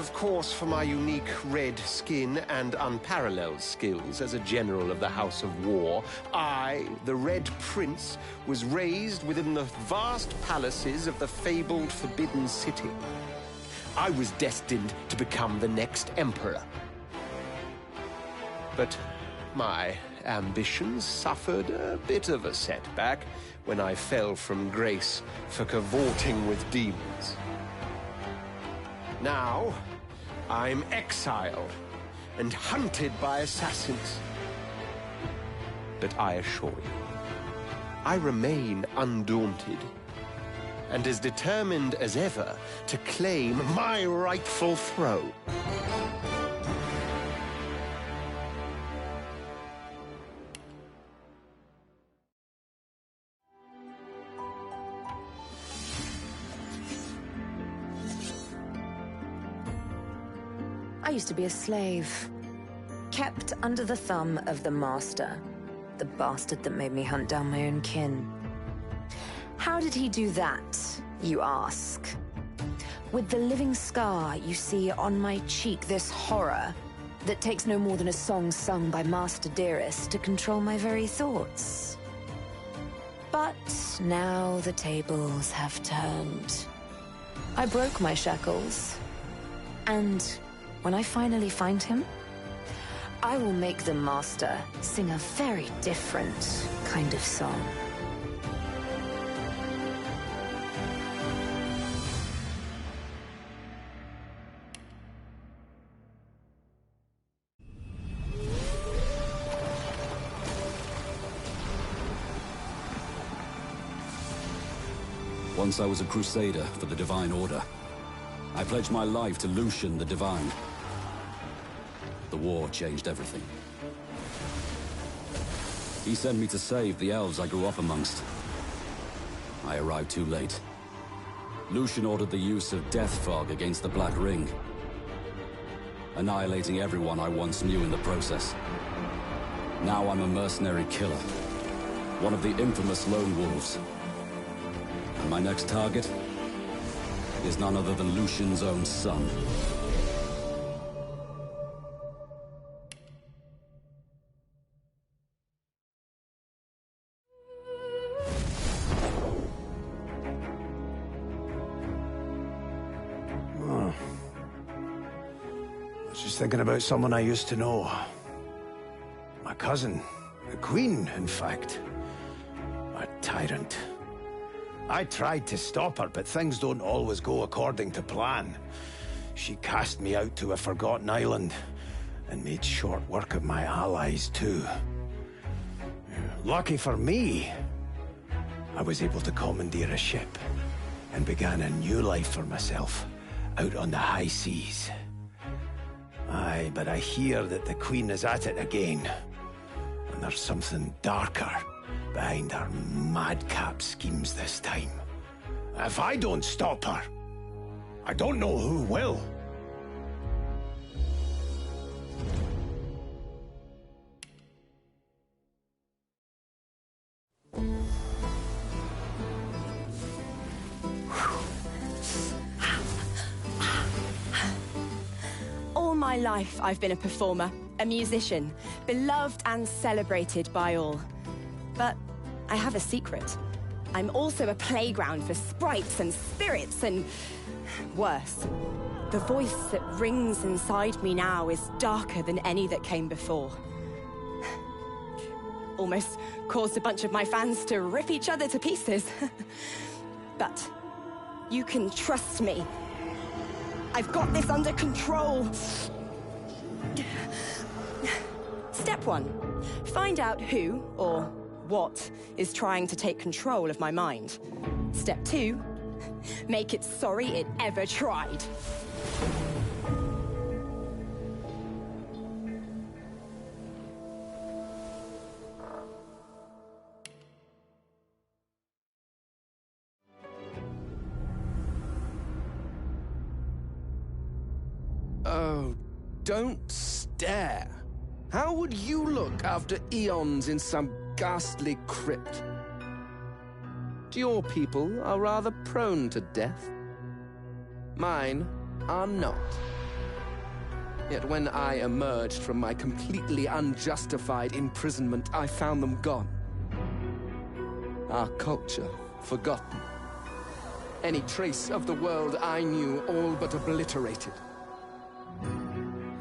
of course, for my unique red skin and unparalleled skills as a general of the House of War, I, the Red Prince, was raised within the vast palaces of the fabled Forbidden City. I was destined to become the next emperor. But my ambitions suffered a bit of a setback when I fell from grace for cavorting with demons. Now, I'm exiled and hunted by assassins. But I assure you, I remain undaunted and as determined as ever to claim my rightful throne. I used to be a slave, kept under the thumb of the master, the bastard that made me hunt down my own kin. How did he do that, you ask? With the living scar you see on my cheek, this horror that takes no more than a song sung by Master Dearest to control my very thoughts. But now the tables have turned. I broke my shackles, and when I finally find him, I will make the Master sing a very different kind of song. Once I was a crusader for the Divine Order. I pledged my life to Lucian the Divine. The war changed everything. He sent me to save the elves I grew up amongst. I arrived too late. Lucian ordered the use of death fog against the Black Ring, annihilating everyone I once knew in the process. Now I'm a mercenary killer, one of the infamous Lone Wolves. And my next target is none other than Lucian's own son. I was just thinking about someone I used to know. My cousin, the Queen, in fact. A tyrant. I tried to stop her, but things don't always go according to plan. She cast me out to a forgotten island, and made short work of my allies, too. Lucky for me, I was able to commandeer a ship, and began a new life for myself, out on the high seas. Aye, but I hear that the Queen is at it again, and there's something darker behind her madcap schemes this time. If I don't stop her, I don't know who will. All my life I've been a performer, a musician, beloved and celebrated by all. But I have a secret. I'm also a playground for sprites and spirits and worse. The voice that rings inside me now is darker than any that came before. Almost caused a bunch of my fans to rip each other to pieces. But you can trust me. I've got this under control. Step 1. Find out who, or what, is trying to take control of my mind. Step 2. Make it sorry it ever tried. Oh, don't stare. How would you look after eons in some ghastly crypt? Your people are rather prone to death. Mine are not. Yet when I emerged from my completely unjustified imprisonment, I found them gone. Our culture forgotten. Any trace of the world I knew all but obliterated.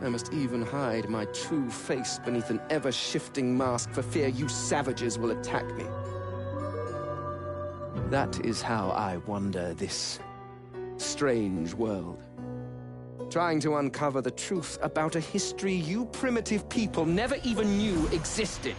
I must even hide my true face beneath an ever-shifting mask for fear you savages will attack me. That is how I wander this strange world. Trying to uncover the truth about a history you primitive people never even knew existed.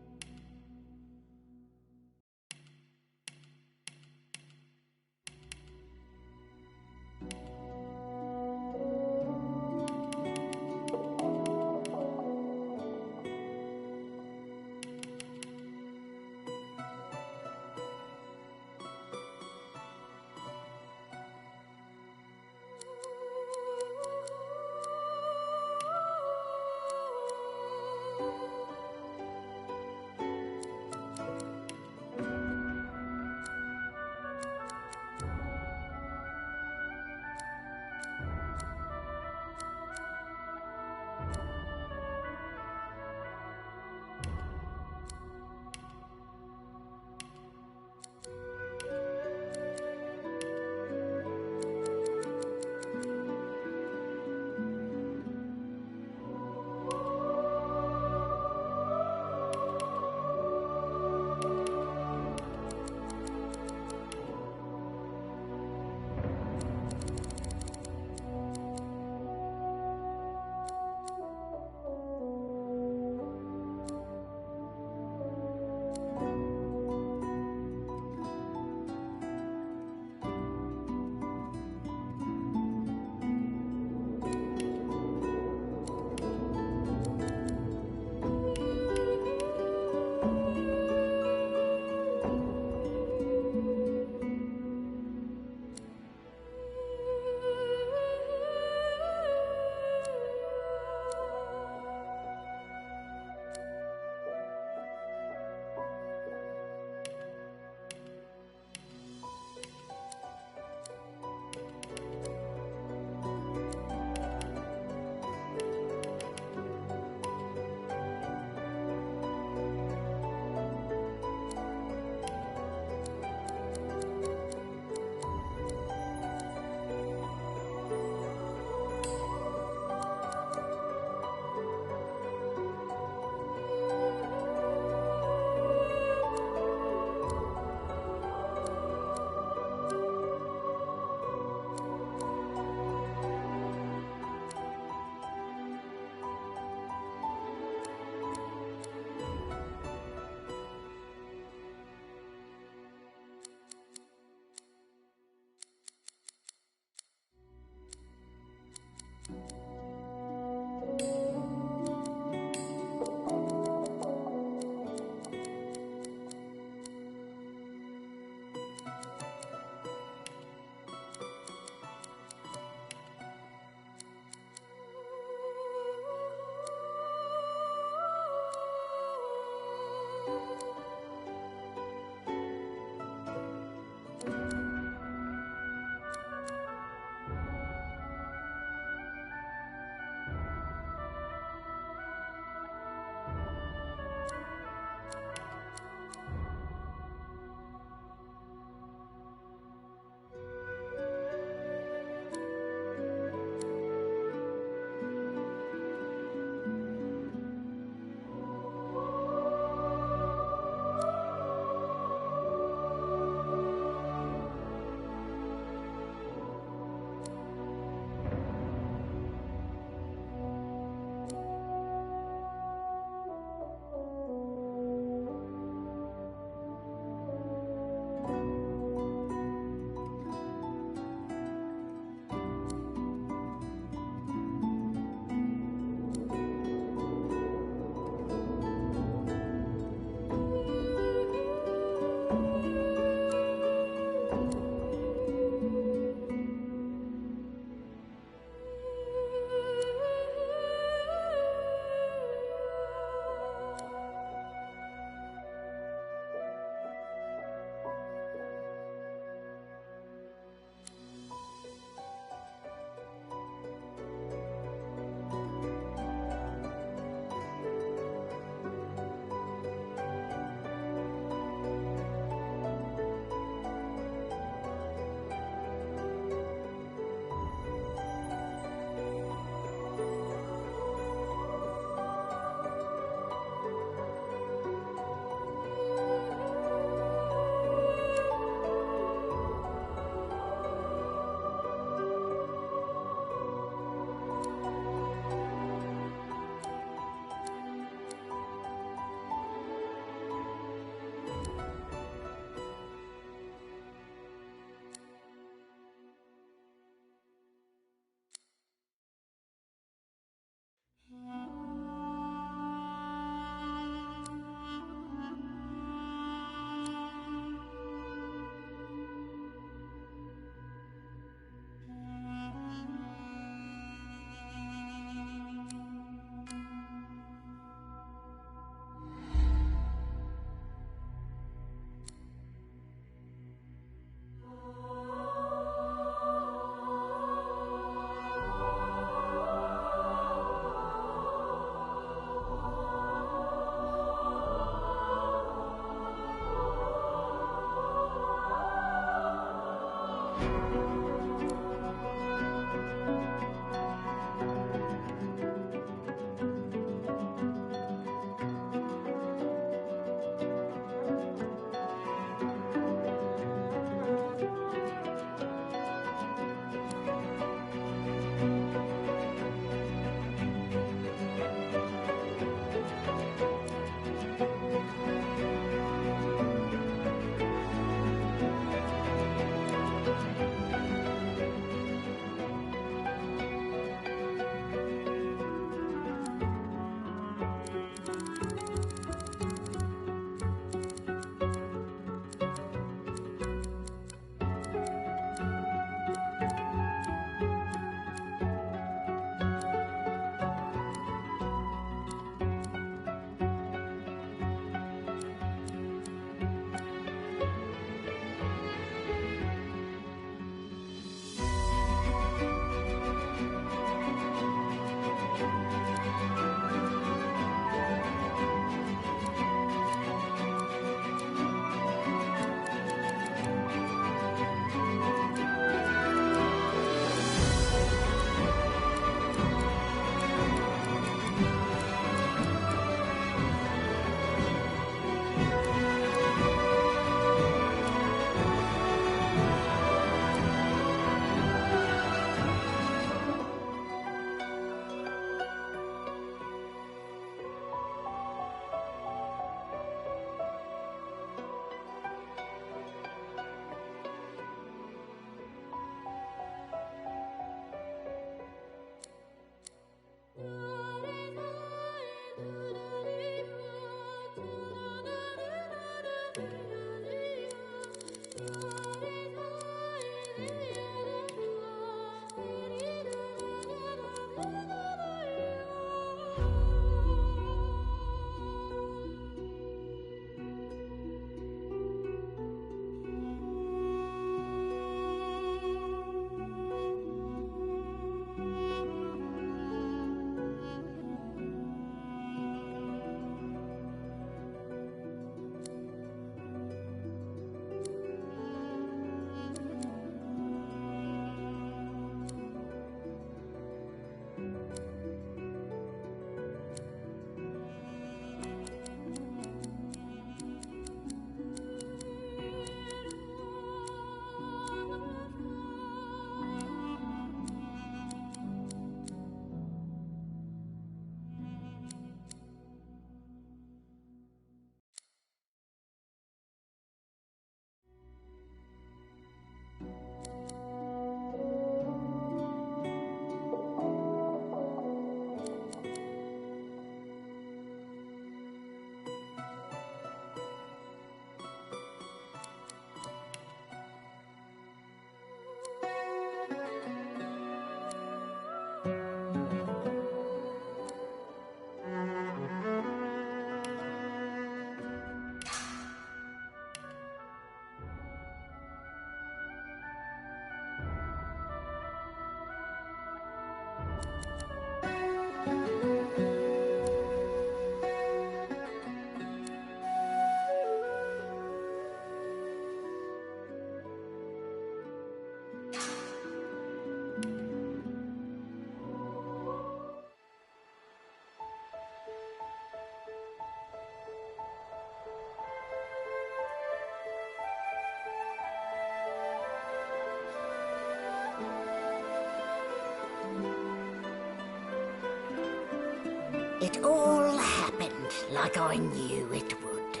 It all happened like I knew it would.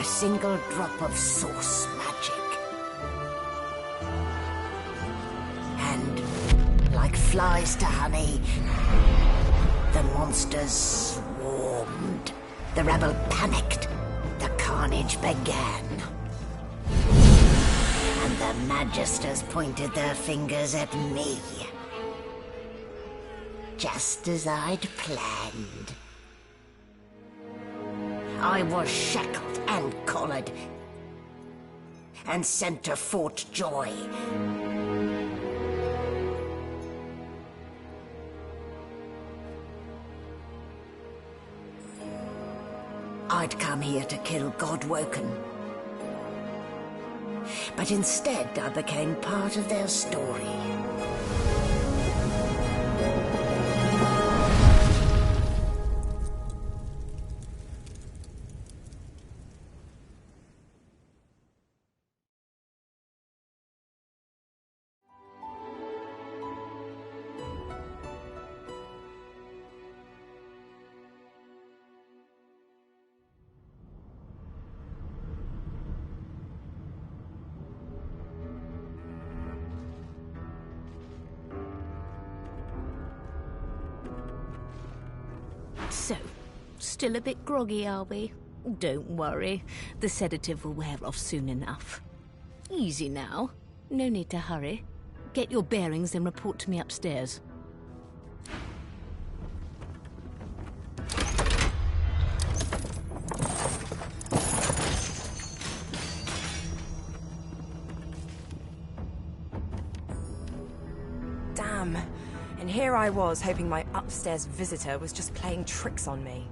A single drop of source magic. And, like flies to honey, the monsters swarmed. The rebel panicked. The carnage began. And the Magisters pointed their fingers at me. Just as I'd planned. I was shackled and collared, and sent to Fort Joy. I'd come here to kill Godwoken. But instead, I became part of their story. So, still a bit groggy, are we? Don't worry, the sedative will wear off soon enough. Easy now, no need to hurry. Get your bearings and report to me upstairs. Damn. And here I was, hoping my upstairs visitor was just playing tricks on me.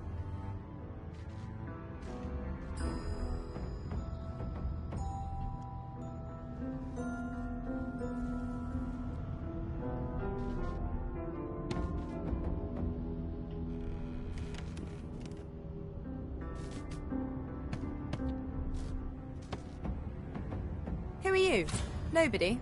Who are you? Nobody?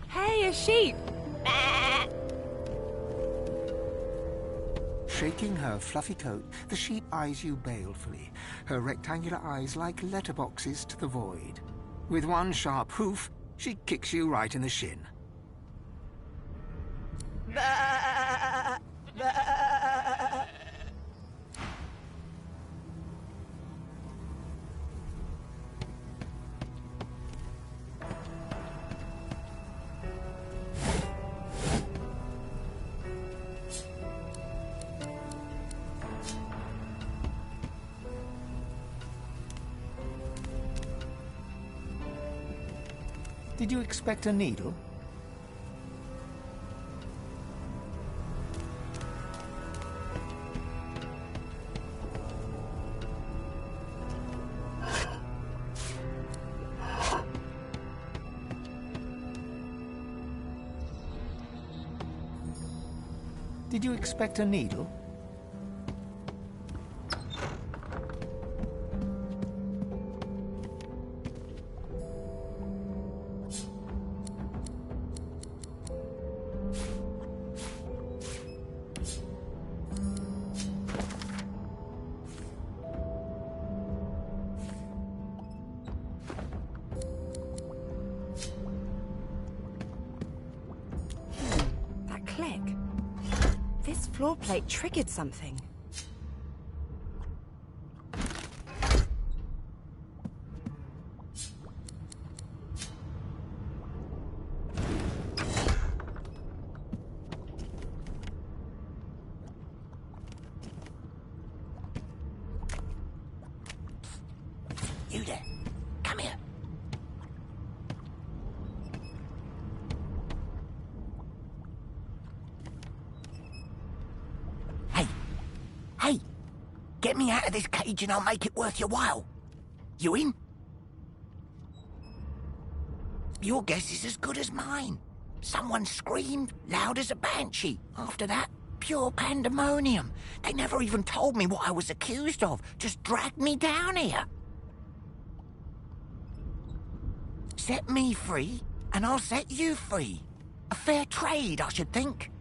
Hey, a sheep! Shaking her fluffy coat, the sheep eyes you balefully, her rectangular eyes like letterboxes to the void. With one sharp hoof, she kicks you right in the shin. Did you expect a needle? Did you expect a needle? click. This floor plate triggered something. You there. Come here. Hey. Hey. Get me out of this cage and I'll make it worth your while. You in? Your guess is as good as mine. Someone screamed loud as a banshee. After that, pure pandemonium. They never even told me what I was accused of. Just dragged me down here. Set me free, and I'll set you free. A fair trade, I should think.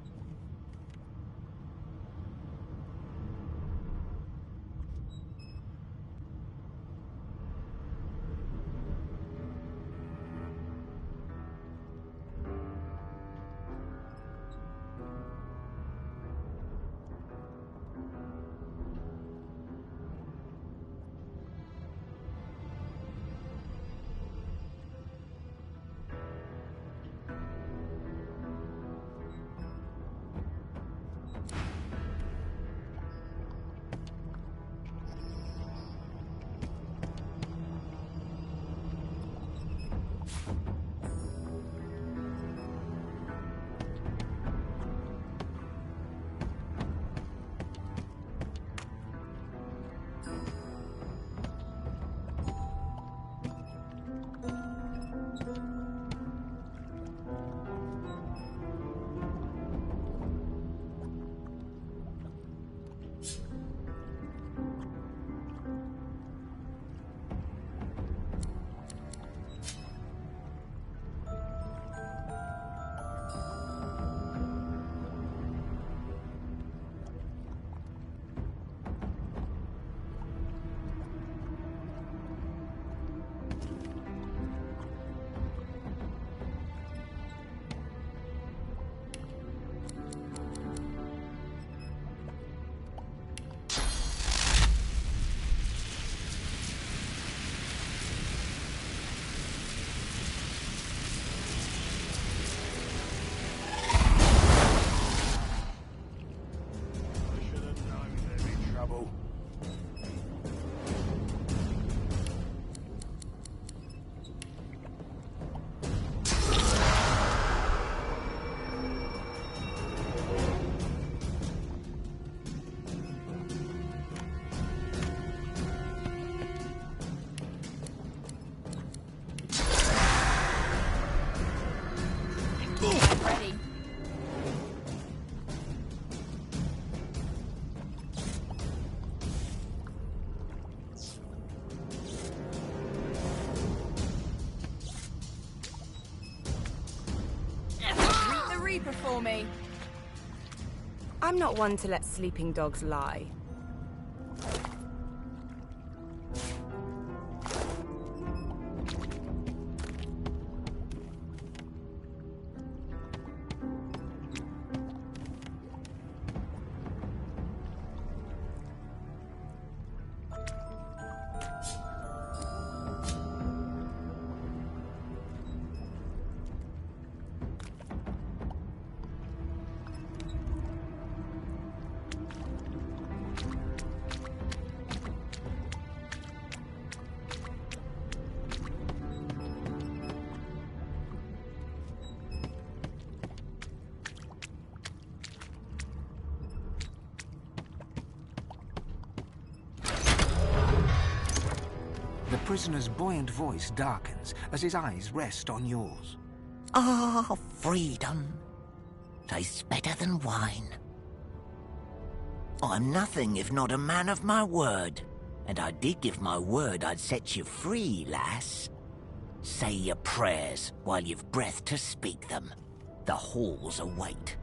For me. I'm not one to let sleeping dogs lie. The prisoner's buoyant voice darkens as his eyes rest on yours. Ah, freedom. Tastes better than wine. I'm nothing if not a man of my word. And I did give my word I'd set you free, lass. Say your prayers while you've breath to speak them. The halls await.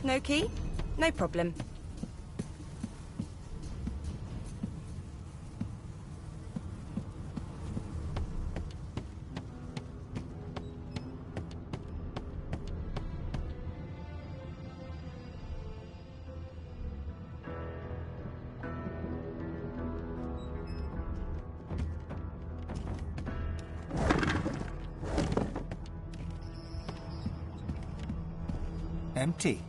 No key? No problem. Empty.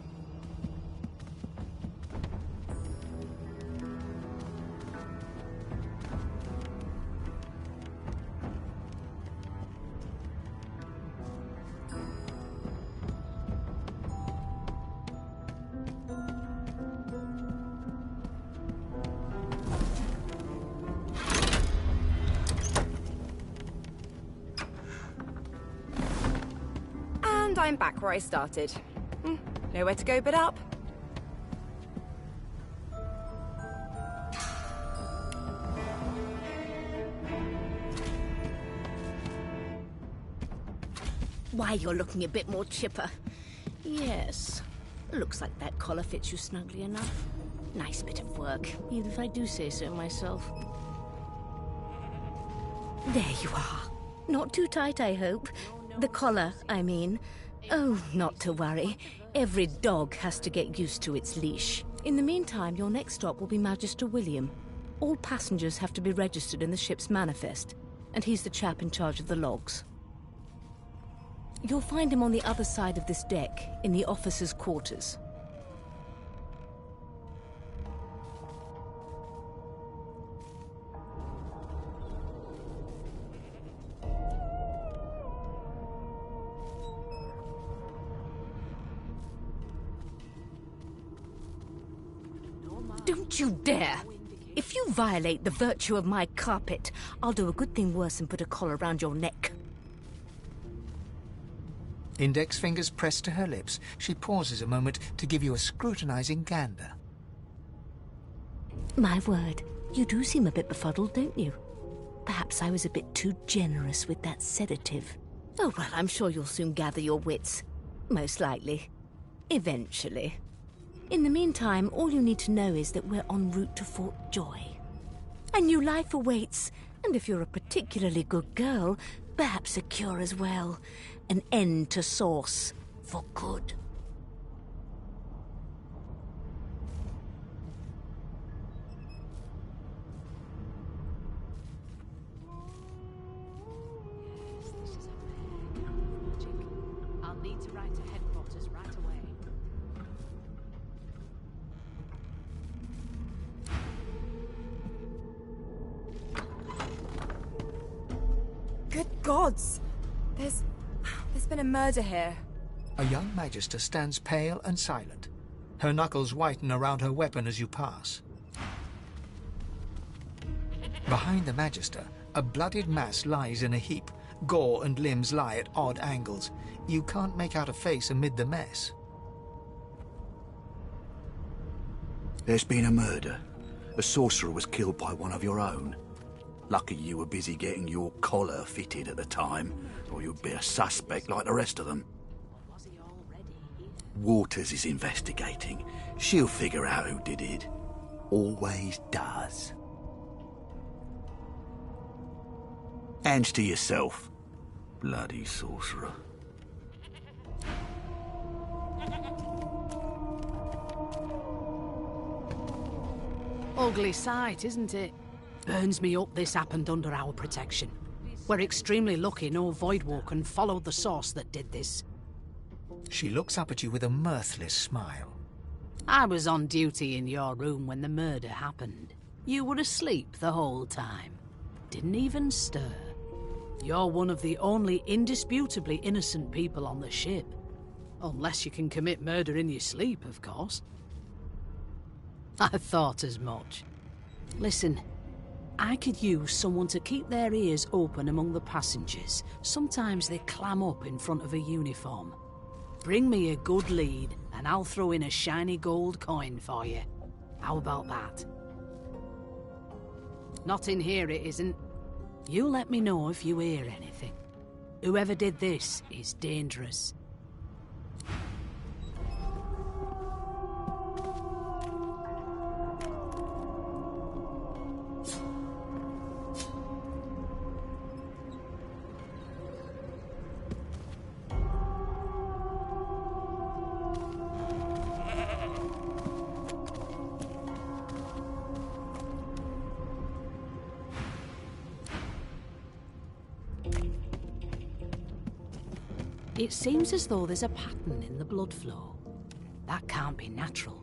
And I'm back where I started. Nowhere to go but up. Why, you're looking a bit more chipper. Yes. Looks like that collar fits you snugly enough. Nice bit of work, even if I do say so myself. There you are. Not too tight, I hope. The collar, I mean. Oh, not to worry. Every dog has to get used to its leash. In the meantime, your next stop will be Magister William. All passengers have to be registered in the ship's manifest, and he's the chap in charge of the logs. You'll find him on the other side of this deck, in the officers' quarters. Don't you dare! If you violate the virtue of my carpet, I'll do a good thing worse and put a collar around your neck. Index fingers pressed to her lips, she pauses a moment to give you a scrutinizing gander. My word, you do seem a bit befuddled, don't you? Perhaps I was a bit too generous with that sedative. Oh, well, I'm sure you'll soon gather your wits. Most likely. Eventually. In the meantime, all you need to know is that we're en route to Fort Joy. A new life awaits, and if you're a particularly good girl, perhaps a cure as well. An end to Source, for good. I'll need to write to headquarters right away. Good gods! There's been a murder here. A young Magister stands pale and silent. Her knuckles whiten around her weapon as you pass. Behind the Magister, a bloodied mass lies in a heap. Gore and limbs lie at odd angles. You can't make out a face amid the mess. There's been a murder. A sorcerer was killed by one of your own. Lucky you were busy getting your collar fitted at the time, or you'd be a suspect like the rest of them. Waters is investigating. She'll figure out who did it. Always does. Hands to yourself, bloody sorcerer. Ugly sight, isn't it? Burns me up this happened under our protection. We're extremely lucky no Voidwalker followed the source that did this. She looks up at you with a mirthless smile. I was on duty in your room when the murder happened. You were asleep the whole time. Didn't even stir. You're one of the only indisputably innocent people on the ship. Unless you can commit murder in your sleep, of course. I thought as much. Listen, I could use someone to keep their ears open among the passengers. Sometimes they clam up in front of a uniform. Bring me a good lead, and I'll throw in a shiny gold coin for you. How about that? Not in here, it isn't. You let me know if you hear anything. Whoever did this is dangerous. It seems as though there's a pattern in the blood flow. That can't be natural.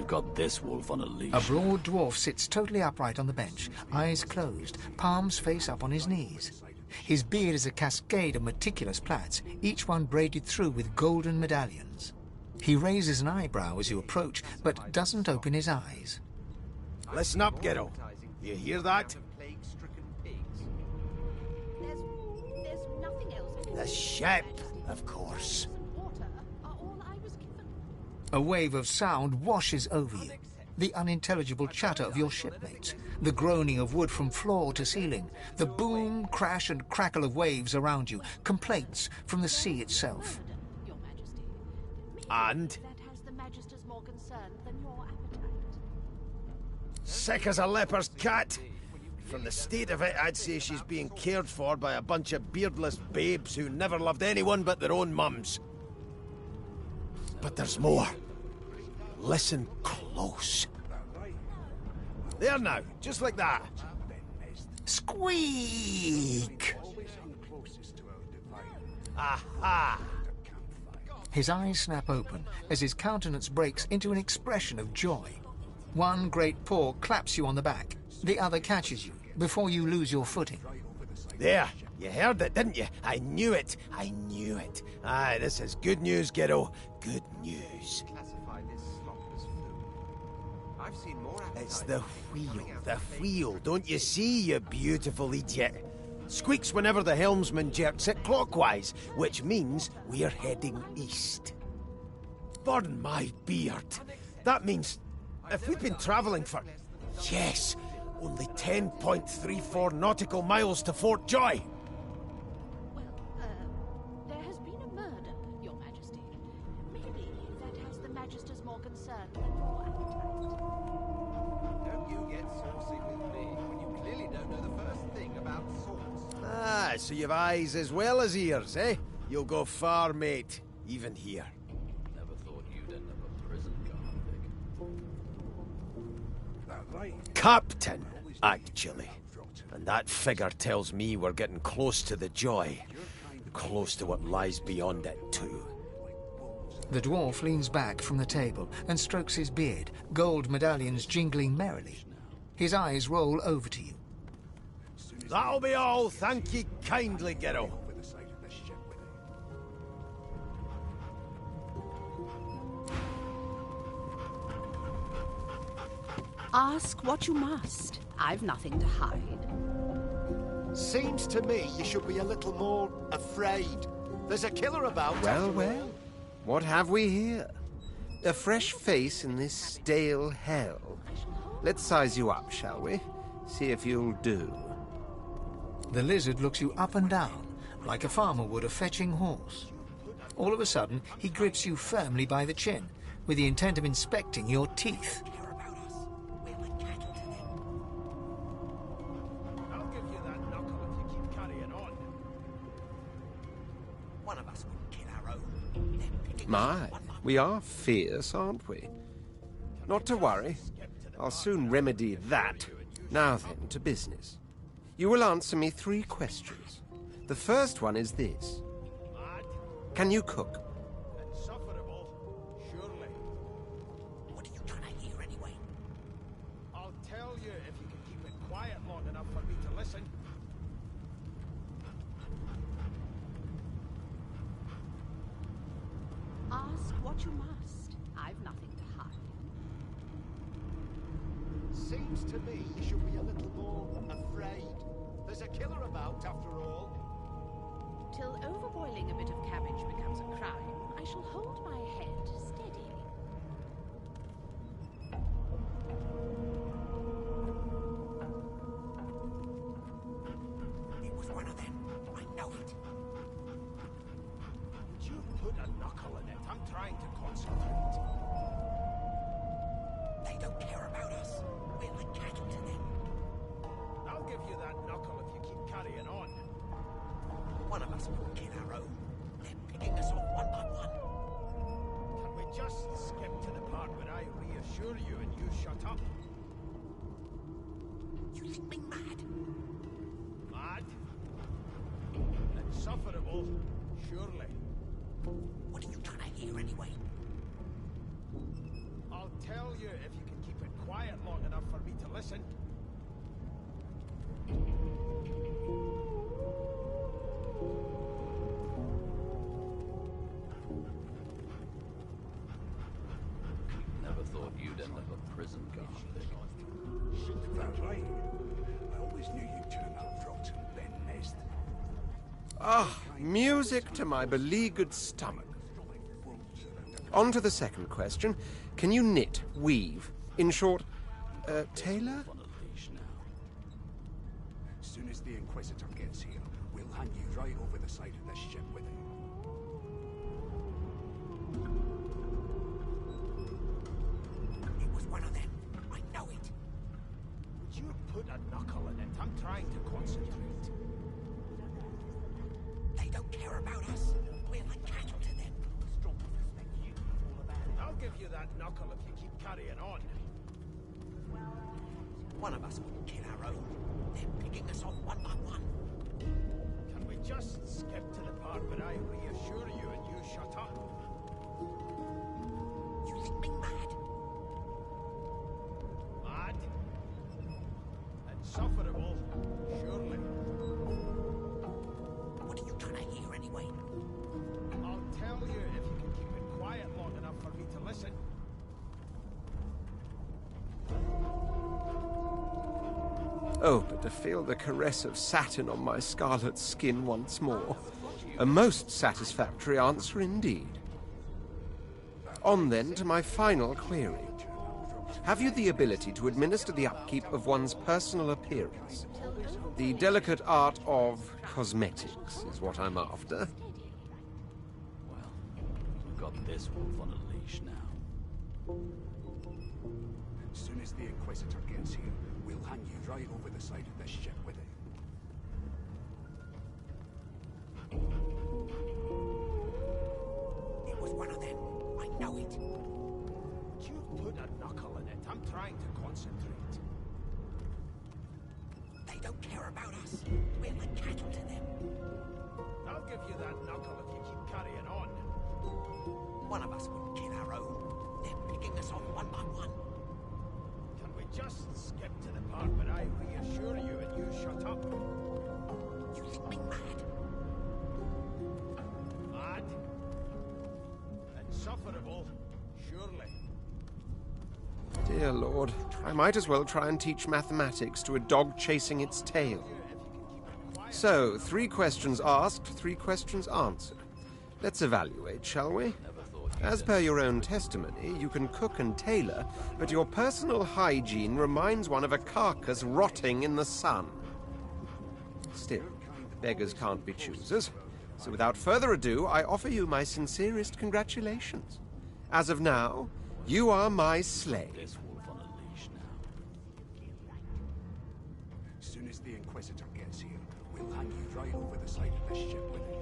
Got this wolf on a leash. A broad dwarf sits totally upright on the bench, eyes closed, palms face up on his knees. His beard is a cascade of meticulous plaits, each one braided through with golden medallions. He raises an eyebrow as you approach, but doesn't open his eyes. Listen up, Ghetto. You hear that? There's nothing else. The ship, of course. A wave of sound washes over you. The unintelligible chatter of your shipmates, the groaning of wood from floor to ceiling, the boom, crash and crackle of waves around you, complaints from the sea itself. And? Sick as a leper's cat. From the state of it, I'd say she's being cared for by a bunch of beardless babes who never loved anyone but their own mums. But there's more. Listen close. There now, just like that. Squeak! Aha! His eyes snap open as his countenance breaks into an expression of joy. One great paw claps you on the back. The other catches you before you lose your footing. There, you heard it, didn't you? I knew it. I knew it. Aye, this is good news, Ghetto. Good news. It's the wheel, don't you see, you beautiful idiot? Squeaks whenever the helmsman jerks it clockwise, which means we're heading east. Burn my beard. That means if we'd been travelling for, yes, only 10.34 nautical miles to Fort Joy. There has been a murder, Your Majesty. Maybe that has the Magister's more concern than your appetite. Don't you get saucy with me when you clearly don't know the first thing about sauce. Ah, so you've eyes as well as ears, eh? You'll go far, mate, even here. Never thought you'd end up a prison convict. Captain, actually. And that figure tells me we're getting close to the Joy. Close to what lies beyond it, too. The dwarf leans back from the table and strokes his beard, gold medallions jingling merrily. His eyes roll over to you. That'll be all, thank ye kindly, Ghetto. Ask what you must. I've nothing to hide. Seems to me you should be a little more afraid. There's a killer about. Well, what have we here? A fresh face in this stale hell. Let's size you up, shall we? See if you'll do. The lizard looks you up and down, like a farmer would a fetching horse. All of a sudden, he grips you firmly by the chin, with the intent of inspecting your teeth. I'll give you that knuckle if you keep carrying on. One of us would kill our own. My, we are fierce, aren't we? Not to worry. I'll soon remedy that. Now then, to business. You will answer me 3 questions. The first one is this. Can you cook? Insufferable, surely. What do you you must. I've nothing to hide. Seems to me you should be a little more afraid. There's a killer about, after all. Till overboiling a bit of cabbage becomes a crime, I shall hold my head steady. It was one of them. I know it. Would you put a knuckle in it? I'm trying to concentrate. They don't care about us. We're like cattle to them. I'll give you that knuckle if you keep carrying on. One of us will kill our own. They're picking us off one by one. Can we just skip to the part where I reassure you and you shut up? You think me mad? Mad? Insufferable, surely. What are you trying to hear anyway? I'll tell you if you can keep it quiet long enough for me to listen. Never thought you'd end up a prison guard, Vic. That's right. I always knew you'd turn out rotten, Ben Nest. Ah, music to my beleaguered stomach. On to the second question. Can you knit, weave? In short, tailor? On a leash now. As soon as the Inquisitor gets here, we'll hand you right over the side of this ship with him. It was one of them. I know it. Would you put a knuckle in it? I'm trying to concentrate. They don't care about us. We're like cattle to them. I'll give you that knuckle if you keep carrying on. One of us will kill our own. They're picking us off one by one. Can we just skip to the part where I reassure you and you shut up? You think me mad? Mad? Insufferable, surely. What are you trying to hear anyway? I'll tell you if you can keep it quiet long enough for me to listen. Oh, but to feel the caress of satin on my scarlet skin once more. A most satisfactory answer indeed. On then to my final query. Have you the ability to administer the upkeep of one's personal appearance? The delicate art of cosmetics is what I'm after. Well, we've got this wolf on a leash now. As soon as the Inquisitor gets here, we'll hand you right over the side of this ship with him. It was one of them. I know it. Would you put a knuckle in it? I'm trying to concentrate. They don't care about us. We're like cattle to them. I'll give you that knuckle if you keep carrying on. One of us will kill our own. They're picking us off one by one. Can we just skip to the part where I reassure you and you shut up? You think me mad? Mad? Insufferable, surely. Dear Lord, I might as well try and teach mathematics to a dog chasing its tail. So, 3 questions asked, 3 questions answered. Let's evaluate, shall we? As per your own testimony, you can cook and tailor, but your personal hygiene reminds one of a carcass rotting in the sun. Still, beggars can't be choosers. So without further ado, I offer you my sincerest congratulations. As of now, you are my slave. This wolf on a leash now. As soon as the Inquisitor gets here, we'll hand you right over the side of this ship with him.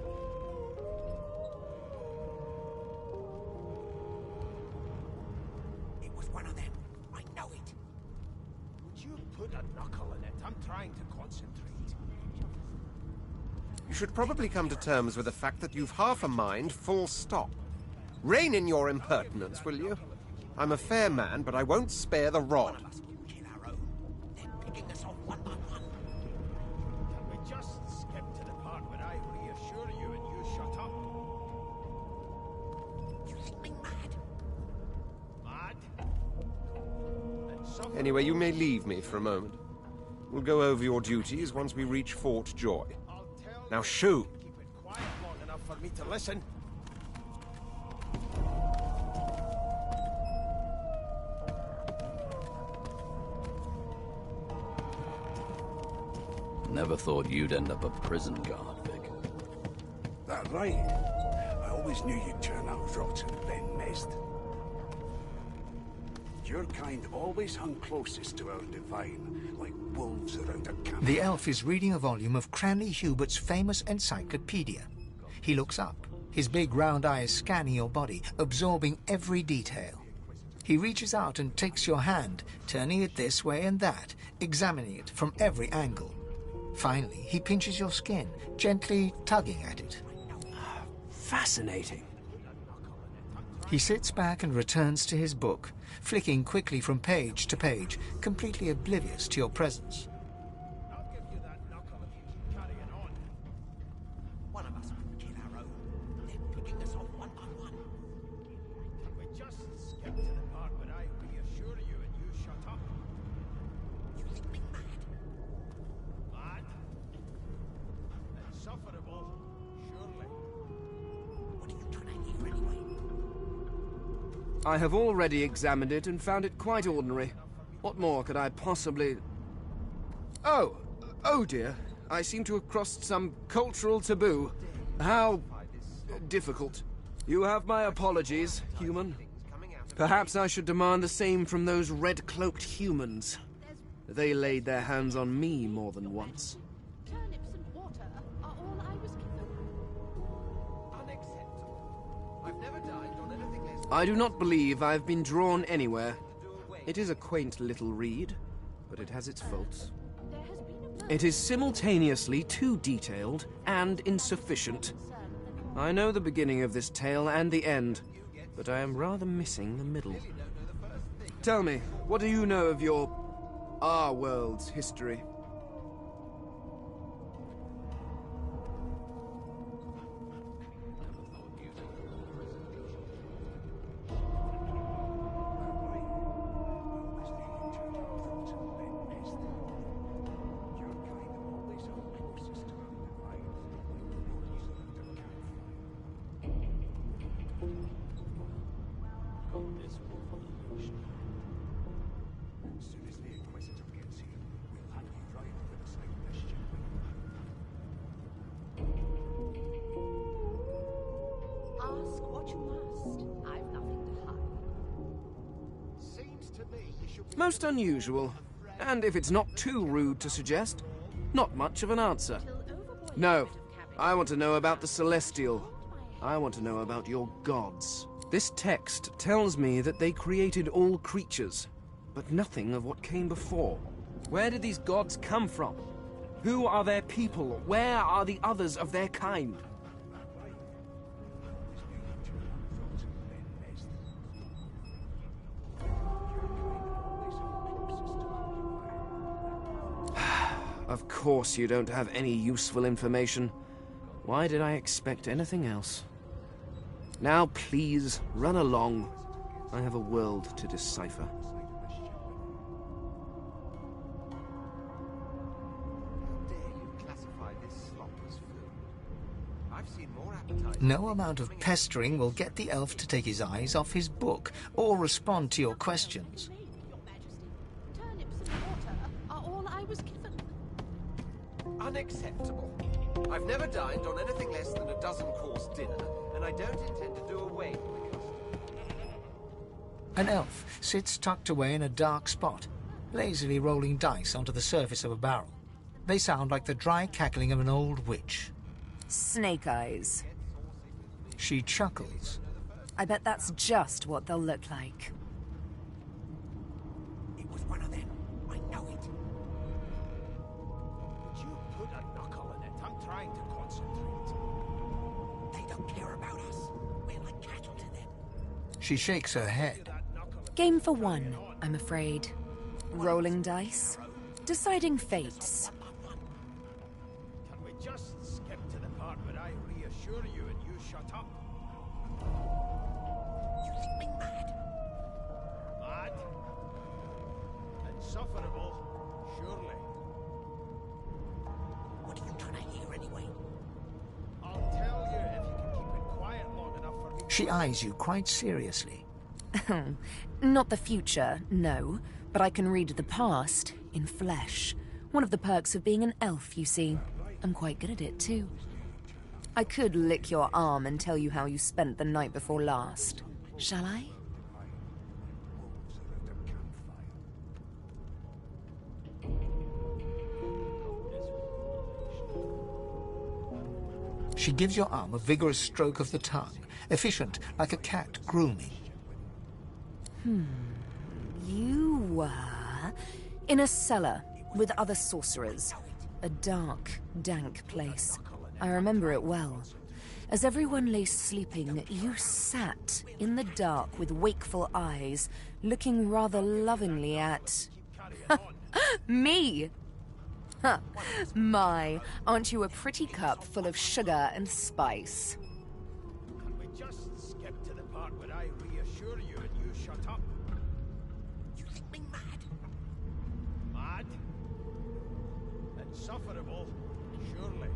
It was one of them. I know it. Would you put a knuckle in it? I'm trying to concentrate. You should probably come to terms with the fact that you've half a mind, full stop. Rein in your impertinence, will you? I'm a fair man, but I won't spare the rod. One of us will kill our own. They're picking us off one by one. Can we just skip to the part where I reassure you and you shut up? You think me mad? Anyway, you may leave me for a moment. We'll go over your duties once we reach Fort Joy. Now shoo! Keep it quiet long enough for me to listen. Never thought you'd end up a prison guard, Vic. That right. I always knew you'd turn out rotten, Ben Mest. Your kind always hung closest to our divine, like wolves around a camp. The elf is reading a volume of Cranley Hubert's famous encyclopedia. He looks up, his big round eyes scanning your body, absorbing every detail. He reaches out and takes your hand, turning it this way and that, examining it from every angle. Finally, he pinches your skin, gently tugging at it. Fascinating. He sits back and returns to his book, flicking quickly from page to page, completely oblivious to your presence. I'll give you that knuckle if you keep carrying on. One of us will kill our own. They're picking us off one by one. Can we just skip to the part where I reassure you and you shut up? You think me mad? Mad? Insufferable, surely. What are you trying to hear anyway? I have already examined it and found it quite ordinary. What more could I possibly... Oh dear. I seem to have crossed some cultural taboo. How difficult. You have my apologies, human. Perhaps I should demand the same from those red-cloaked humans. They laid their hands on me more than once. Turnips and water are all I was given. Unacceptable. I've never dined on anything less than... I do not believe I've been drawn anywhere. It is a quaint little read, but it has its faults. It is simultaneously too detailed and insufficient. I know the beginning of this tale and the end, but I am rather missing the middle. Tell me, what do you know of our world's history? Ask what you must. I've nothing to hide. Seems to me you should... Most unusual, and if it's not too rude to suggest, not much of an answer. No, I want to know about the Celestial. I want to know about your gods. This text tells me that they created all creatures, but nothing of what came before. Where did these gods come from? Who are their people? Where are the others of their kind? Of course you don't have any useful information. Why did I expect anything else? Now please, run along. I have a world to decipher. No amount of pestering will get the elf to take his eyes off his book or respond to your questions. Your Majesty, turnips and water are all I was given. Unacceptable. I've never dined on anything less than a dozen-course dinner, and I don't intend to do away with it. An elf sits tucked away in a dark spot, lazily rolling dice onto the surface of a barrel. They sound like the dry cackling of an old witch. Snake eyes. She chuckles. I bet that's just what they'll look like. It was one of them. I know it. Would you put a knuckle in it? I'm trying to concentrate. They don't care about us. We're like cattle to them. She shakes her head. Game for one, I'm afraid. Rolling dice. Deciding fates. Can we just skip to the part where I reassure you and you shut up? You think me mad? Mad? Insufferable, surely. What are you trying to hear anyway? I'll tell you if you can keep it quiet long enough for me. She eyes you quite seriously. Not the future, no, but I can read the past in flesh. One of the perks of being an elf, you see. I'm quite good at it, too. I could lick your arm and tell you how you spent the night before last. Shall I? She gives your arm a vigorous stroke of the tongue, efficient like a cat grooming. You were in a cellar with other sorcerers. A dark, dank place. I remember it well. As everyone lay sleeping, you sat in the dark with wakeful eyes, looking rather lovingly at... me! Huh. My, aren't you a pretty cup full of sugar and spice? Can we just skip to the part where I reassure you and you shut up? You think me mad? Mad? Insufferable, surely.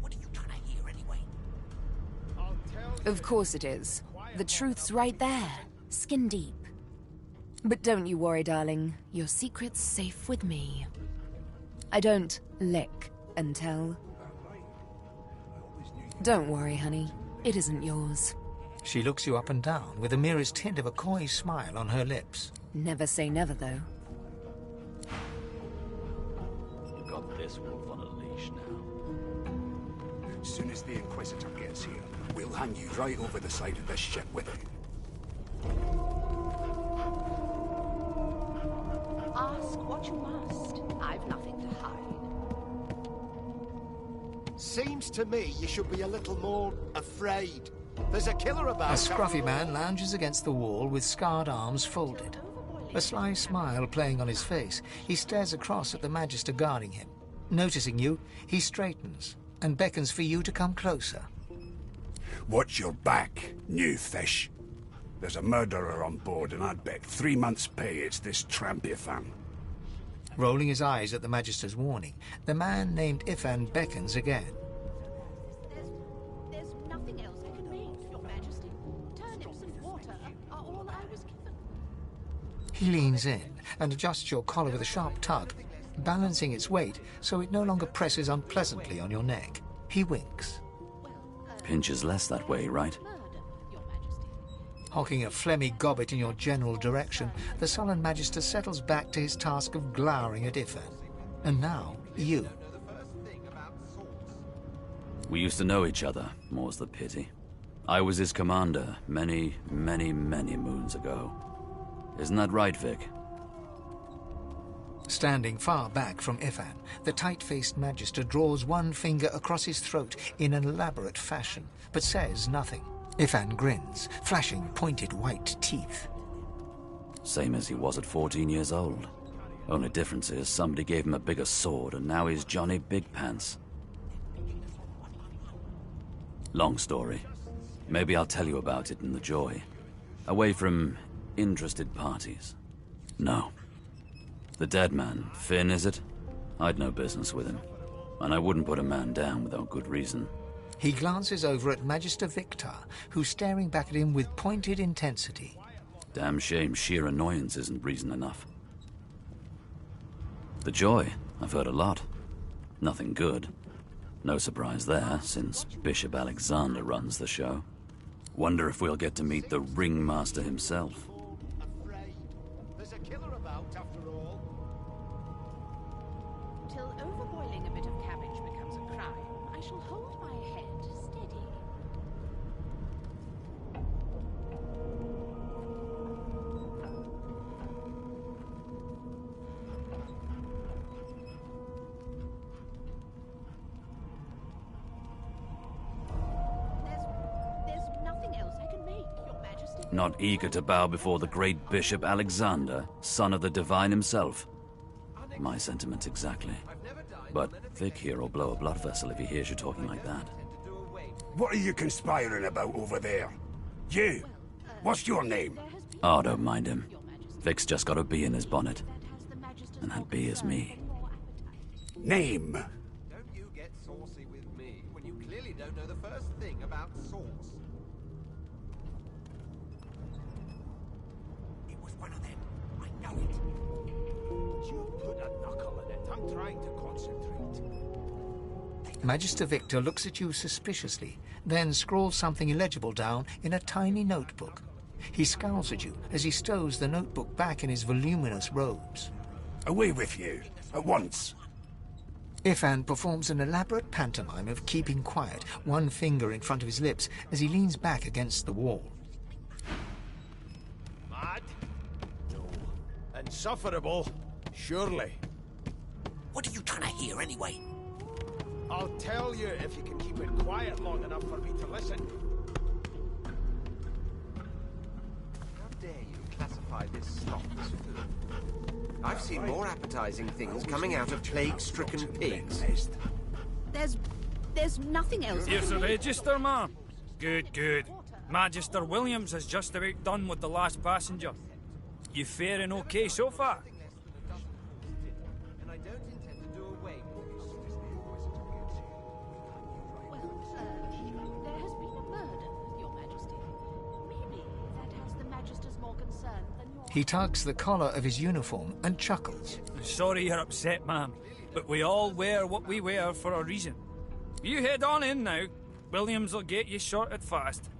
What are you trying to hear anyway? I'll tell you. Of course it is. The truth's right there, skin deep. But don't you worry, darling. Your secret's safe with me. I don't lick and tell. Don't worry, honey. It isn't yours. She looks you up and down with the merest hint of a coy smile on her lips. Never say never, though. You've got this wolf on a leash now. As soon as the Inquisitor gets here, we'll hang you right over the side of this ship with him. Ask what you must. I've nothing to hide. Seems to me you should be a little more afraid. There's a killer about. A scruffy man lounges against the wall with scarred arms folded. A sly smile playing on his face, he stares across at the Magister guarding him. Noticing you, he straightens and beckons for you to come closer. Watch your back, new fish. There's a murderer on board, and I'd bet 3 months' pay it's this tramp Ifan. Rolling his eyes at the Magister's warning, the man named Ifan beckons again. There's nothing else I can make, Your Majesty. Turnips and water are all I was given. He leans in and adjusts your collar with a sharp tug, balancing its weight so it no longer presses unpleasantly on your neck. He winks. Pinches less that way, right? Hocking a phlegmy gobbet in your general direction, the sullen Magister settles back to his task of glowering at Ifan. And now, you. We used to know each other, more's the pity. I was his commander many, many, many moons ago. Isn't that right, Vic? Standing far back from Ifan, the tight-faced Magister draws one finger across his throat in an elaborate fashion, but says nothing. Ifan grins, flashing pointed white teeth. Same as he was at 14 years old. Only difference is somebody gave him a bigger sword and now he's Johnny Big Pants. Long story. Maybe I'll tell you about it in the Joy. Away from interested parties. No. The dead man, Finn, is it? I'd no business with him. And I wouldn't put a man down without good reason. He glances over at Magister Victor, who's staring back at him with pointed intensity. Damn shame sheer annoyance isn't reason enough. The Joy, I've heard a lot. Nothing good. No surprise there, since Bishop Alexander runs the show. Wonder if we'll get to meet the ringmaster himself. There's a killer about, after all. Till overboiling a bit of cabbage becomes a crime, I shall hold my head steady. There's nothing else I can make, Your Majesty. Not eager to bow before the great Bishop Alexander, son of the Divine himself. My sentiments exactly. But Vic here will blow a blood vessel if he hears you talking like that. What are you conspiring about over there? You! What's your name? Oh, don't mind him. Vic's just got a bee in his bonnet. And that bee is me. Name. Don't you get saucy with me when you clearly don't know the first thing about sauce. It was one of them. I know it. You put a knuckle in it. I'm trying to concentrate. Magister Victor looks at you suspiciously, then scrawls something illegible down in a tiny notebook. He scowls at you as he stows the notebook back in his voluminous robes. Away with you, at once. Ifan performs an elaborate pantomime of keeping quiet, one finger in front of his lips as he leans back against the wall. Mad? No. Insufferable? Surely. What are you trying to hear anyway? I'll tell you if you can keep it quiet long enough for me to listen. How dare you classify this stock as food? I've seen more appetizing things coming out of plague-stricken pigs. There's nothing else. Here's the register, ma'am. Good, good. Magister Williams has just about done with the last passenger. You faring okay so far? And I don't intend to do away with There has been a murder, Your Majesty. Maybe that has the Magisters more concerned than your... He tugs the collar of his uniform and chuckles. Sorry you're upset, ma'am, but we all wear what we wear for a reason. You head on in now. Williams will get you sorted fast.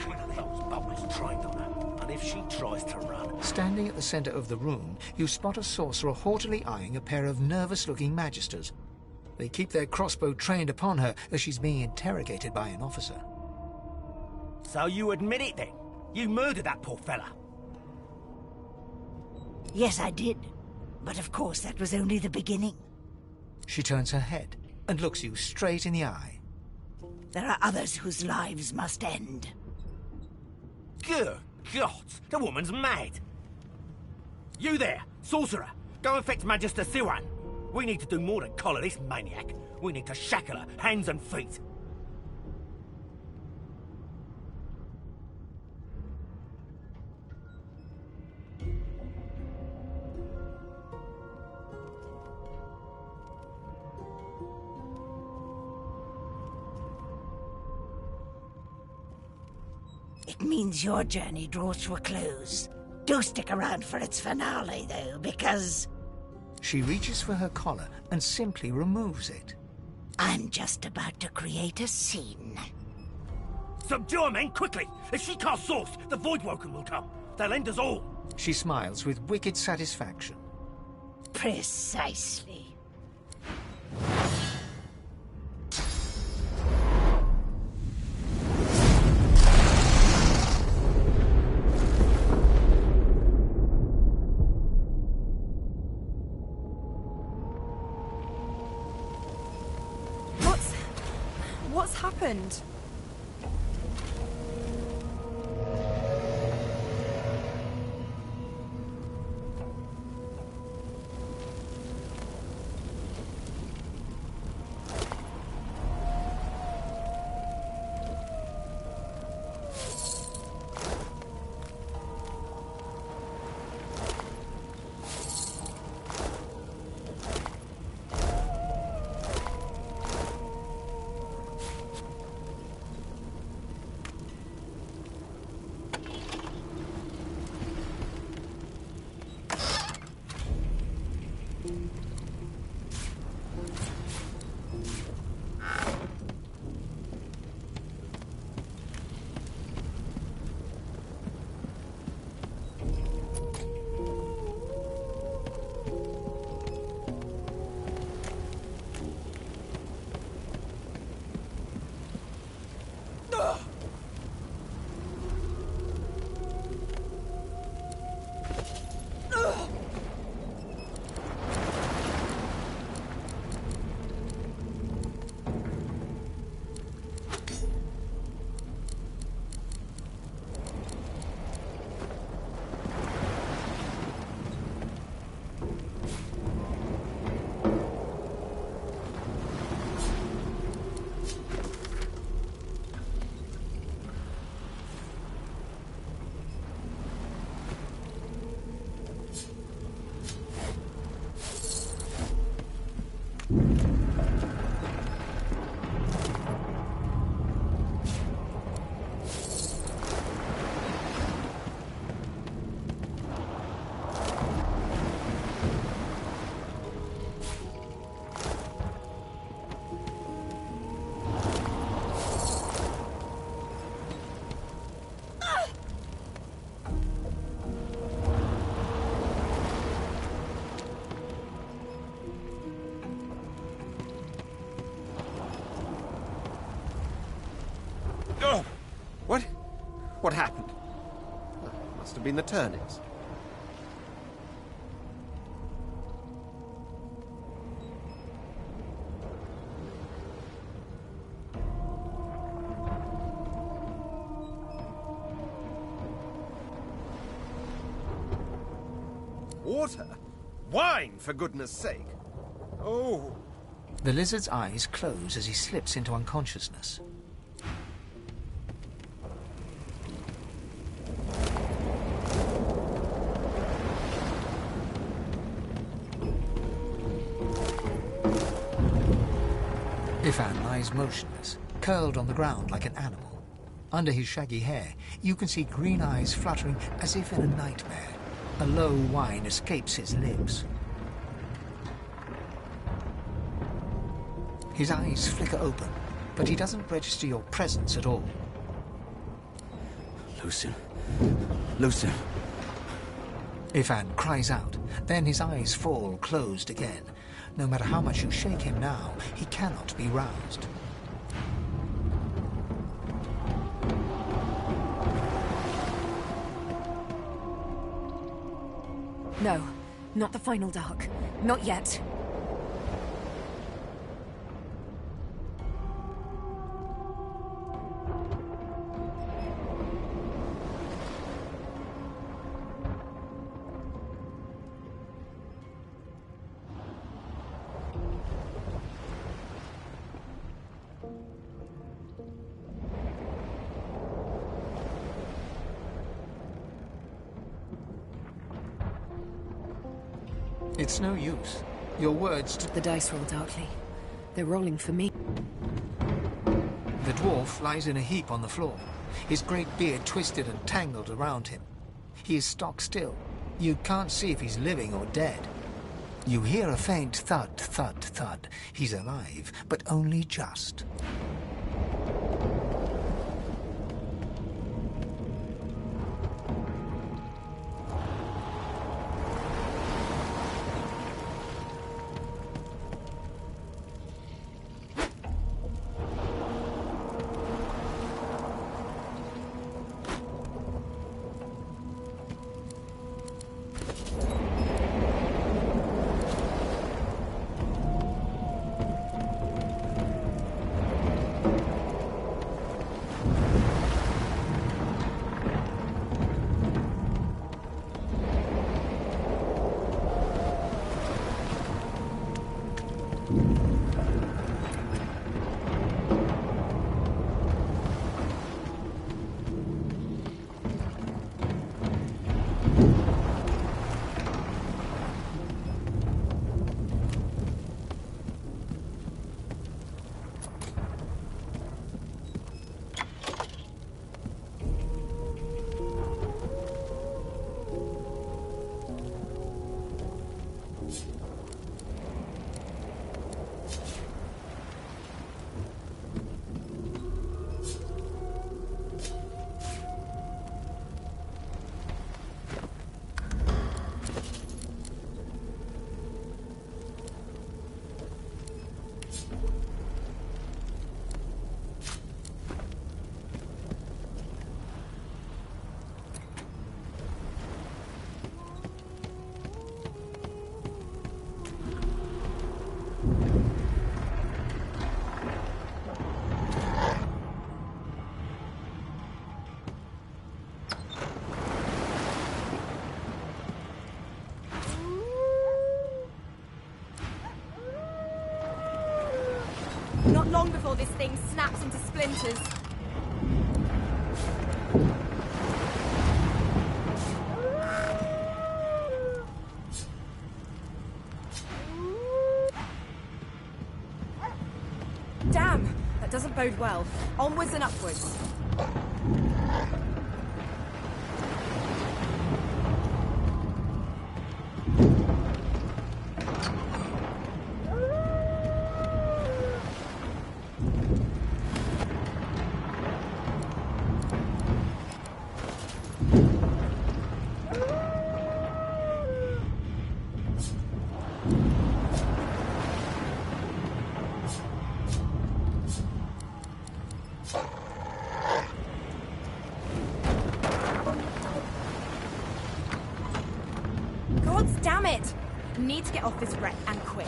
One of those bubbles trained on her, and if she tries to run... Standing at the center of the room, you spot a sorcerer haughtily eyeing a pair of nervous-looking magisters. They keep their crossbow trained upon her as she's being interrogated by an officer. So you admit it then? You murdered that poor fella? Yes, I did. But of course, that was only the beginning. She turns her head and looks you straight in the eye. There are others whose lives must end. Good God, the woman's mad. You there, sorcerer, go and fetch Magister Siwan. We need to do more than collar this maniac. We need to shackle her, hands and feet. It means your journey draws to a close. Do stick around for its finale, though, because... She reaches for her collar and simply removes it. I'm just about to create a scene. Subdue her, men, quickly! If she casts source, the Voidwoken will come. They'll end us all. She smiles with wicked satisfaction. Precisely. What's happened? What happened? Must have been the turnips. Water? Wine, for goodness sake! Oh! The lizard's eyes close as he slips into unconsciousness. Ifan lies motionless, curled on the ground like an animal. Under his shaggy hair, you can see green eyes fluttering as if in a nightmare. A low whine escapes his lips. His eyes flicker open, but he doesn't register your presence at all. Lucien. Lucien. Ifan cries out, then his eyes fall closed again. No matter how much you shake him now, he cannot be roused. No, not the final dark. Not yet. It's no use. Your words... The dice roll darkly. They're rolling for me. The dwarf lies in a heap on the floor, his great beard twisted and tangled around him. He is stock still. You can't see if he's living or dead. You hear a faint thud, thud, thud. He's alive, but only just. Not long before this thing snaps into splinters. Damn, that doesn't bode well. Onwards and upwards. gods damn it! Need to get off this wreck and quick.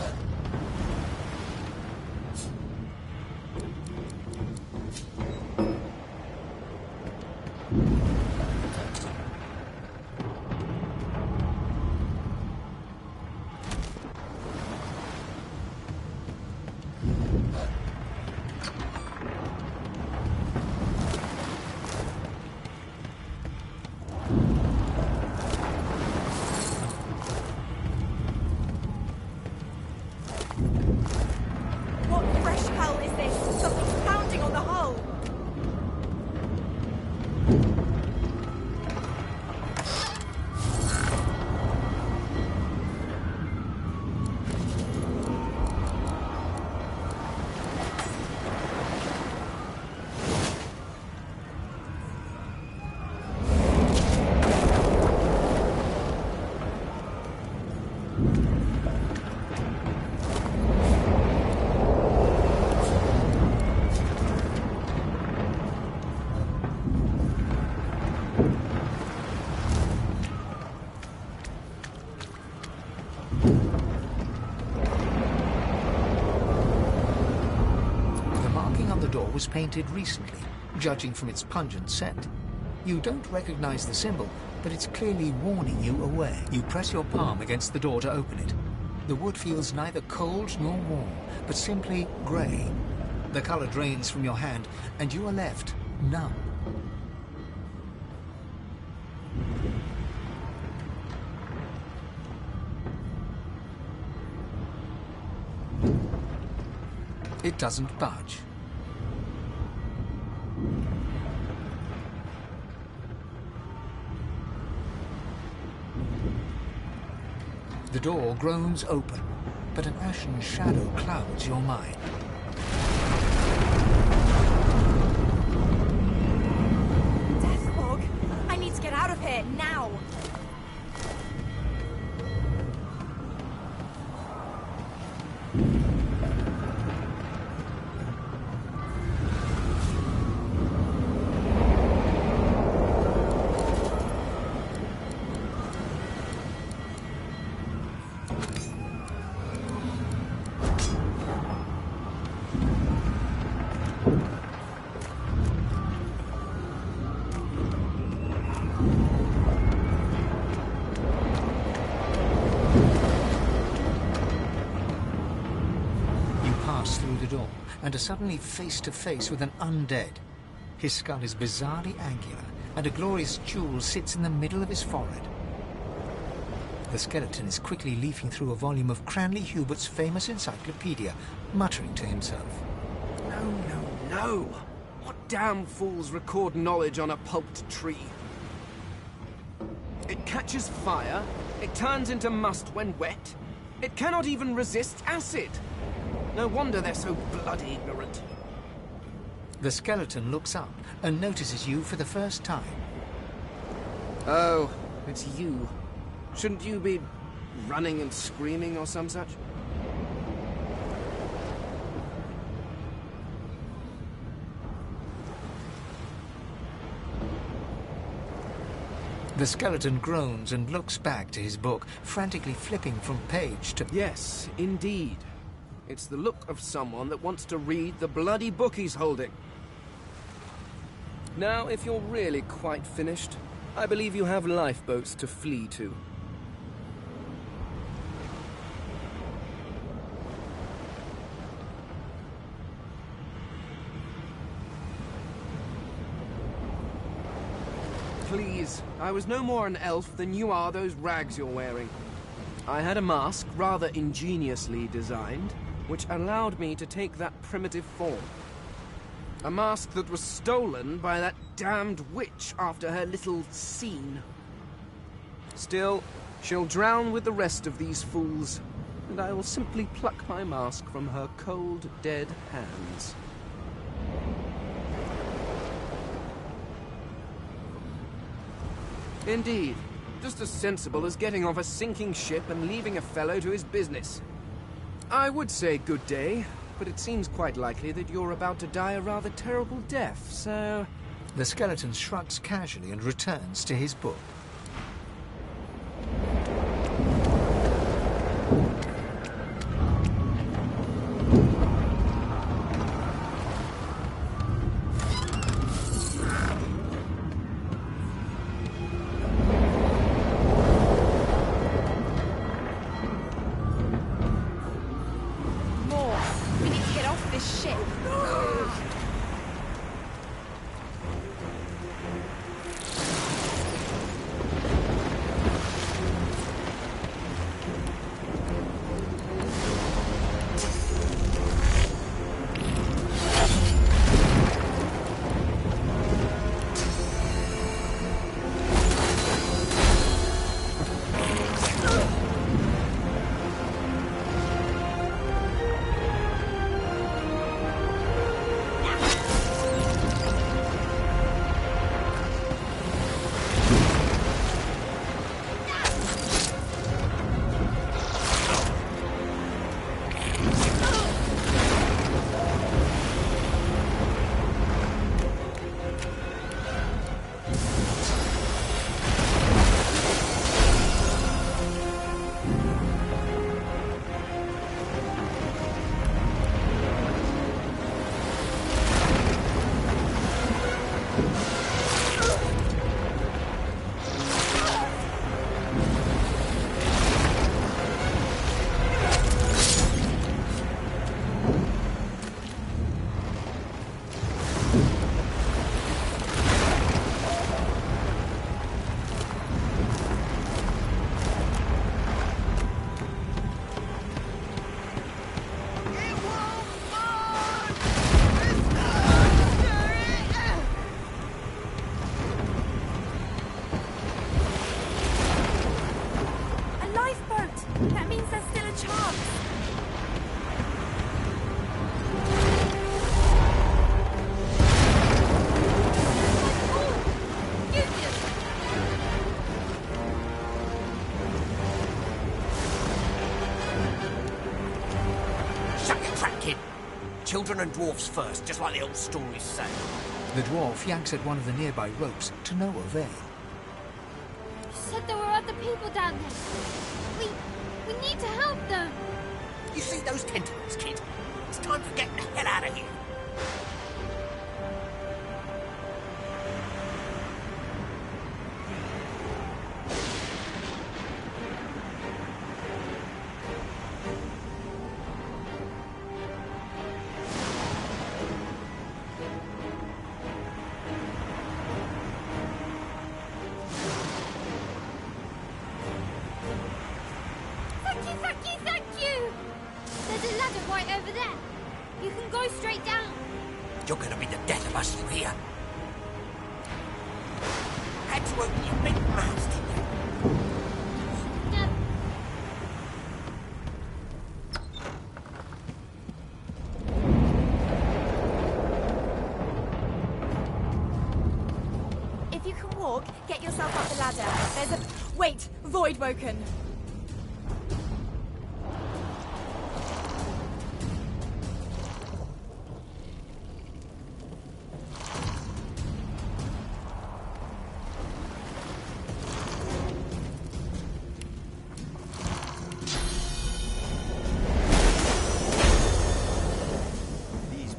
Was painted recently, judging from its pungent scent. You don't recognize the symbol, but it's clearly warning you away. You press your palm against the door to open it. The wood feels neither cold nor warm, but simply grey. The color drains from your hand, and you are left numb. It doesn't budge. The door groans open, but an ashen shadow clouds your mind. Deathfog! I need to get out of here, now! And are suddenly face to face with an undead. His skull is bizarrely angular, and a glorious jewel sits in the middle of his forehead. The skeleton is quickly leafing through a volume of Cranley Hubert's famous encyclopedia, muttering to himself. No! What damn fools record knowledge on a pulped tree? It catches fire, it turns into must when wet, it cannot even resist acid! No wonder they're so bloody ignorant. The skeleton looks up and notices you for the first time. Oh, it's you. Shouldn't you be running and screaming or some such? The skeleton groans and looks back to his book, frantically flipping from page to... Yes, indeed. It's the look of someone that wants to read the bloody book he's holding. Now, if you're really quite finished, I believe you have lifeboats to flee to. Please, I was no more an elf than you are those rags you're wearing. I had a mask, rather ingeniously designed, which allowed me to take that primitive form. A mask that was stolen by that damned witch after her little scene. Still, she'll drown with the rest of these fools, and I will simply pluck my mask from her cold, dead hands. Indeed, just as sensible as getting off a sinking ship and leaving a fellow to his business. I would say good day, but it seems quite likely that you're about to die a rather terrible death, so... The skeleton shrugs casually and returns to his book. chance. Shut your trap, kid. Children and dwarfs first, just like the old stories say. The dwarf yanks at one of the nearby ropes to no avail. You said there were other people down there. We need to help them. You see those tentacles, kid? It's time to get the hell out of here. Thank you! There's a ladder right over there. You can go straight down. You're gonna be the death of us, you hear? Had to open your big mouth, didn't you? No. If you can walk, get yourself up the ladder. There's a... Wait! Void woken!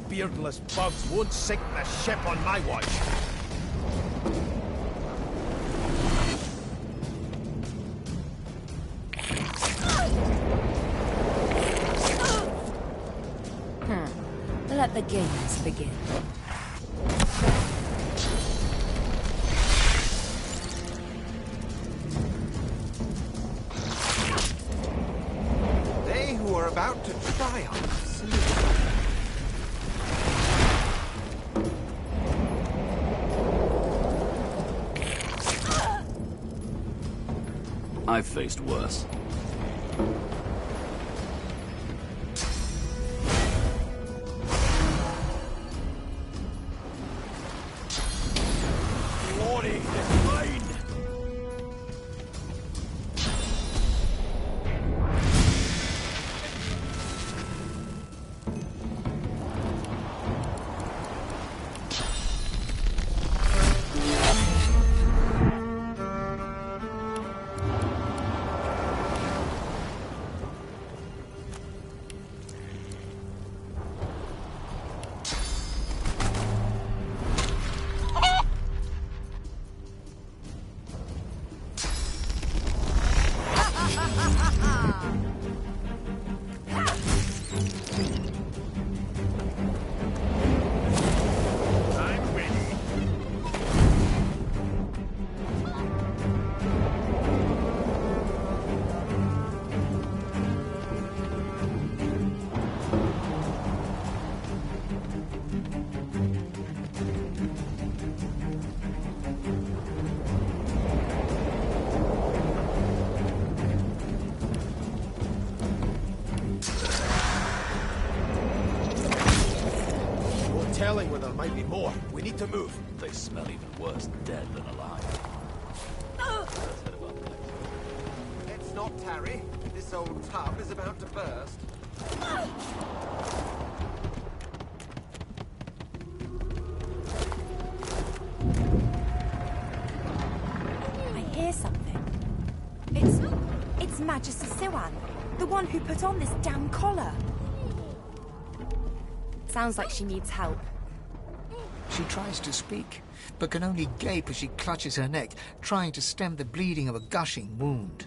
Beardless bugs won't sink the ship on my watch. Let the games begin. They who are about to triumph salute. I've faced worse. Glory is mine! Telling where there might be more. We need to move. They smell even worse dead than alive. Let's not tarry. This old tub is about to burst. I hear something. It's Magister Siwan, the one who put on this damn collar. Sounds like she needs help. She tries to speak, but can only gape as she clutches her neck, trying to stem the bleeding of a gushing wound.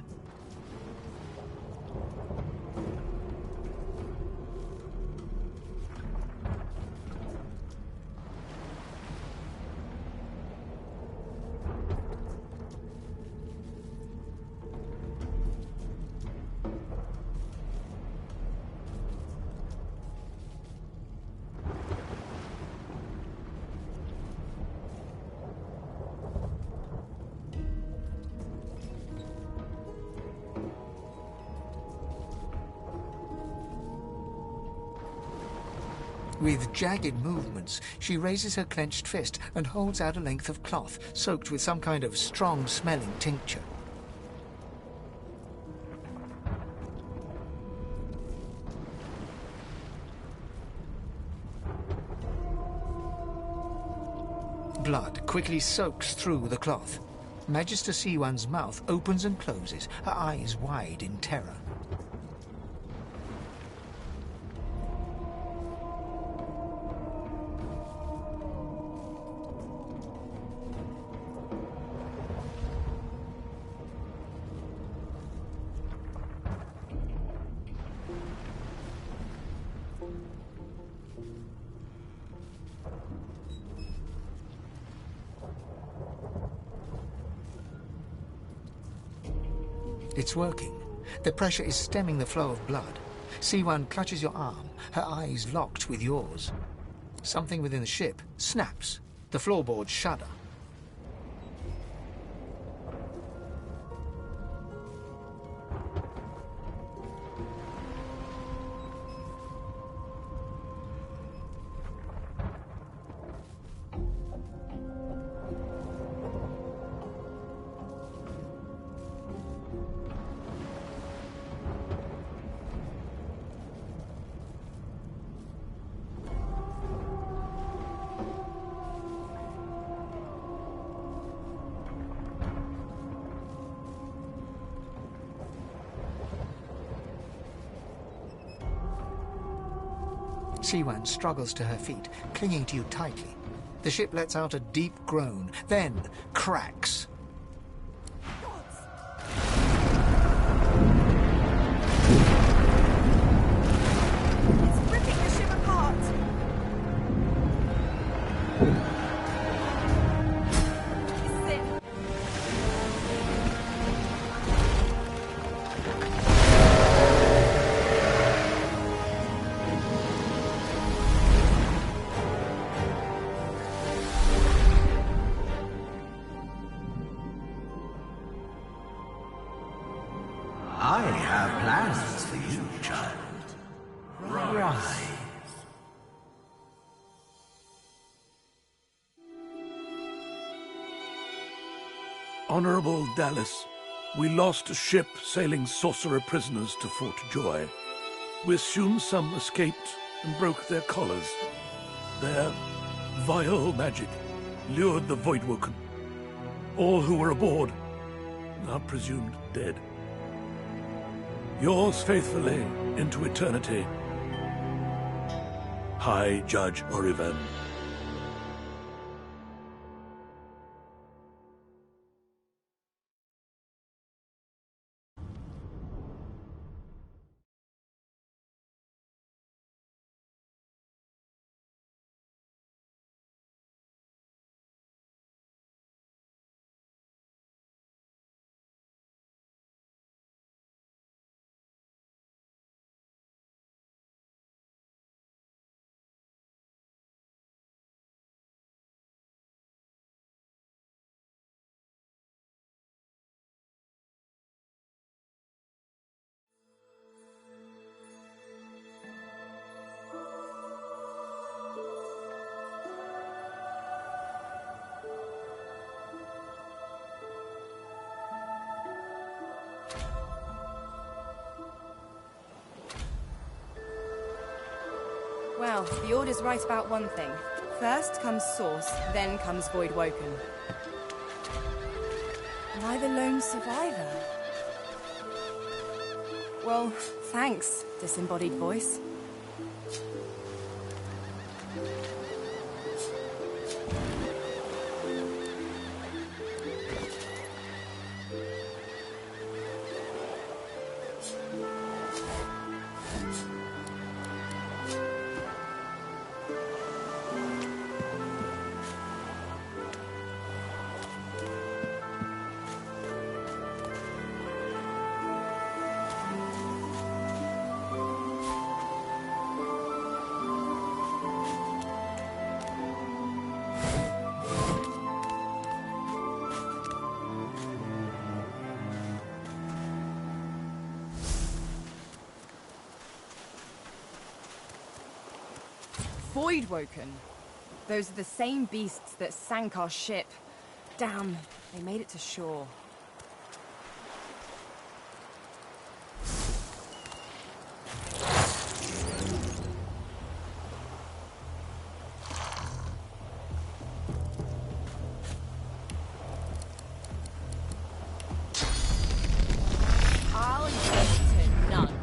With jagged movements, she raises her clenched fist and holds out a length of cloth soaked with some kind of strong-smelling tincture. Blood quickly soaks through the cloth. Magister Siwan's mouth opens and closes, her eyes wide in terror. It's working. The pressure is stemming the flow of blood. Siwan clutches your arm, her eyes locked with yours. Something within the ship snaps. The floorboards shudder. Siwan struggles to her feet, clinging to you tightly. The ship lets out a deep groan, then cracks. It's ripping the ship apart! This is it. I have plans for you, child. Rise. Honorable Dallas, we lost a ship sailing sorcerer prisoners to Fort Joy. We assume some escaped and broke their collars. Their vile magic lured the Voidwoken. All who were aboard are presumed dead. Yours faithfully into eternity, High Judge Oriven. Well, the Order's right about one thing. First comes Source, then comes Voidwoken. Am I the lone survivor? Well, thanks, disembodied voice. Voidwoken? Those are the same beasts that sank our ship. Damn, they made it to shore. I'll get to none.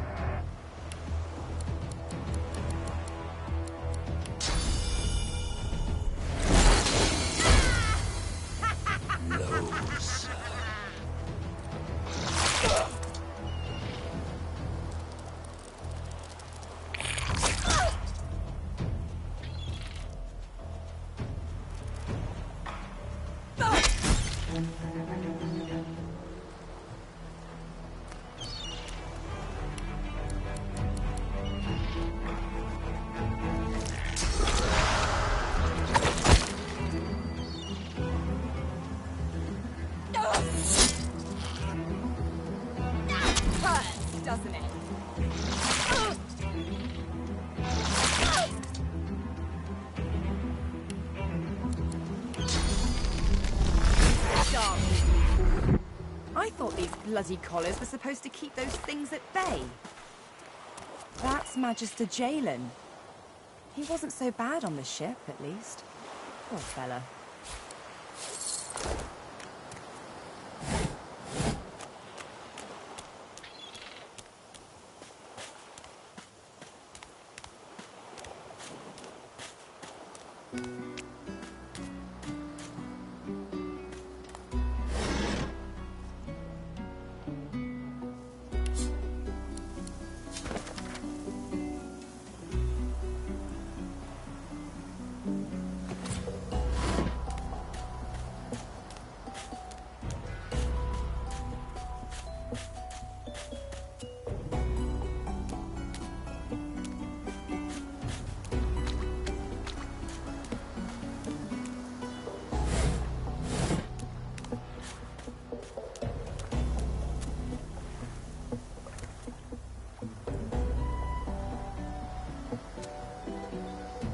No, sir. Hurts, doesn't it? Darn. I thought these bloody collars were supposed to keep those things at bay. That's Magister Jalen. He wasn't so bad on the ship, at least. Poor fella.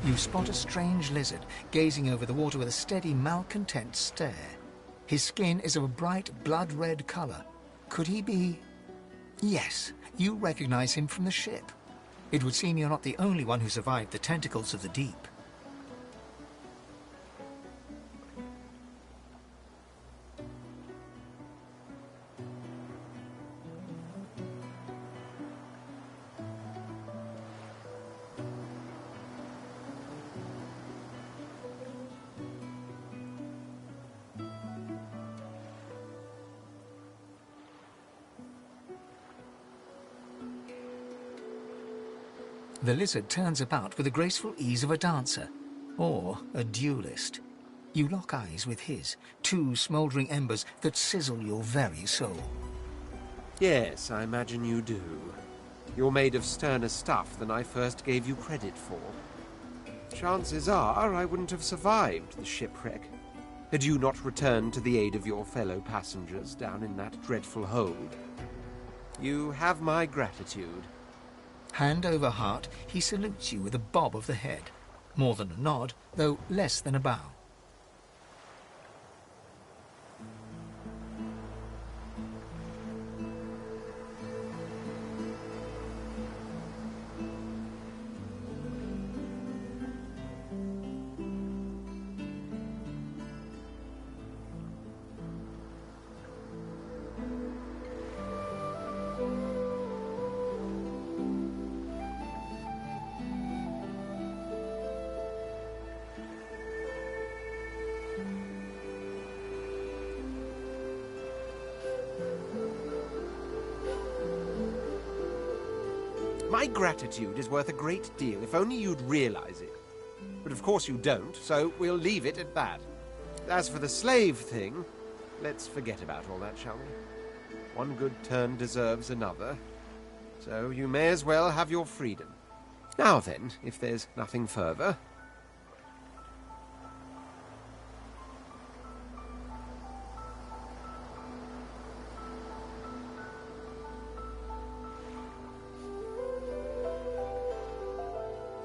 You spot a strange lizard gazing over the water with a steady, malcontent stare. His skin is of a bright, blood-red colour. Could he be... Yes, you recognize him from the ship. It would seem you're not the only one who survived the tentacles of the deep. The lizard turns about with the graceful ease of a dancer, or a duelist. You lock eyes with his, two smouldering embers that sizzle your very soul. Yes, I imagine you do. You're made of sterner stuff than I first gave you credit for. Chances are I wouldn't have survived the shipwreck had you not returned to the aid of your fellow passengers down in that dreadful hold. You have my gratitude. Hand over heart, he salutes you with a bob of the head. More than a nod, though less than a bow. My gratitude is worth a great deal, if only you'd realize it. But of course you don't, so we'll leave it at that. As for the slave thing, let's forget about all that, shall we? One good turn deserves another, so you may as well have your freedom. Now then, if there's nothing further...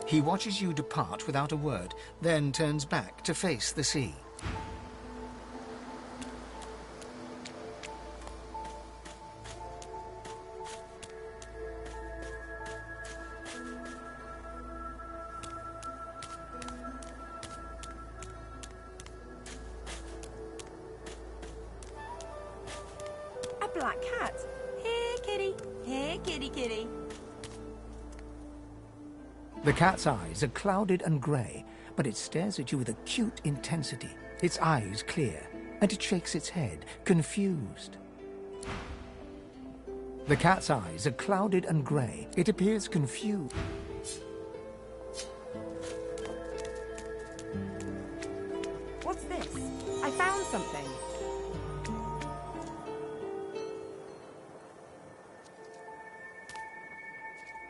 He watches you depart without a word, then turns back to face the sea. A black cat. Here, kitty. Here, kitty, kitty. The cat's eyes are clouded and grey, but it stares at you with acute intensity. Its eyes clear, and it shakes its head, confused. The cat's eyes are clouded and grey. It appears confused. What's this? I found something.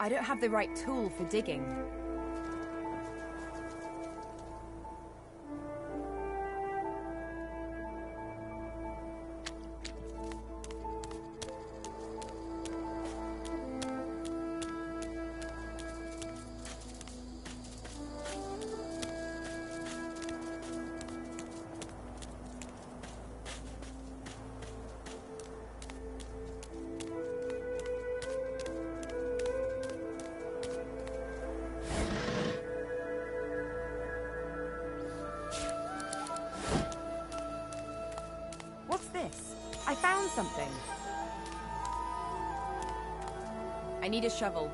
I don't have the right tool for digging. What's this? I found something. I need a shovel.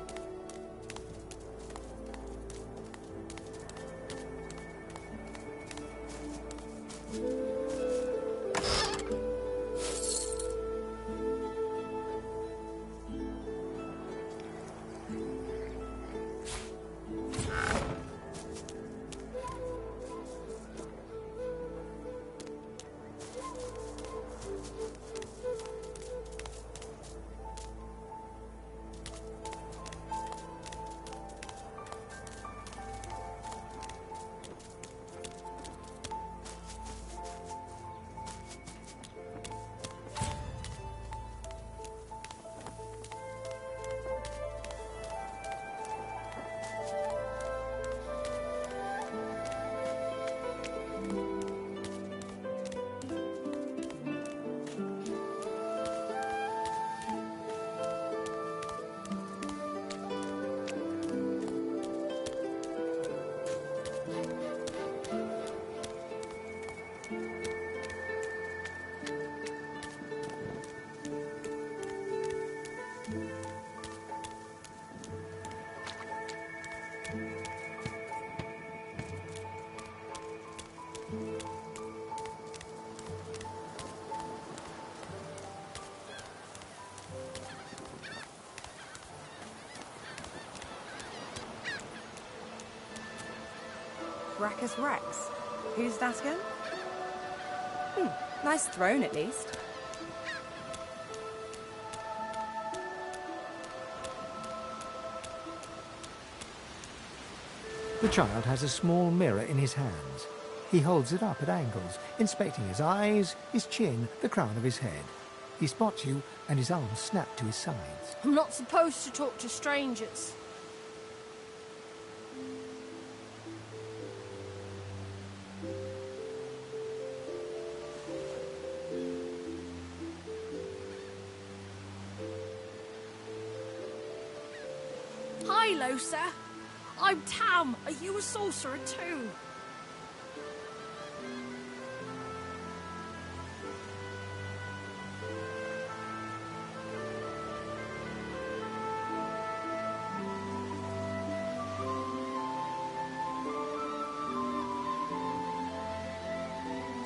Rackus Rex. Who's that again? Nice throne, at least. The child has a small mirror in his hands. He holds it up at angles, inspecting his eyes, his chin, the crown of his head. He spots you, and his arms snap to his sides. I'm not supposed to talk to strangers. Hello, sir. I'm Tam. Are you a sorcerer too?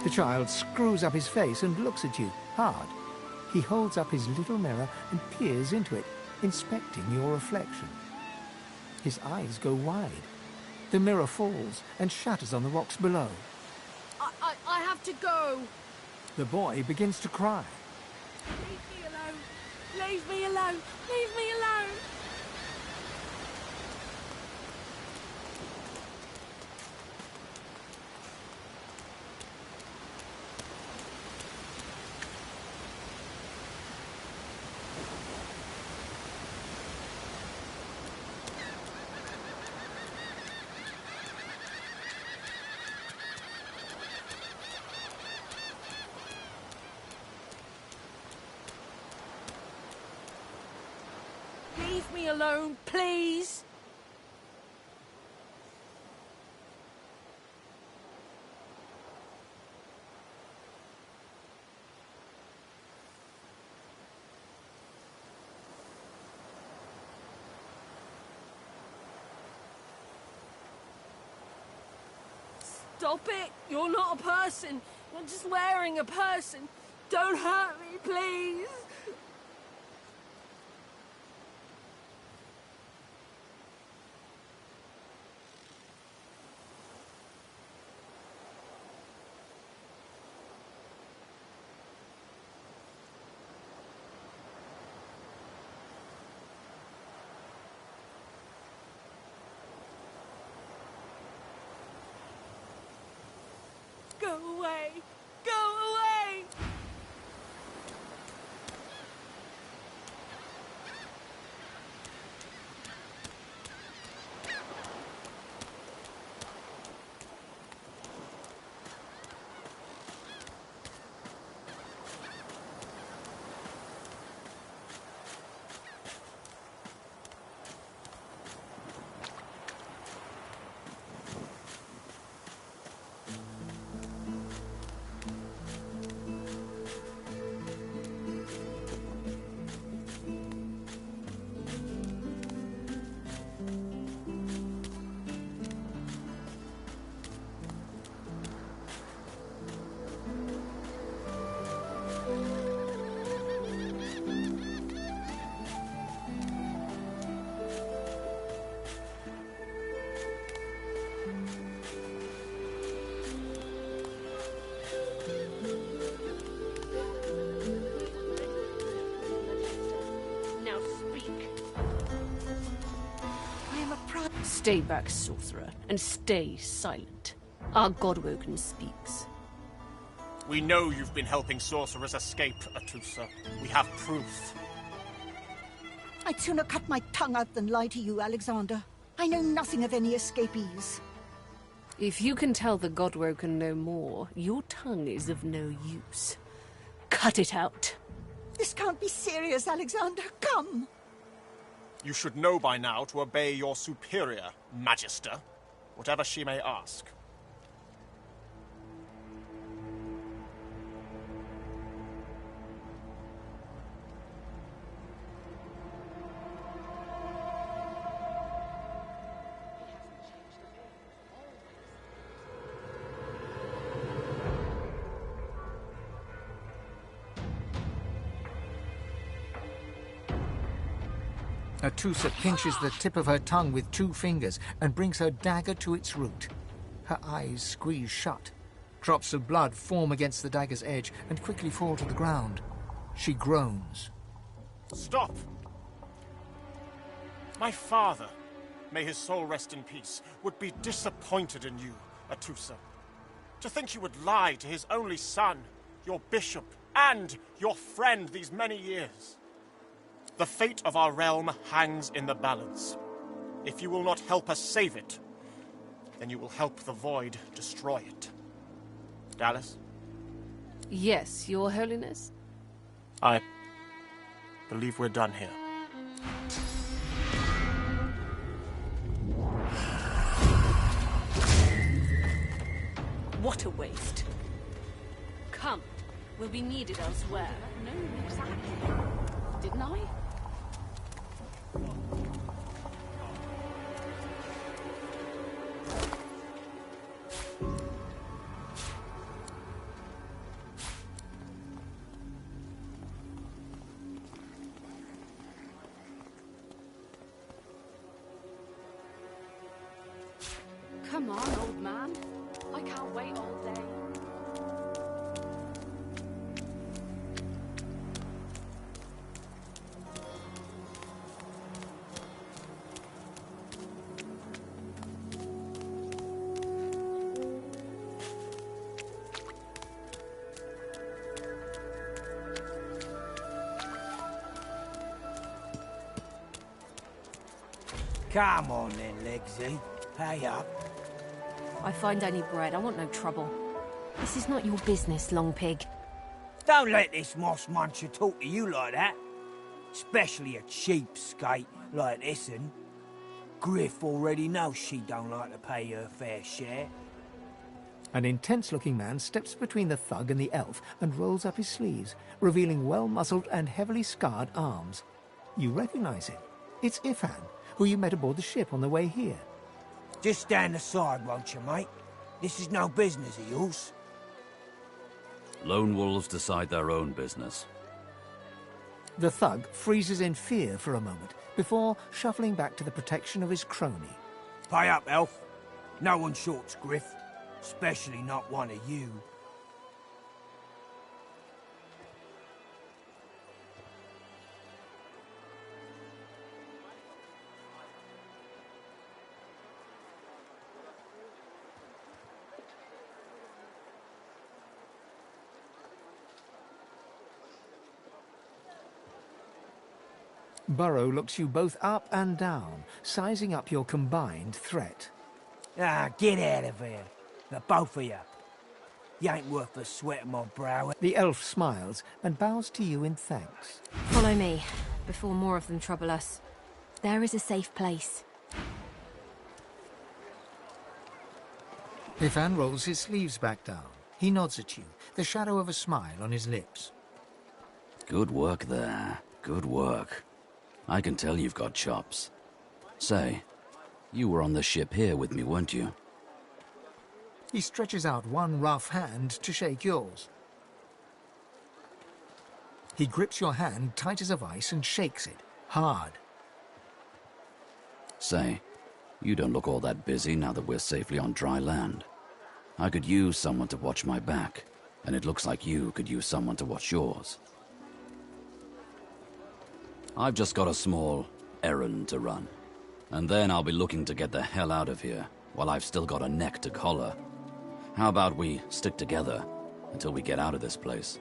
The child screws up his face and looks at you, hard. He holds up his little mirror and peers into it, inspecting your reflection. His eyes go wide. The mirror falls and shatters on the rocks below. I have to go. The boy begins to cry. Leave me alone. Leave me alone. Leave me alone. leave me alone, please? Stop it! You're not a person! You're just wearing a person! Don't hurt me, please! Go away! Go away! Stay back, sorcerer, and stay silent. Our Godwoken speaks. We know you've been helping sorcerers escape, Atusa. We have proof. I'd sooner cut my tongue out than lie to you, Alexander. I know nothing of any escapees. If you can tell the Godwoken no more, your tongue is of no use. Cut it out. This can't be serious, Alexander. Come! You should know by now to obey your superior, Magister, whatever she may ask. Atusa pinches the tip of her tongue with 2 fingers and brings her dagger to its root. Her eyes squeeze shut. Drops of blood form against the dagger's edge and quickly fall to the ground. She groans. Stop! My father, may his soul rest in peace, would be disappointed in you, Atusa. To think you would lie to his only son, your bishop, and your friend these many years. The fate of our realm hangs in the balance. If you will not help us save it, then you will help the Void destroy it. Dallas? Yes, Your Holiness? I believe we're done here. What a waste. Come, we'll be needed elsewhere. No, exactly. Didn't I? Come on, old man. I can't wait all day. Come on then, Legsy. Pay up. I find any bread, I want no trouble. This is not your business, Long Pig. Don't let this moss muncher talk to you like that. Especially a cheapskate. like this un. Griff already knows she don't like to pay her fair share. An intense-looking man steps between the thug and the elf and rolls up his sleeves, revealing well-muscled and heavily scarred arms. You recognize him. It's Ifan, who you met aboard the ship on the way here. Just stand aside, won't you, mate? This is no business of yours. Lone wolves decide their own business. The thug freezes in fear for a moment before shuffling back to the protection of his crony. Pay up, elf. No one shorts Griff. Especially not one of you. Burrow looks you both up and down, sizing up your combined threat. Ah, get out of here. The both of you. You ain't worth the sweat of my brow. The elf smiles and bows to you in thanks. Follow me, before more of them trouble us. There is a safe place. Ifan rolls his sleeves back down. He nods at you, the shadow of a smile on his lips. Good work there. Good work. I can tell you've got chops. Say, you were on the ship here with me, weren't you? He stretches out one rough hand to shake yours. He grips your hand tight as a vice and shakes it, hard. Say, you don't look all that busy now that we're safely on dry land. I could use someone to watch my back, and it looks like you could use someone to watch yours. I've just got a small errand to run, and then I'll be looking to get the hell out of here while I've still got a neck to collar. How about we stick together until we get out of this place?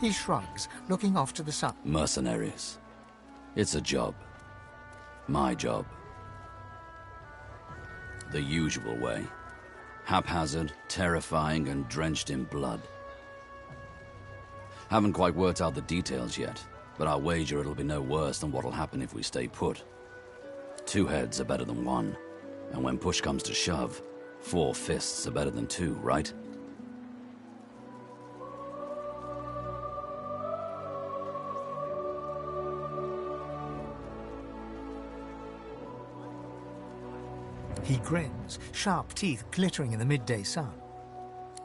He shrugs, looking off to the sun. Mercenaries. It's a job. My job. The usual way. Haphazard, terrifying, and drenched in blood. Haven't quite worked out the details yet, but I'll wager it'll be no worse than what'll happen if we stay put. 2 heads are better than 1, and when push comes to shove, 4 fists are better than 2, right? He grins, sharp teeth glittering in the midday sun.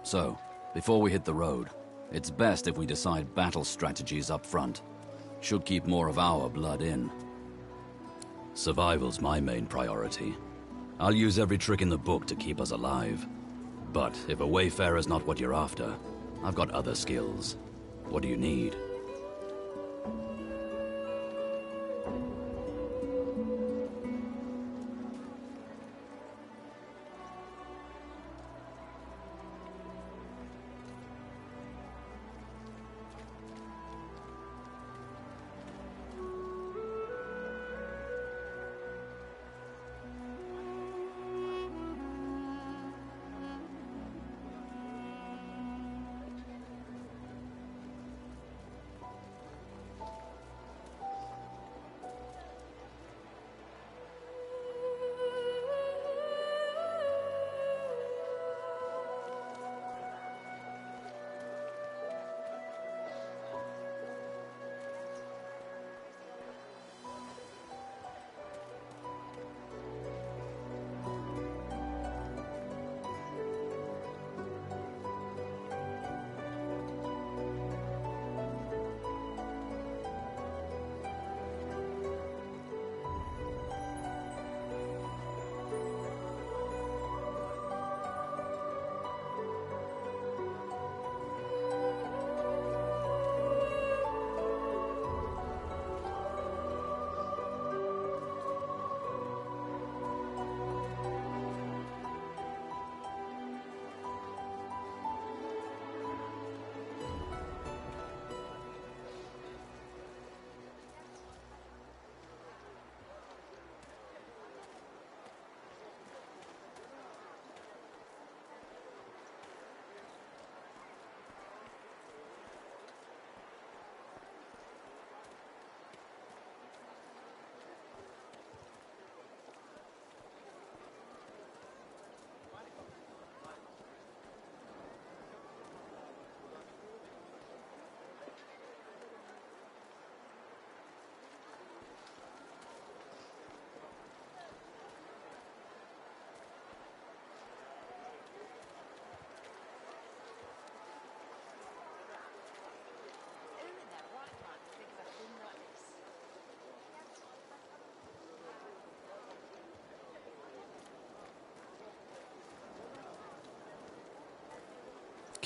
So, before we hit the road, it's best if we decide battle strategies up front. Should keep more of our blood in. Survival's my main priority. I'll use every trick in the book to keep us alive. But if a wayfarer's not what you're after, I've got other skills. What do you need?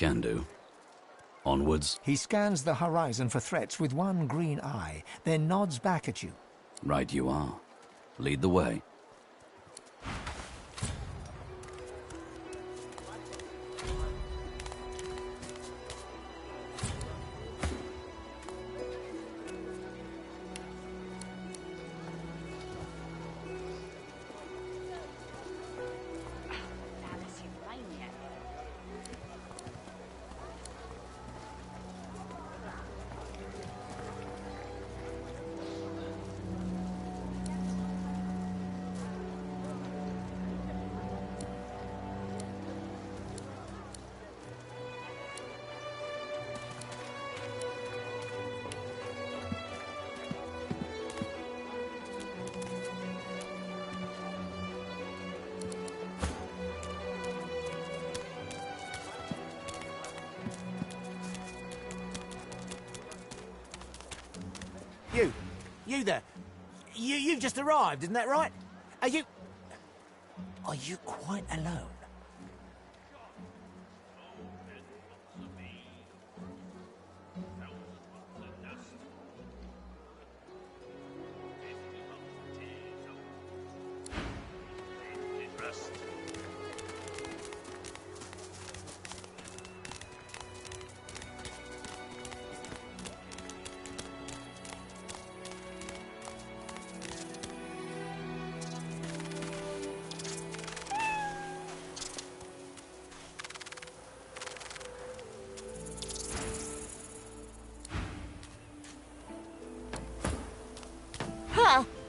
Can do. Onwards. He scans the horizon for threats with one green eye, then nods back at you. Right you are. Lead the way. You there. You've just arrived, isn't that right? Are you quite alone?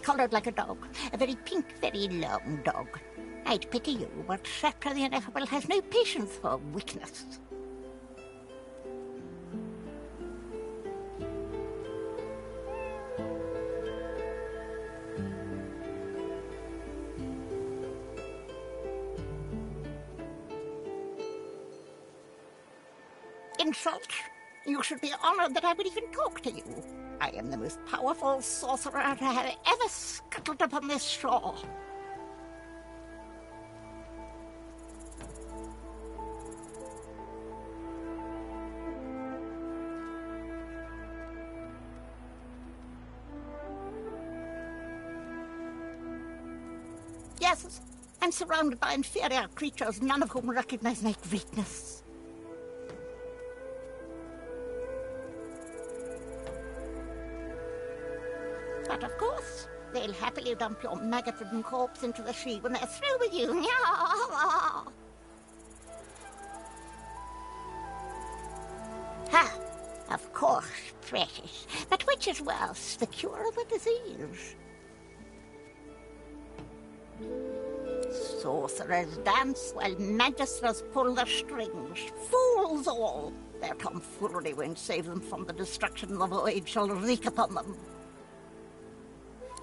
Coloured like a dog. A very pink, very long dog. I'd pity you, but Shaka the Ineffable has no patience for weakness. Insult? You should be honoured that I would even talk to you. I am the most powerful sorcerer to have ever scuttled upon this shore. Yes, I'm surrounded by inferior creatures, none of whom recognize my greatness. But of course, they'll happily dump your maggot-ridden corpse into the sea when they're through with you. Ha! Of course, precious. But which is worse, the cure or the disease? Sorcerers dance while magisters pull the strings. Fools all! Their tomfoolery won't save them from the destruction the void shall wreak upon them.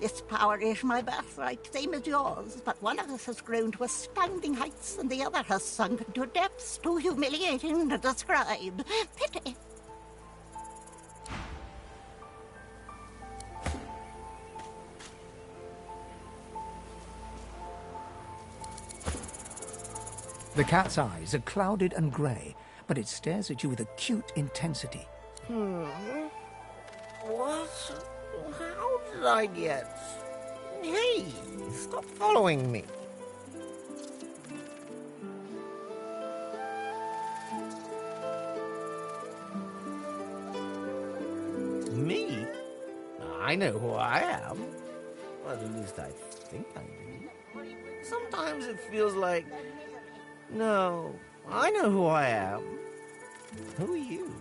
This power is my birthright, same as yours, but one of us has grown to astounding heights and the other has sunk into depths too humiliating to describe. Pity. The cat's eyes are clouded and grey, but it stares at you with acute intensity. What? How did I get... Hey, stop following me. Me? I know who I am. Well, at least I think I do. Sometimes it feels like... No, I know who I am. Who are you?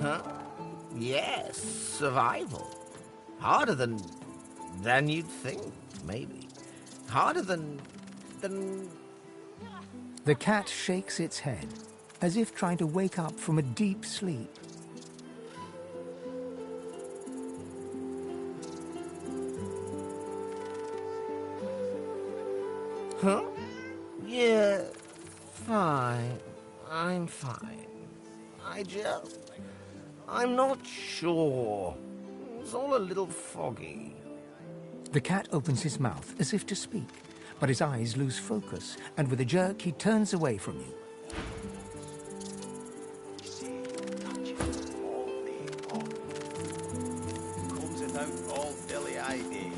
Huh? Yes, survival. Harder than you'd think, maybe. Harder than... The cat shakes its head, as if trying to wake up from a deep sleep. Huh? Yeah, fine. I'm fine. I'm not sure. It's all a little foggy. The cat opens his mouth as if to speak, but his eyes lose focus, and with a jerk he turns away from you. Comes it out all dilly-eyed.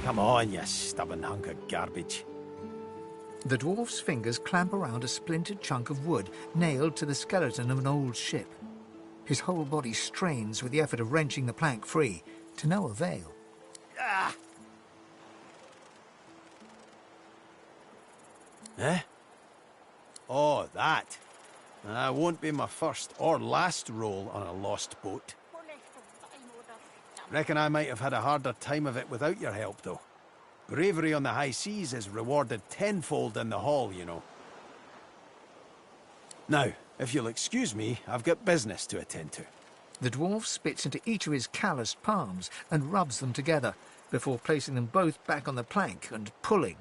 Come on, you stubborn hunk of garbage. The dwarf's fingers clamp around a splintered chunk of wood nailed to the skeleton of an old ship. His whole body strains with the effort of wrenching the plank free, to no avail. Ah! Eh? Oh, that. Won't be my first or last roll on a lost boat. Reckon I might have had a harder time of it without your help, though. Bravery on the high seas is rewarded tenfold in the hall, you know. Now, if you'll excuse me, I've got business to attend to. The dwarf spits into each of his calloused palms and rubs them together, before placing them both back on the plank and pulling.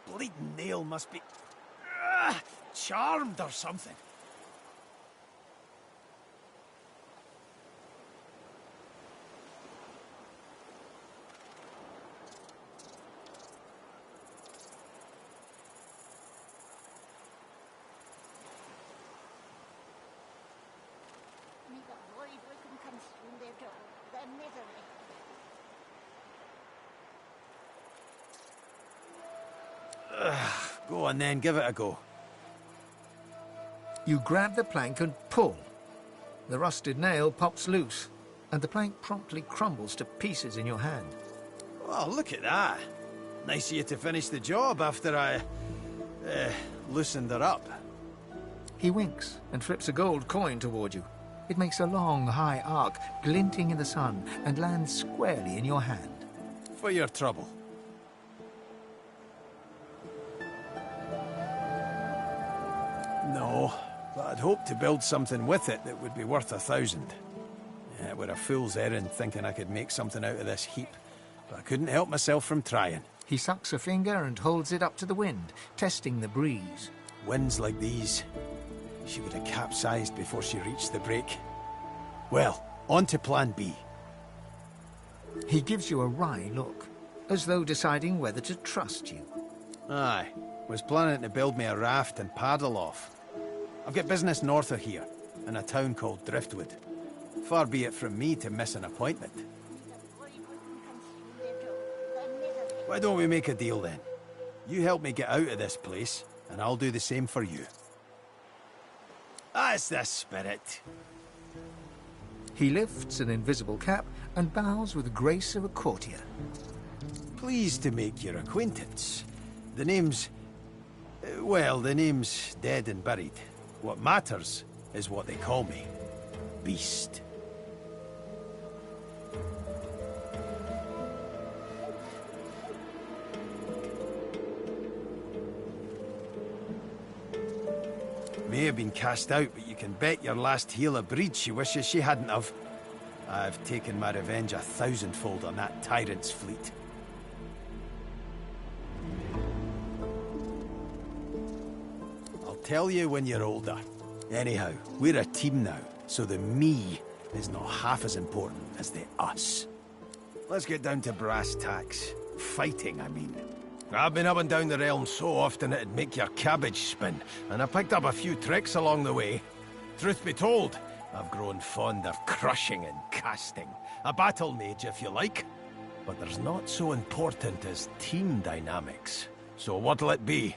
Bleeding nail must be charmed or something. Go on then, give it a go. You grab the plank and pull. The rusted nail pops loose, and the plank promptly crumbles to pieces in your hand. Oh, look at that. Nice of you to finish the job after I loosened her up. He winks and flips a gold coin toward you. It makes a long, high arc, glinting in the sun, and lands squarely in your hand. For your trouble. No, but I'd hoped to build something with it that would be worth 1,000. It were a fool's errand thinking I could make something out of this heap, but I couldn't help myself from trying. He sucks a finger and holds it up to the wind, testing the breeze. Winds like these, she would have capsized before she reached the break. Well, on to plan B. He gives you a wry look, as though deciding whether to trust you. Aye, was planning to build me a raft and paddle off. I've got business north of here, in a town called Driftwood. Far be it from me to miss an appointment. Why don't we make a deal then? You help me get out of this place, and I'll do the same for you. That's the spirit. He lifts an invisible cap and bows with the grace of a courtier. Pleased to make your acquaintance. The name's... well, the name's dead and buried. What matters is what they call me. Beast. May have been cast out, but you can bet your last heel of breed she wishes she hadn't have. I've taken my revenge 1,000-fold on that tyrant's fleet. I'll tell you when you're older. Anyhow, we're a team now, so the me is not half as important as the us. Let's get down to brass tacks. Fighting, I mean. I've been up and down the realm so often it'd make your cabbage spin, and I picked up a few tricks along the way. Truth be told, I've grown fond of crushing and casting. A battle mage, if you like. But there's not so important as team dynamics. So what'll it be?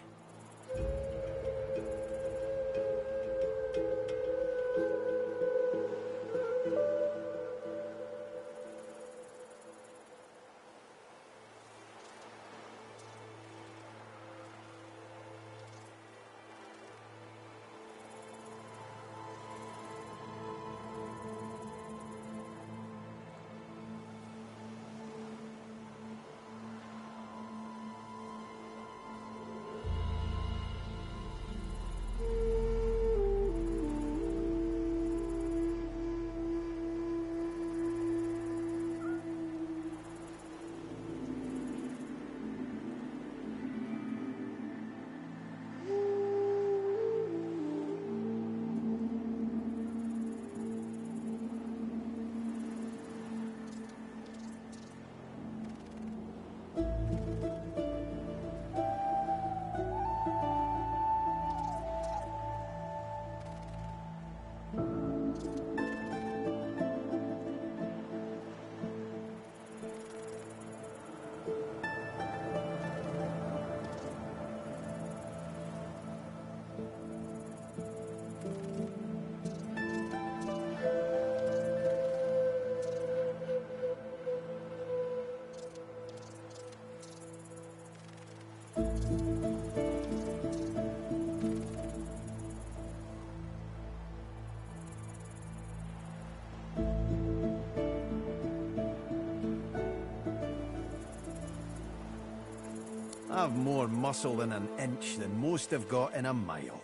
I've more muscle in an inch than most have got in a mile.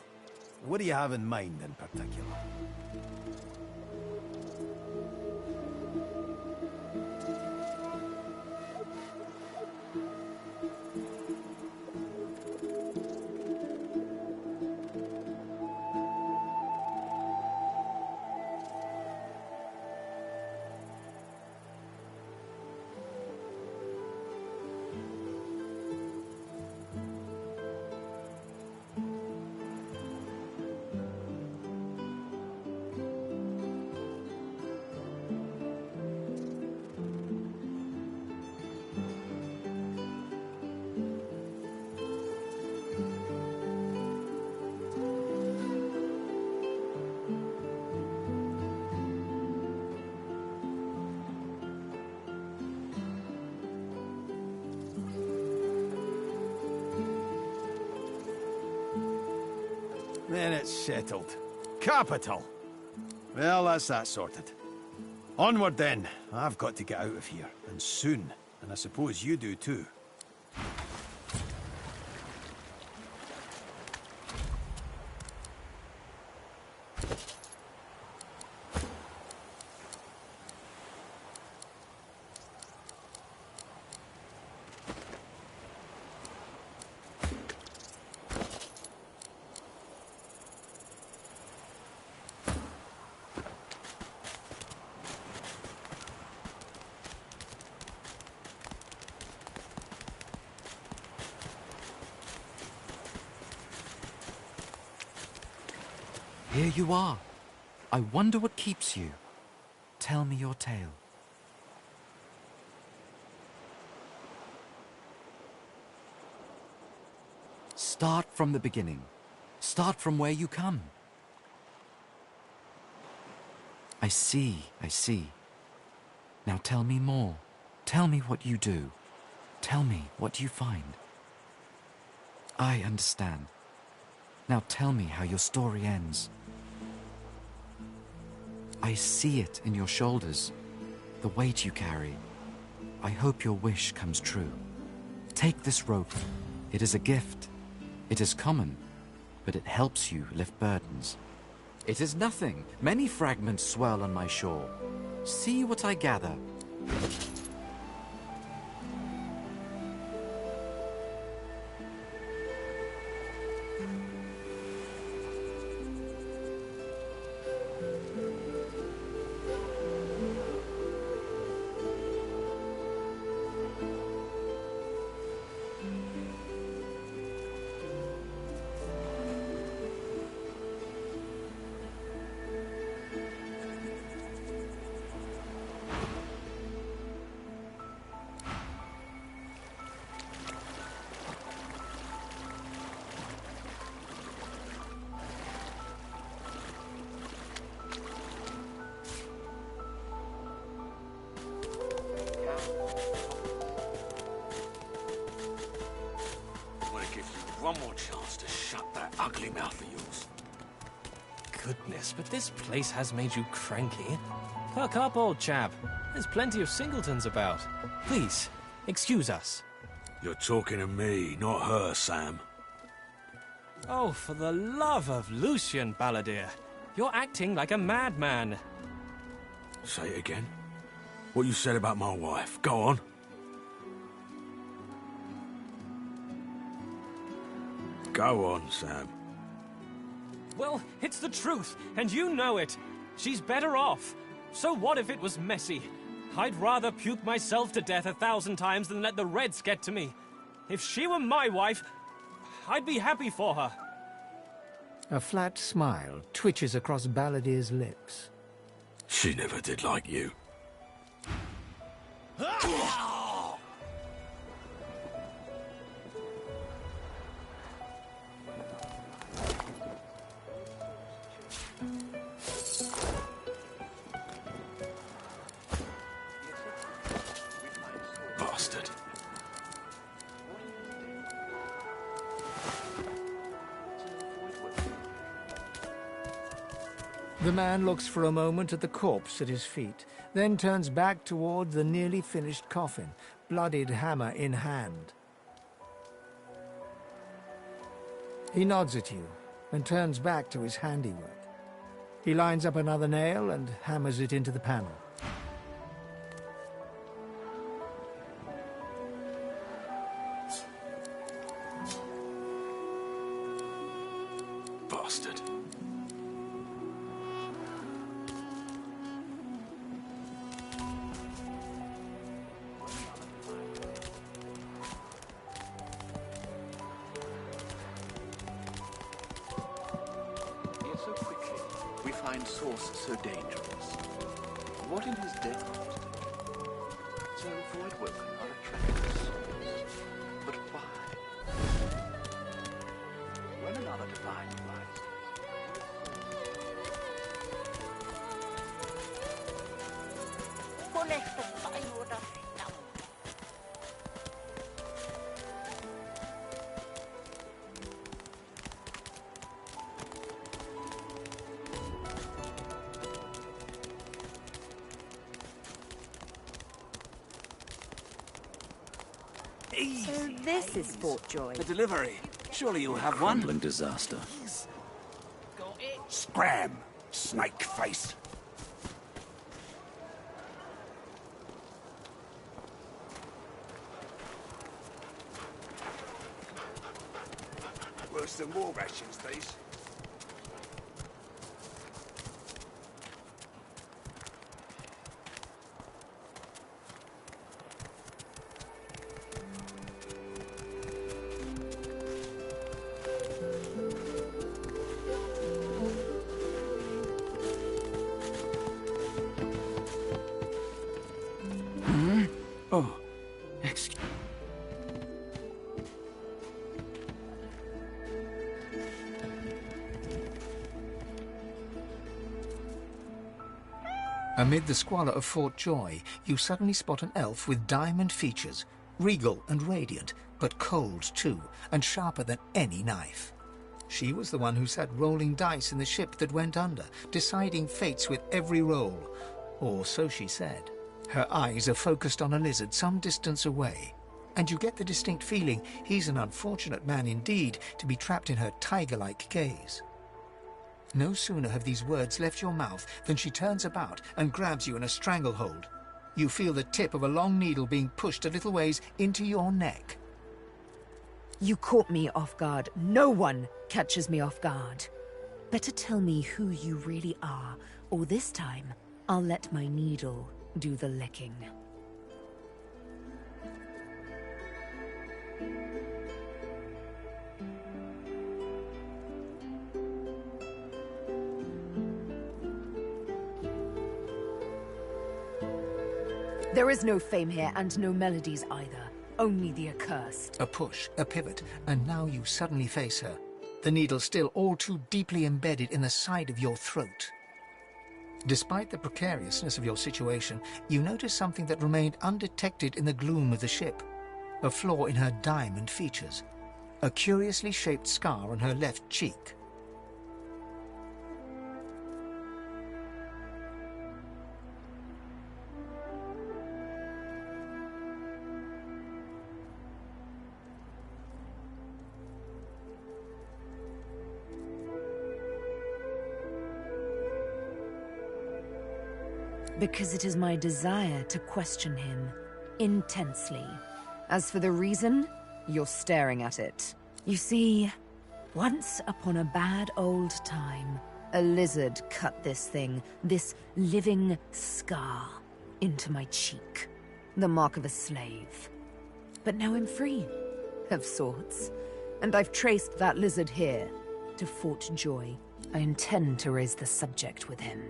What do you have in mind in particular? Then it's settled. Capital! Well, that's that sorted. Onward then. I've got to get out of here, and soon. And I suppose you do too. Here you are. I wonder what keeps you. Tell me your tale. Start from the beginning. Start from where you come. I see, I see. Now tell me more. Tell me what you do. Tell me what you find. I understand. Now tell me how your story ends. I see it in your shoulders, the weight you carry. I hope your wish comes true. Take this rope. It is a gift. It is common, but it helps you lift burdens. It is nothing. Many fragments swirl on my shore. See what I gather. One more chance to shut that ugly mouth of yours. Goodness, but this place has made you cranky. Perk up, old chap. There's plenty of singletons about. Please, excuse us. You're talking to me, not her, Sam. Oh, for the love of Lucian, Balladeer. You're acting like a madman. Say it again. What you said about my wife. Go on. Go on, Sam. Well, it's the truth, and you know it. She's better off. So what if it was messy? I'd rather puke myself to death 1,000 times than let the Reds get to me. If she were my wife, I'd be happy for her. A flat smile twitches across Balladeer's lips. She never did like you. Bastard. The man looks for a moment at the corpse at his feet, then turns back toward the nearly finished coffin, bloodied hammer in hand. He nods at you and turns back to his handiwork. He lines up another nail and hammers it into the panel. Bastard. Here so quickly, we find source so dangerous. What in his death caused him? So void woken are attracted to souls. But why? When another divine rises. So this is Fort Joy. A delivery. Surely you have one? Crumbling disaster. Scram, snake face. Worse than war rations, these. Oh, excuse. Amid the squalor of Fort Joy, you suddenly spot an elf with diamond features, regal and radiant, but cold too, and sharper than any knife. She was the one who sat rolling dice in the ship that went under, deciding fates with every roll, or so she said. Her eyes are focused on a lizard some distance away, and you get the distinct feeling he's an unfortunate man indeed to be trapped in her tiger-like gaze. No sooner have these words left your mouth than she turns about and grabs you in a stranglehold. You feel the tip of a long needle being pushed a little ways into your neck. You caught me off guard. No one catches me off guard. Better tell me who you really are, or this time I'll let my needle do the licking. There is no fame here, and no melodies either. Only the accursed. A push, a pivot, and now you suddenly face her. The needle still all too deeply embedded in the side of your throat. Despite the precariousness of your situation, you notice something that remained undetected in the gloom of the ship. A flaw in her diamond features. A curiously shaped scar on her left cheek. Because it is my desire to question him intensely. As for the reason, you're staring at it. You see, once upon a bad old time, a lizard cut this thing, this living scar, into my cheek. The mark of a slave. But now I'm free, of sorts. And I've traced that lizard here, to Fort Joy. I intend to raise the subject with him.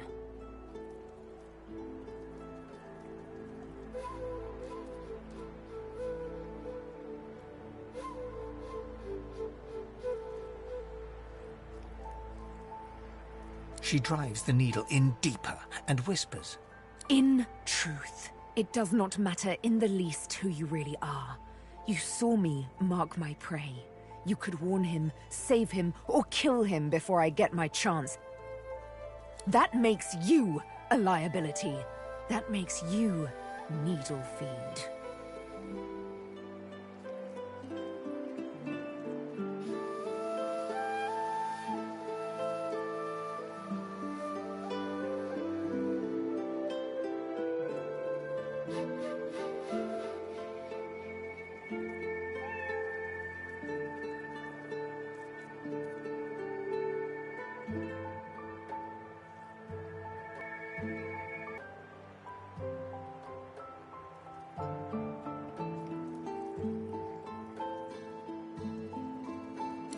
She drives the needle in deeper and whispers. In truth, it does not matter in the least who you really are. You saw me mark my prey. You could warn him, save him, or kill him before I get my chance. That makes you a liability. That makes you needle feed.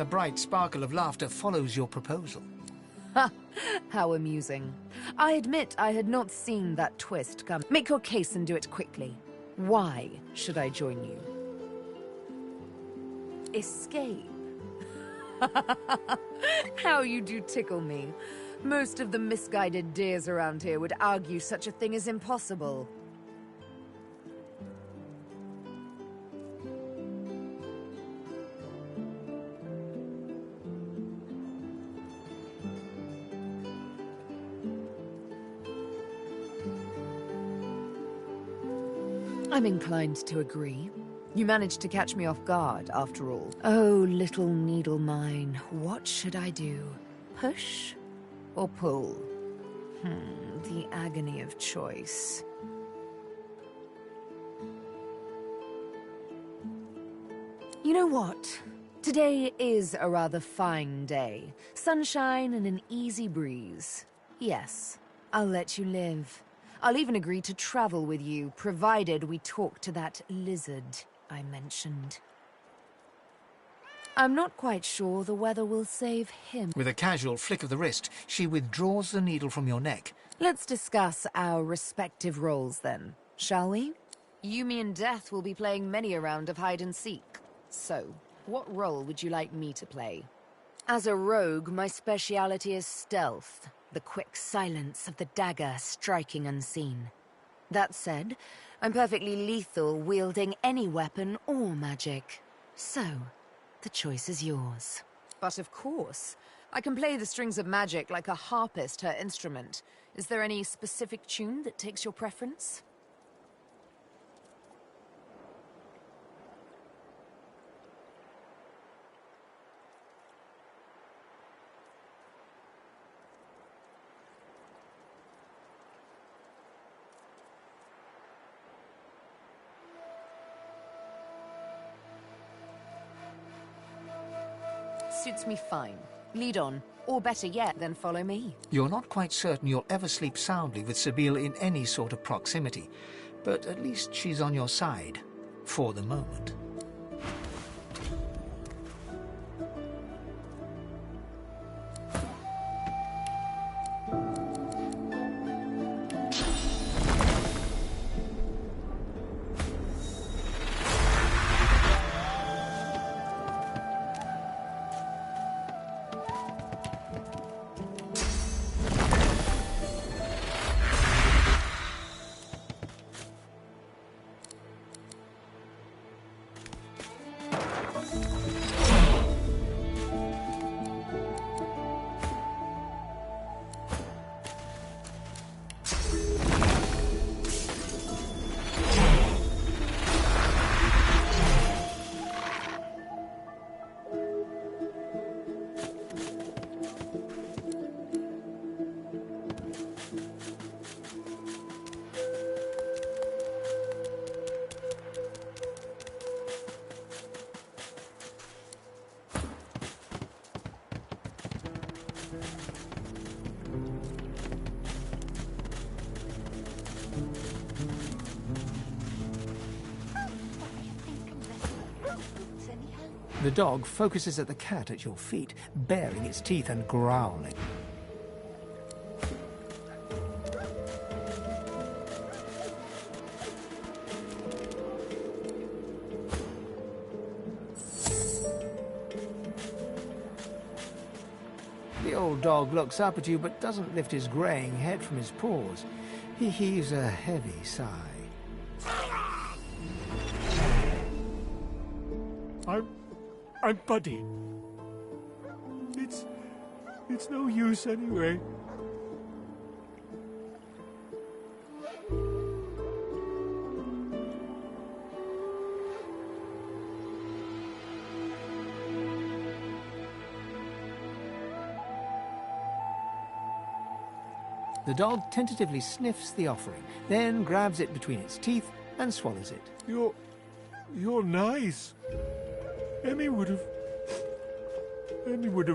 A bright sparkle of laughter follows your proposal. Ha! How amusing. I admit I had not seen that twist come. Make your case and do it quickly. Why should I join you? Escape? How you do tickle me. Most of the misguided dears around here would argue such a thing is impossible. I'm inclined to agree. You managed to catch me off guard, after all. Oh, little needle mine, what should I do? Push or pull? The agony of choice. You know what? Today is a rather fine day. Sunshine and an easy breeze. Yes, I'll let you live. I'll even agree to travel with you, provided we talk to that lizard I mentioned. I'm not quite sure the weather will save him. With a casual flick of the wrist, she withdraws the needle from your neck. Let's discuss our respective roles then, shall we? You, me, and Death will be playing many a round of hide-and-seek. So, what role would you like me to play? As a rogue, my speciality is stealth. The quick silence of the dagger striking unseen. That said, I'm perfectly lethal wielding any weapon or magic. So, the choice is yours. But of course, I can play the strings of magic like a harpist her instrument. Is there any specific tune that takes your preference? Suits me fine. Lead on, or better yet, then follow me. You're not quite certain you'll ever sleep soundly with Sabine in any sort of proximity, but at least she's on your side, for the moment. The dog focuses at the cat at your feet, baring its teeth and growling. The old dog looks up at you but doesn't lift his greying head from his paws. He heaves a heavy sigh. I'm Buddy. It's no use anyway. The dog tentatively sniffs the offering, then grabs it between its teeth and swallows it. You're nice. Emmy would have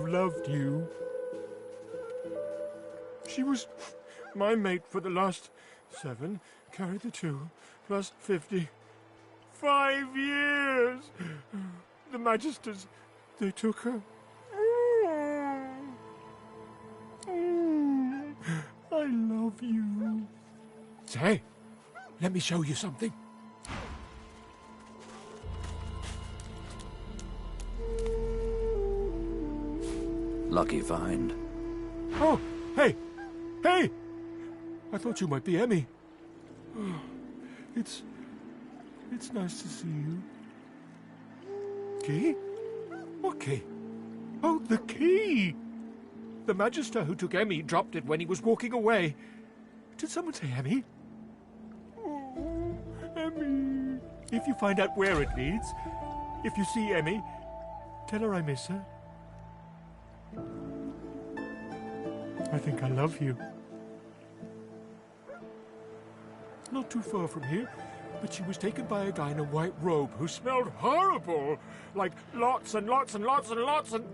loved you. She was my mate for the last 7, carry the 2, plus 50. 5 years! The Magisters, they took her. I love you. Say, let me show you something. Lucky find. Oh, hey! Hey! I thought you might be Emmy. Oh, it's nice to see you. Key? What key? Oh, the key! The Magister who took Emmy dropped it when he was walking away. Did someone say Emmy? Oh, Emmy. If you find out where it leads, if you see Emmy, tell her I miss her. I think I love you. Not too far from here, but she was taken by a guy in a white robe who smelled horrible. Like lots and lots and lots and lots and...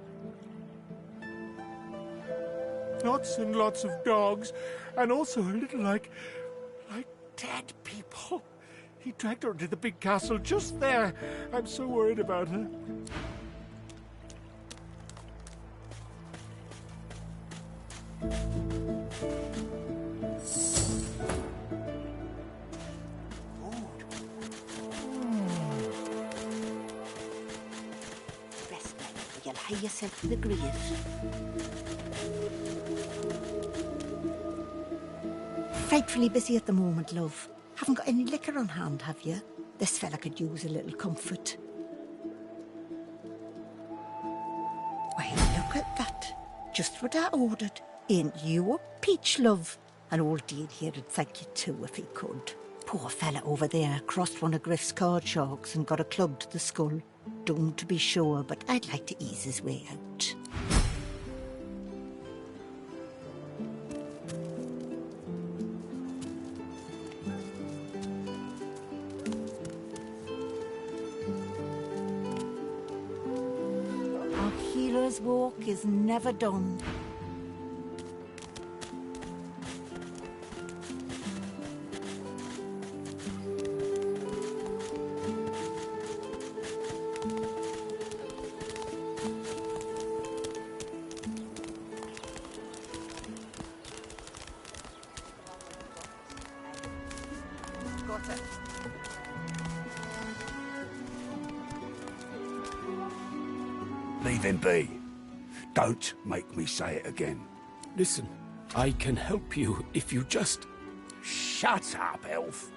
lots and lots of dogs, and also a little like dead people. He dragged her into the big castle just there. I'm so worried about her. Rest now, or you'll hie yourself to the grave. Frightfully busy at the moment, love. Haven't got any liquor on hand, have you? This fella could use a little comfort. Why, look at that. Just what I ordered. Ain't you a peach, love? And old Dean here would thank you too if he could. Poor fella over there crossed one of Griff's card sharks and got a club to the skull. Don't to be sure, but I'd like to ease his way out. Our hero's walk is never done. Got it. Leave him be. Don't make me say it again. Listen, I can help you if you just... Shut up, elf.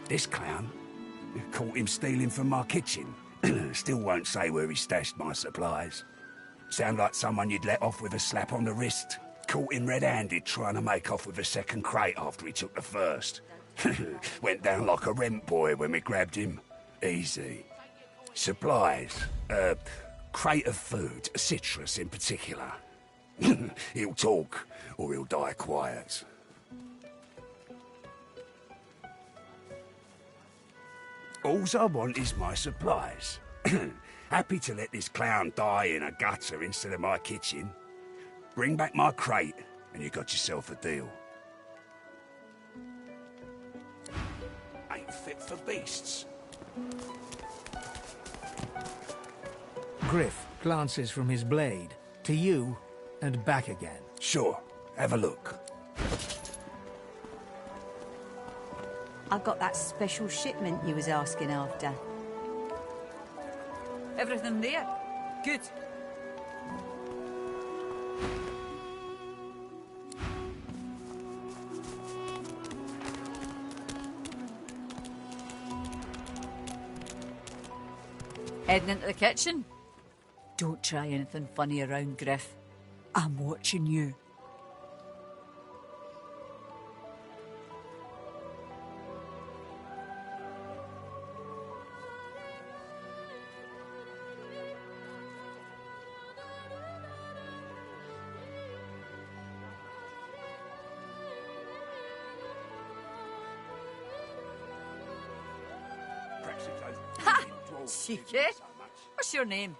This clown, caught him stealing from my kitchen. Still won't say where he stashed my supplies. Sound like someone you'd let off with a slap on the wrist. Caught him red-handed trying to make off with a second crate after he took the first. Went down like a rent boy when we grabbed him. Easy. Supplies. Crate of food, citrus in particular. He'll talk, or he'll die quiet. Alls I want is my supplies. Happy to let this clown die in a gutter instead of my kitchen. Bring back my crate, and you got yourself a deal. Ain't fit for beasts. Griff glances from his blade to you and back again. Sure, have a look. I got that special shipment you was asking after. Everything there? Good. Heading into the kitchen? Don't try anything funny around, Griff. I'm watching you. Ha! Cheeky. What's your name?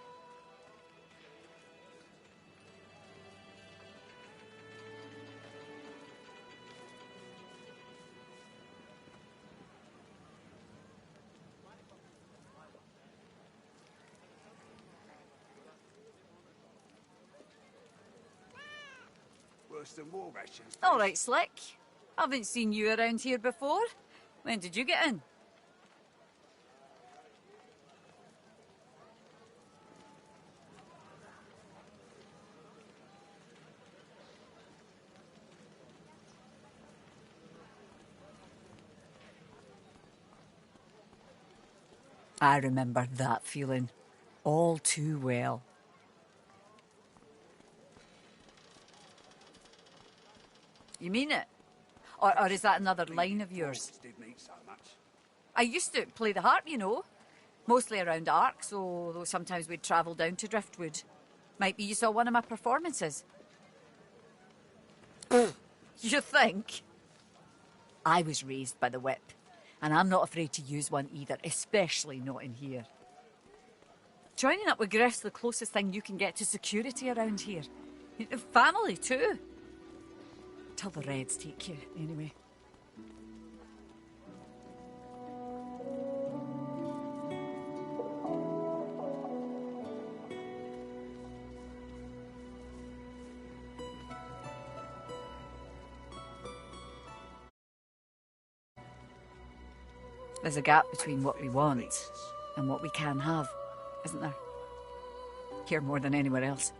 Worse than war rations. All right, Slick. Haven't seen you around here before. When did you get in? I remember that feeling all too well. You mean it? Or is that another line of yours? Did meet so much. I used to play the harp, you know. Mostly around Arcs, although sometimes we'd travel down to Driftwood. Might be you saw one of my performances. You think? I was raised by the whip, and I'm not afraid to use one either, especially not in here. Joining up with Griff's the closest thing you can get to security around here. Family, too. Till the Reds take you, anyway. There's a gap between what we want and what we can have, isn't there? Here more than anywhere else.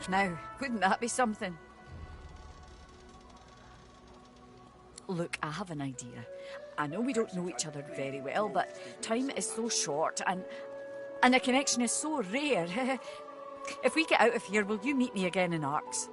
Now, wouldn't that be something? Look, I have an idea. I know we don't know each other very well, but time is so short and a connection is so rare. If we get out of here, will you meet me again in Arcs?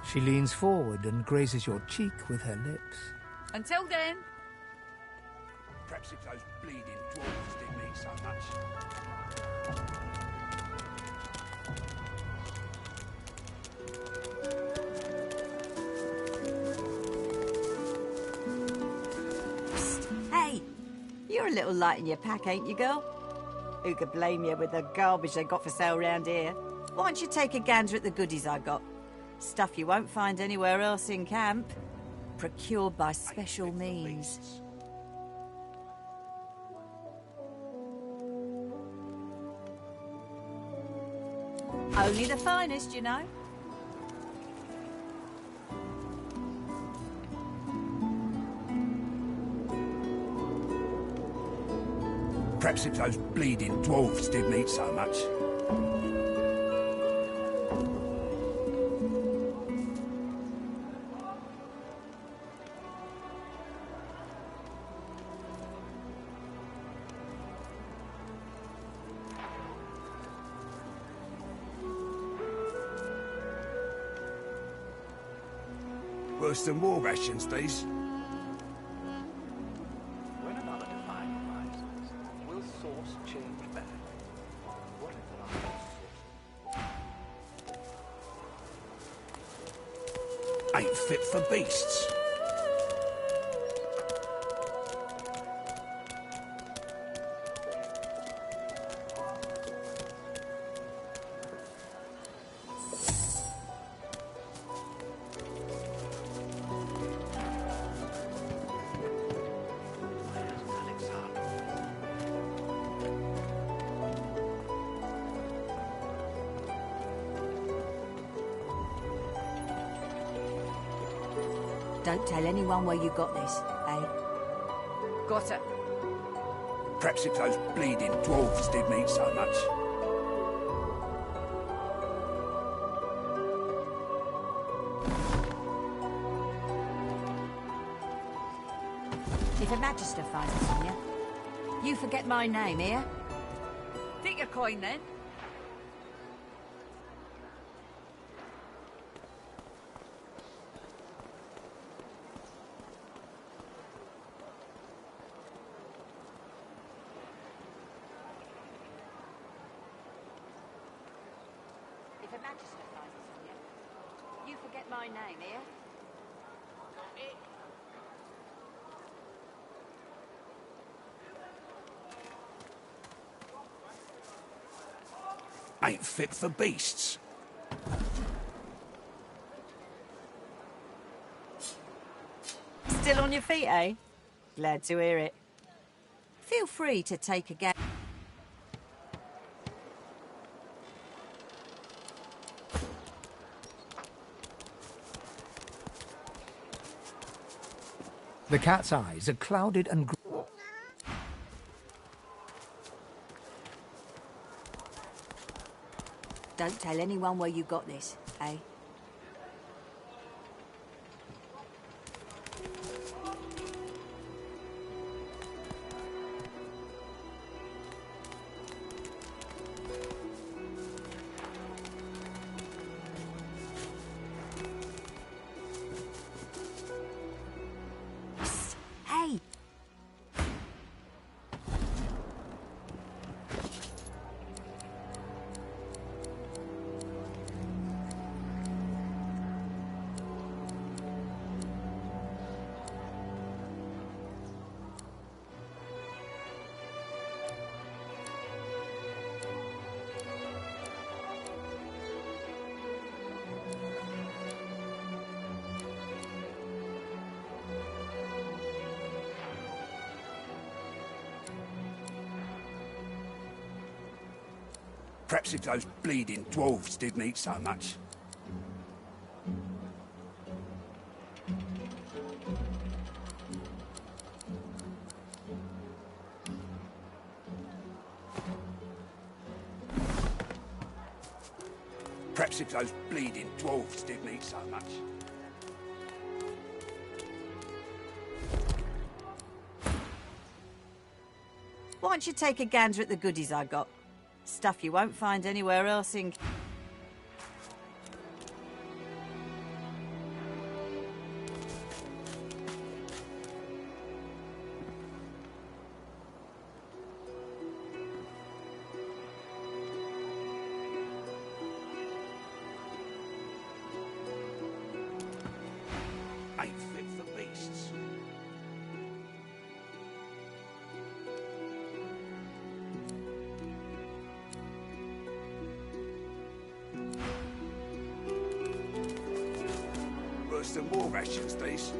She leans forward and grazes your cheek with her lips. Until then. Perhaps if those bleeding dwarves didn't mean so much. Psst. Hey, you're a little light in your pack, ain't you, girl? Who could blame you with the garbage they got for sale round here? Why don't you take a gander at the goodies I got? Stuff you won't find anywhere else in camp. Procured by special means. Only the finest, you know. Perhaps if those bleeding dwarves didn't eat so much. Worse than war rations, these. When another divine arises, will source change back? What if Ain't fit for beasts. Don't tell anyone where you got this, eh? Got it. Perhaps if those bleeding dwarves didn't eat so much. If a magister finds this on you, you forget my name, here. Take your coin, then. the Magister flies us on you. You forget my name, eh? Ain't fit for beasts. Still on your feet, eh? Glad to hear it. Feel free to take a gander. The cat's eyes are clouded and... Don't tell anyone where you got this, eh? Hey! Perhaps if those bleeding dwarves didn't eat so much. Perhaps if those bleeding dwarves didn't eat so much. Why don't you take a gander at the goodies I got? Stuff you won't find anywhere else in... Ain't fit for beasts. Worse than war rations, these.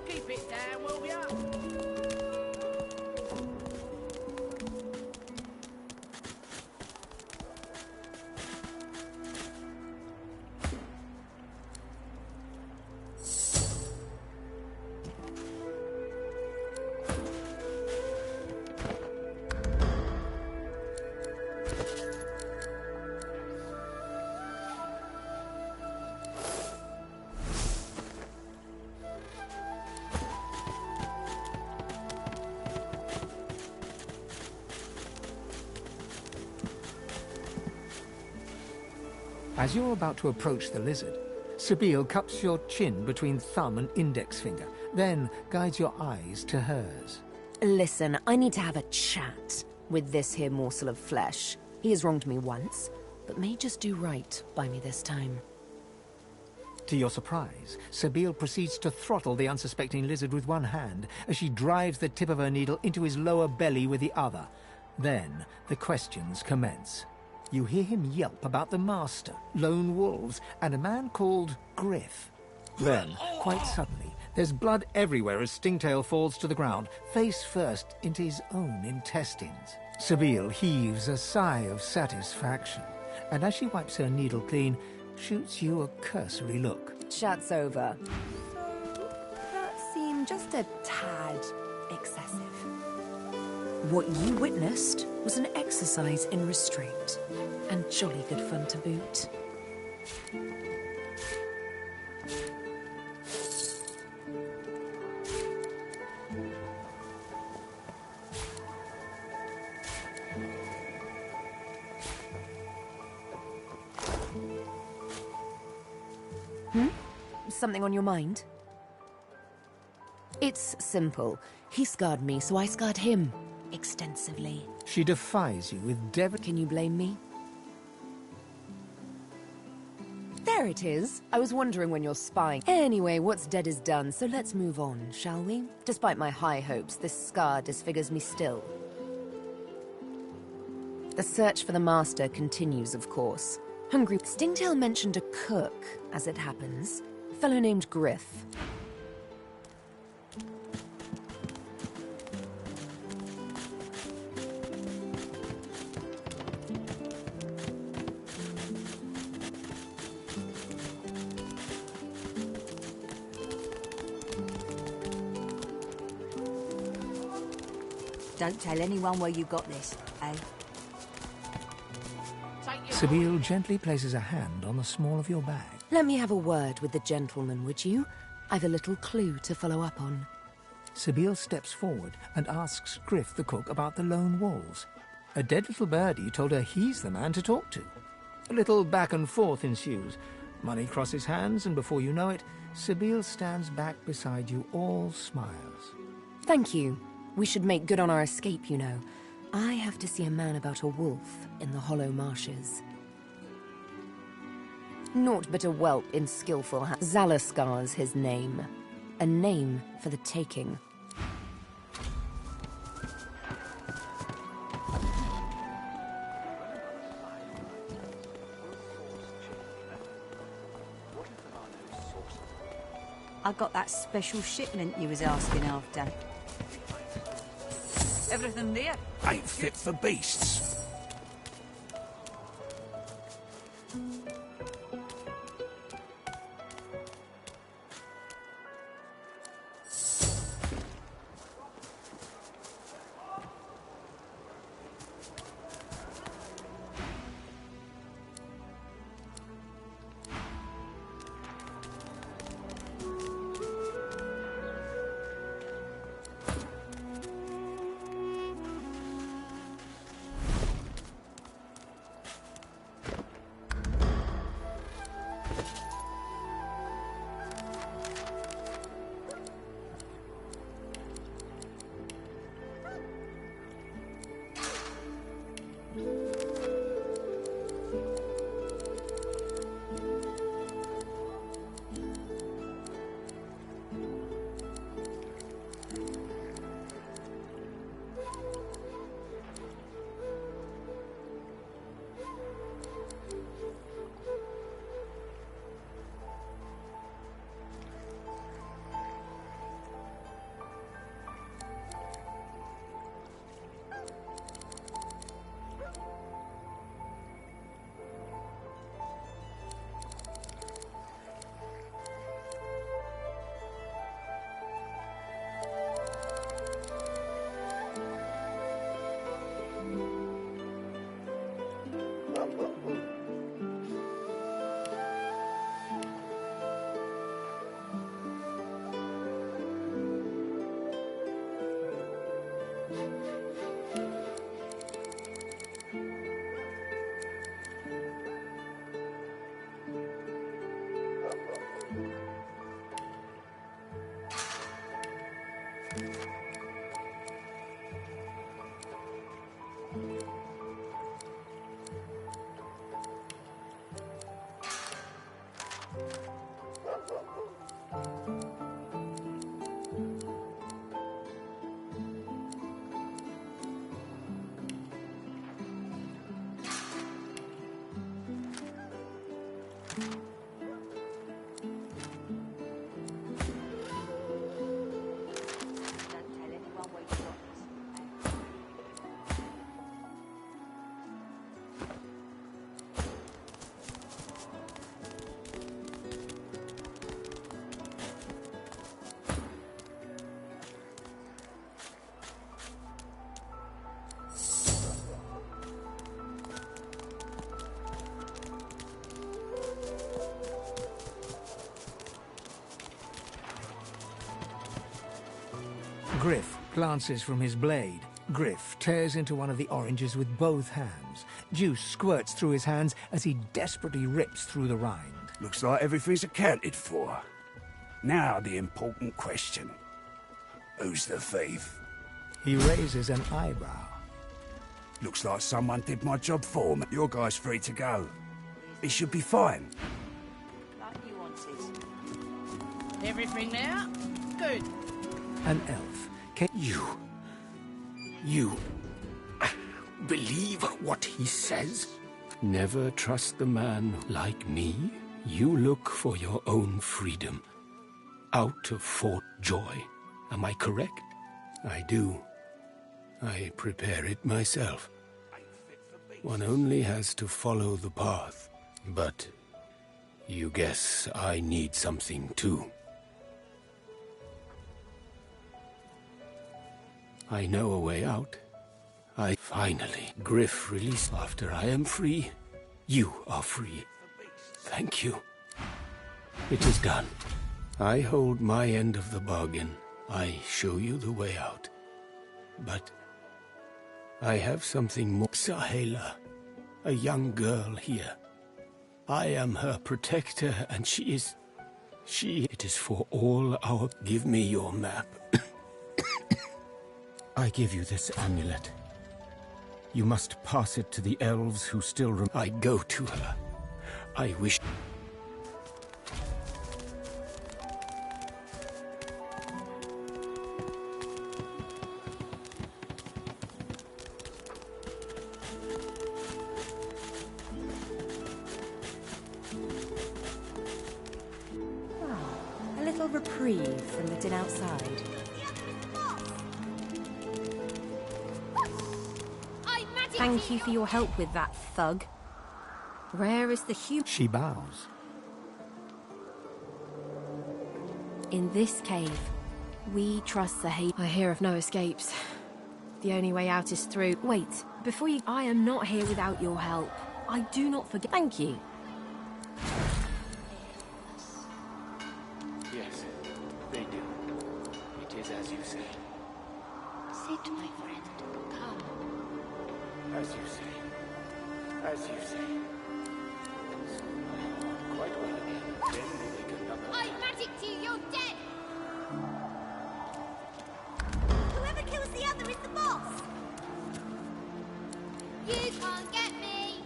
Keep it down, will ya? As you're about to approach the lizard, Sabine cups your chin between thumb and index finger, then guides your eyes to hers. Listen, I need to have a chat with this here morsel of flesh. He has wronged me once, but may just do right by me this time. To your surprise, Sabine proceeds to throttle the unsuspecting lizard with one hand as she drives the tip of her needle into his lower belly with the other. Then the questions commence. You hear him yelp about the master, lone wolves, and a man called Griff. Then, quite suddenly, there's blood everywhere as Stingtail falls to the ground, face first into his own intestines. Sabine heaves a sigh of satisfaction, and as she wipes her needle clean, shoots you a cursory look. Chat's over. That seemed just a tad excessive. What you witnessed was an exercise in restraint, and jolly good fun to boot. something on your mind? It's simple. He scarred me, so I scarred him. Extensively. She defies you with Can you blame me? There it is. I was wondering when you're spying. Anyway, what's dead is done, so let's move on, shall we? Despite my high hopes, this scar disfigures me still. The search for the Master continues, of course. Hungry. Stingtail mentioned a cook, as it happens. A fellow named Griff. Don't tell anyone where you got this, eh? Sabine gently places a hand on the small of your bag. Let me have a word with the gentleman, would you? I've a little clue to follow up on. Sabine steps forward and asks Griff the cook about the lone wolves. A dead little birdie told her he's the man to talk to. A little back and forth ensues. Money crosses hands, and before you know it, Sabine stands back beside you, all smiles. Thank you. We should make good on our escape, you know. I have to see a man about a wolf in the hollow marshes. Naught but a whelp in skillful hands. Zalaskar's his name. A name for the taking. I got that special shipment you was asking after. Everything there? Ain't fit for beasts. Griff glances from his blade. Griff tears into one of the oranges with both hands. Juice squirts through his hands as he desperately rips through the rind. Looks like everything's accounted for. Now the important question. Who's the thief? He raises an eyebrow. Looks like someone did my job for me. Your guy's free to go. He should be fine. Like you wanted. Everything now? Good. An elf. You believe what he says? Never trust the man like me. You look for your own freedom. Out of Fort Joy. Am I correct? I do. I prepare it myself. One only has to follow the path. But you guess I need something too. I know a way out. I finally, Griff released. After I am free, you are free. Thank you. It is done. I hold my end of the bargain. I show you the way out. But I have something more. Sahela, a young girl here. I am her protector, and she is... It is for all our... Give me your map. I give you this amulet. You must pass it to the elves who still remain. I go to her. I wish... A little reprieve from the din outside. Thank you for your help with that, thug. Rare is the human. She bows. In this cave, we trust the hate. I hear of no escapes. The only way out is through. Wait, before you. I am not here without your help. I do not forget. Thank you. Yes, they do. It is as you say. Sit, my friend. Come. As you say. As you say. Quite well again. Then they make another. I magicked you! You're dead! Whoever kills the other is the boss! You can't get me!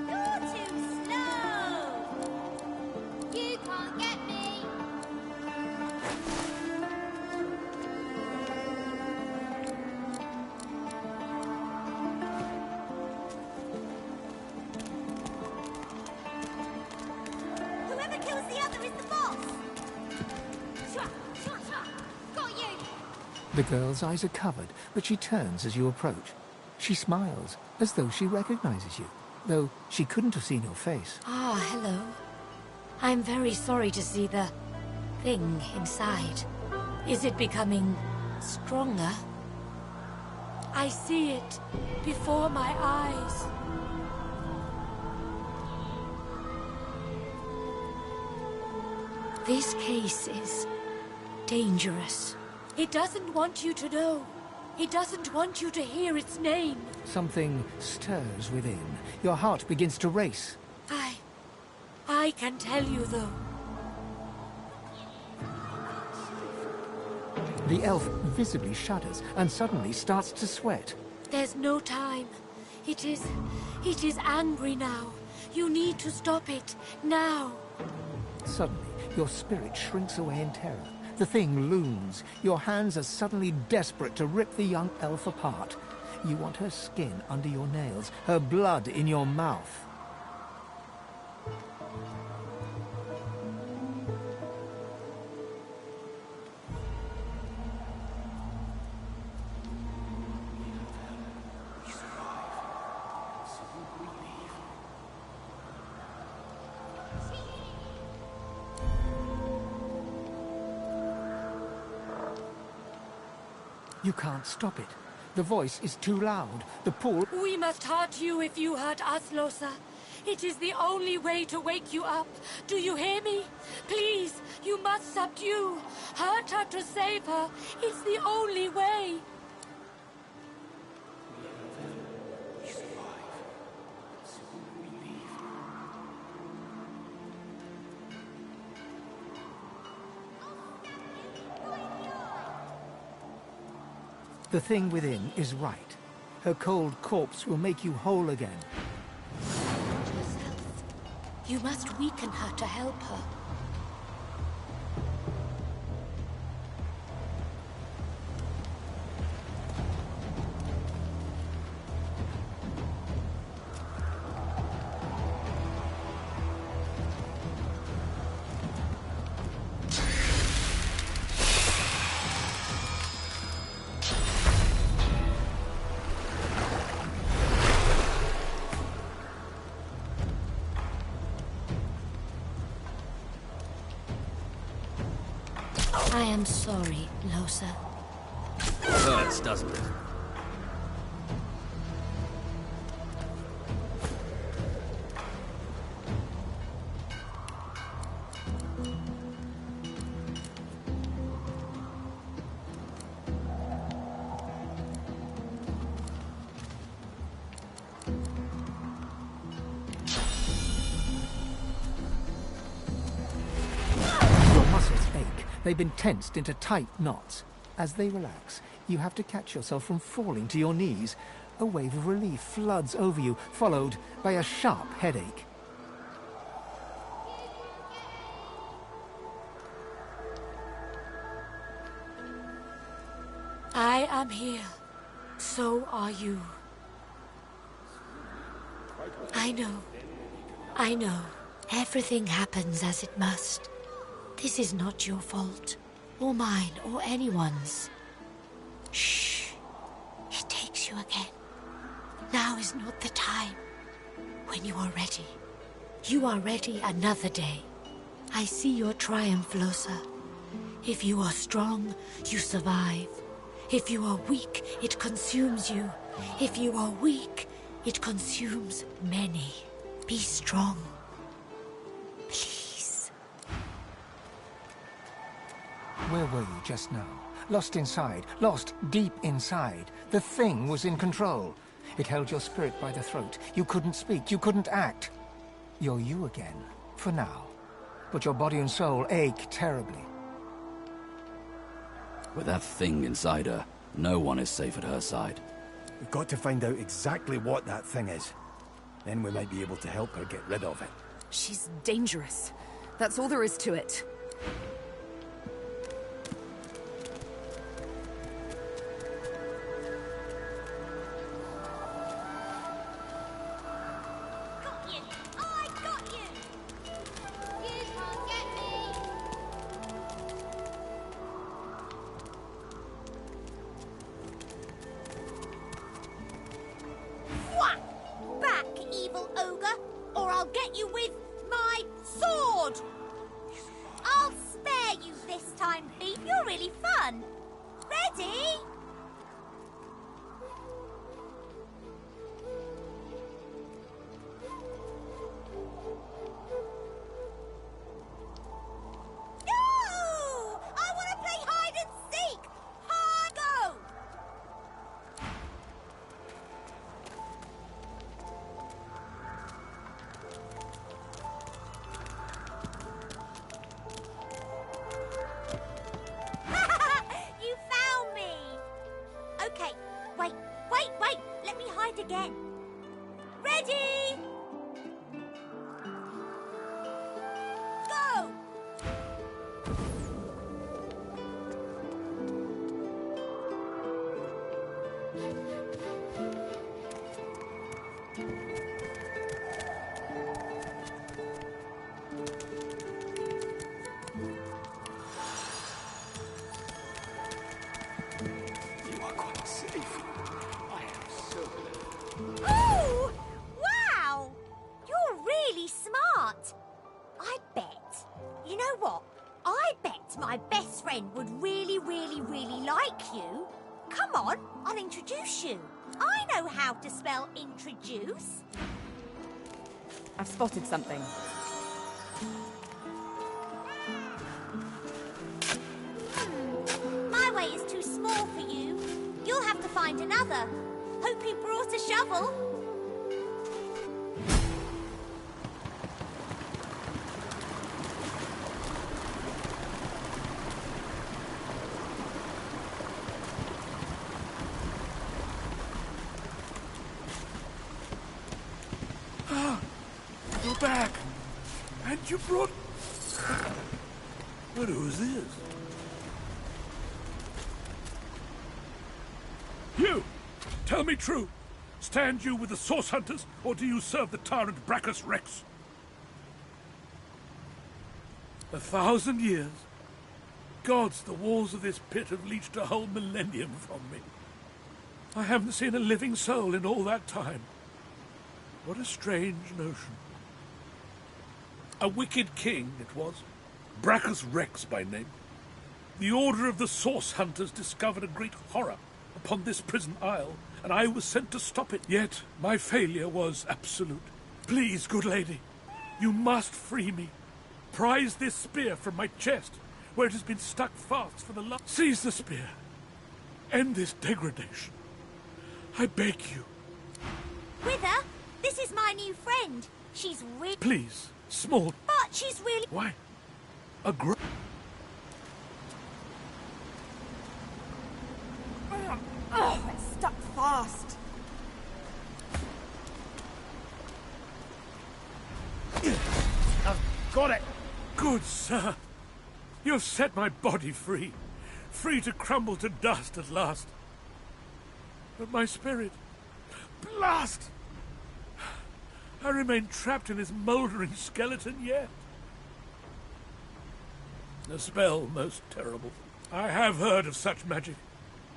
You're too slow! You can't get me! Whoever kills the other is the boss! Shwa, shwa, shwa. Got you! The girl's eyes are covered, but she turns as you approach. She smiles, as though she recognizes you, though she couldn't have seen your face. Ah, hello. I'm very sorry to see the thing inside. Is it becoming stronger? I see it before my eyes. This case is dangerous. It doesn't want you to know. It doesn't want you to hear its name. Something stirs within. Your heart begins to race. I can tell you, though. The elf visibly shudders and suddenly starts to sweat. There's no time. It is angry now. You need to stop it, now. Suddenly, your spirit shrinks away in terror. The thing looms. Your hands are suddenly desperate to rip the young elf apart. You want her skin under your nails, her blood in your mouth. You can't stop it. The voice is too loud. The pull... We must hurt you if you hurt us, Losa. It is the only way to wake you up. Do you hear me? Please, you must subdue. Hurt her to save her. It's the only way. The thing within is right. Her cold corpse will make you whole again. You must weaken her to help her. I am sorry, Losa. Hurts, doesn't it? They've been tensed into tight knots. As they relax, you have to catch yourself from falling to your knees. A wave of relief floods over you, followed by a sharp headache. I am here. So are you. I know. I know. Everything happens as it must. This is not your fault, or mine, or anyone's. Shh. It takes you again. Now is not the time. When you are ready. You are ready another day. I see your triumph, Losa. If you are strong, you survive. If you are weak, it consumes you. If you are weak, it consumes many. Be strong. Please. Where were you just now? Lost inside, lost deep inside. The thing was in control. It held your spirit by the throat. You couldn't speak, you couldn't act. You're you again, for now. But your body and soul ache terribly. With that thing inside her, no one is safe at her side. We've got to find out exactly what that thing is. Then we might be able to help her get rid of it. She's dangerous. That's all there is to it. I've spotted something. My way is too small for you. You'll have to find another. Hope he brought a shovel. You're back. And you brought... But who's this? You! Tell me true. Stand you with the Source Hunters, or do you serve the tyrant Brachus Rex? 1,000 years. Gods, the walls of this pit have leached a whole millennium from me. I haven't seen a living soul in all that time. What a strange notion. A wicked king it was, Brachus Rex by name. The Order of the Source Hunters discovered a great horror upon this prison isle, and I was sent to stop it. Yet my failure was absolute. Please, good lady, you must free me. Prise this spear from my chest, where it has been stuck fast for the last... Seize the spear. End this degradation. I beg you. Wither, this is my new friend. She's really... Please, small... But she's really... Why? A gr... Oh, it's stuck fast. I've got it. Good sir. You've set my body free. Free to crumble to dust at last. But my spirit... Blast! I remain trapped in this mouldering skeleton yet. A spell most terrible. I have heard of such magic,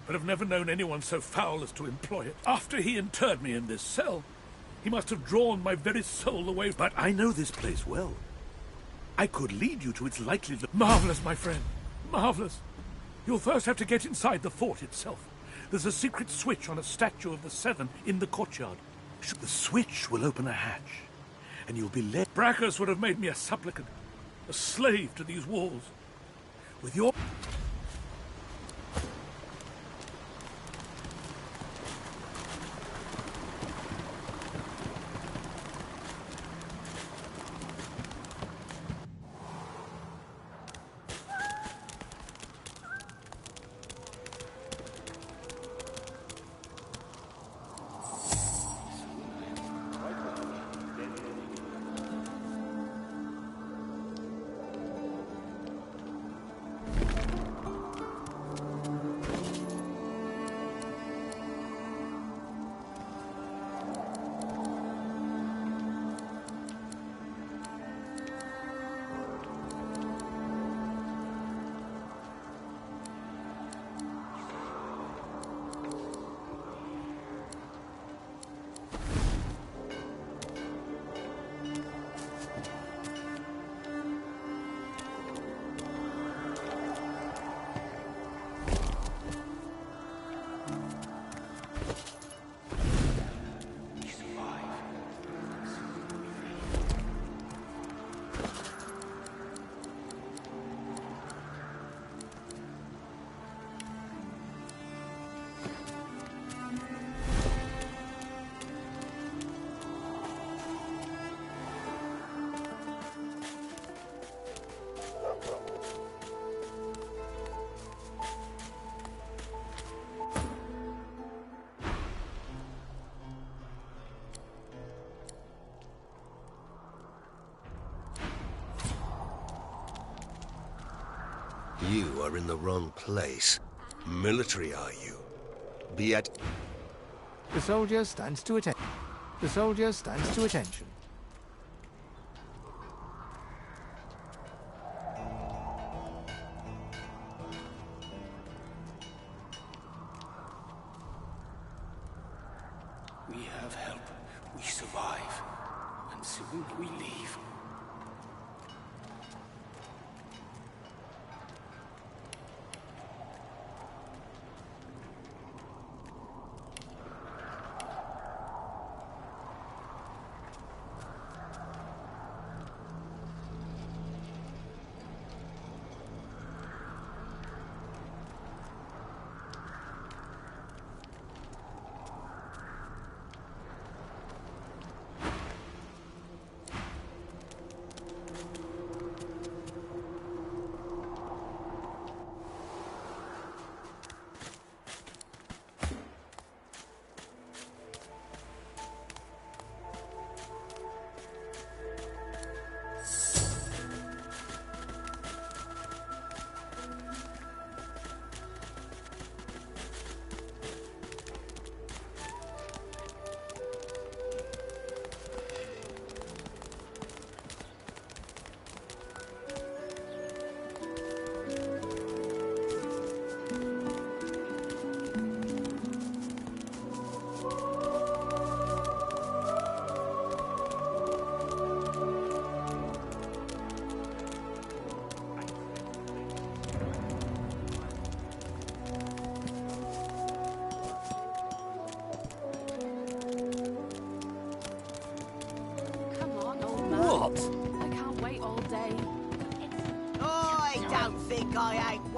but have never known anyone so foul as to employ it. After he interred me in this cell, he must have drawn my very soul away. But I know this place well. I could lead you to its likely... Marvelous, my friend. Marvelous. You'll first have to get inside the fort itself. There's a secret switch on a statue of the Seven in the courtyard. The switch will open a hatch, and you'll be led... Brachus would have made me a supplicant, a slave to these walls. With your... You are in the wrong place. Military, are you? Be at... The soldier stands to attention. The soldier stands to attention. We have help. We survive. And soon we leave.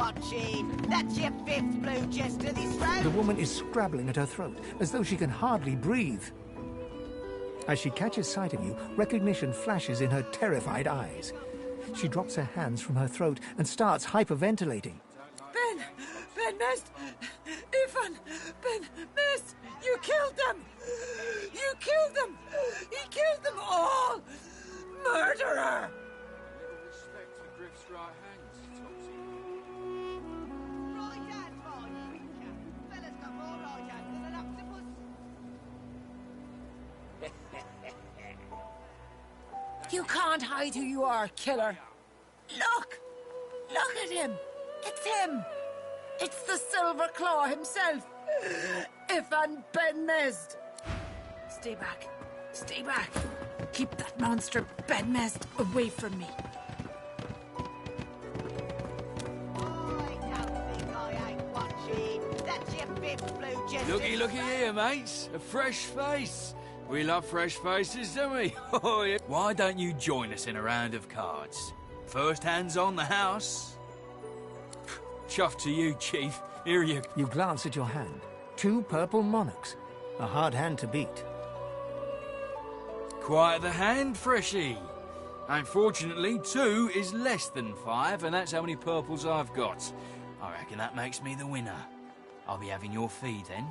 What, Chief? That's your fifth blue jester this round? The woman is scrabbling at her throat, as though she can hardly breathe. As she catches sight of you, recognition flashes in her terrified eyes. She drops her hands from her throat and starts hyperventilating. Ben Mist! Ifan! Ben Mist! You killed them! You killed them! He killed them all! Murderer! You can't hide who you are, killer. Look! Look at him! It's him! It's the Silver Claw himself! Ifan Ben Mist! Stay back. Stay back. Keep that monster Ben Mist away from me. Looky, looky here, mates. A fresh face. We love fresh faces, don't we? Why don't you join us in a round of cards? First hands on the house. Chuff to you, Chief. Here you... You glance at your hand. 2 purple monarchs. A hard hand to beat. Quite the hand, Freshy. Unfortunately, 2 is less than 5, and that's how many purples I've got. I reckon that makes me the winner. I'll be having your fee then.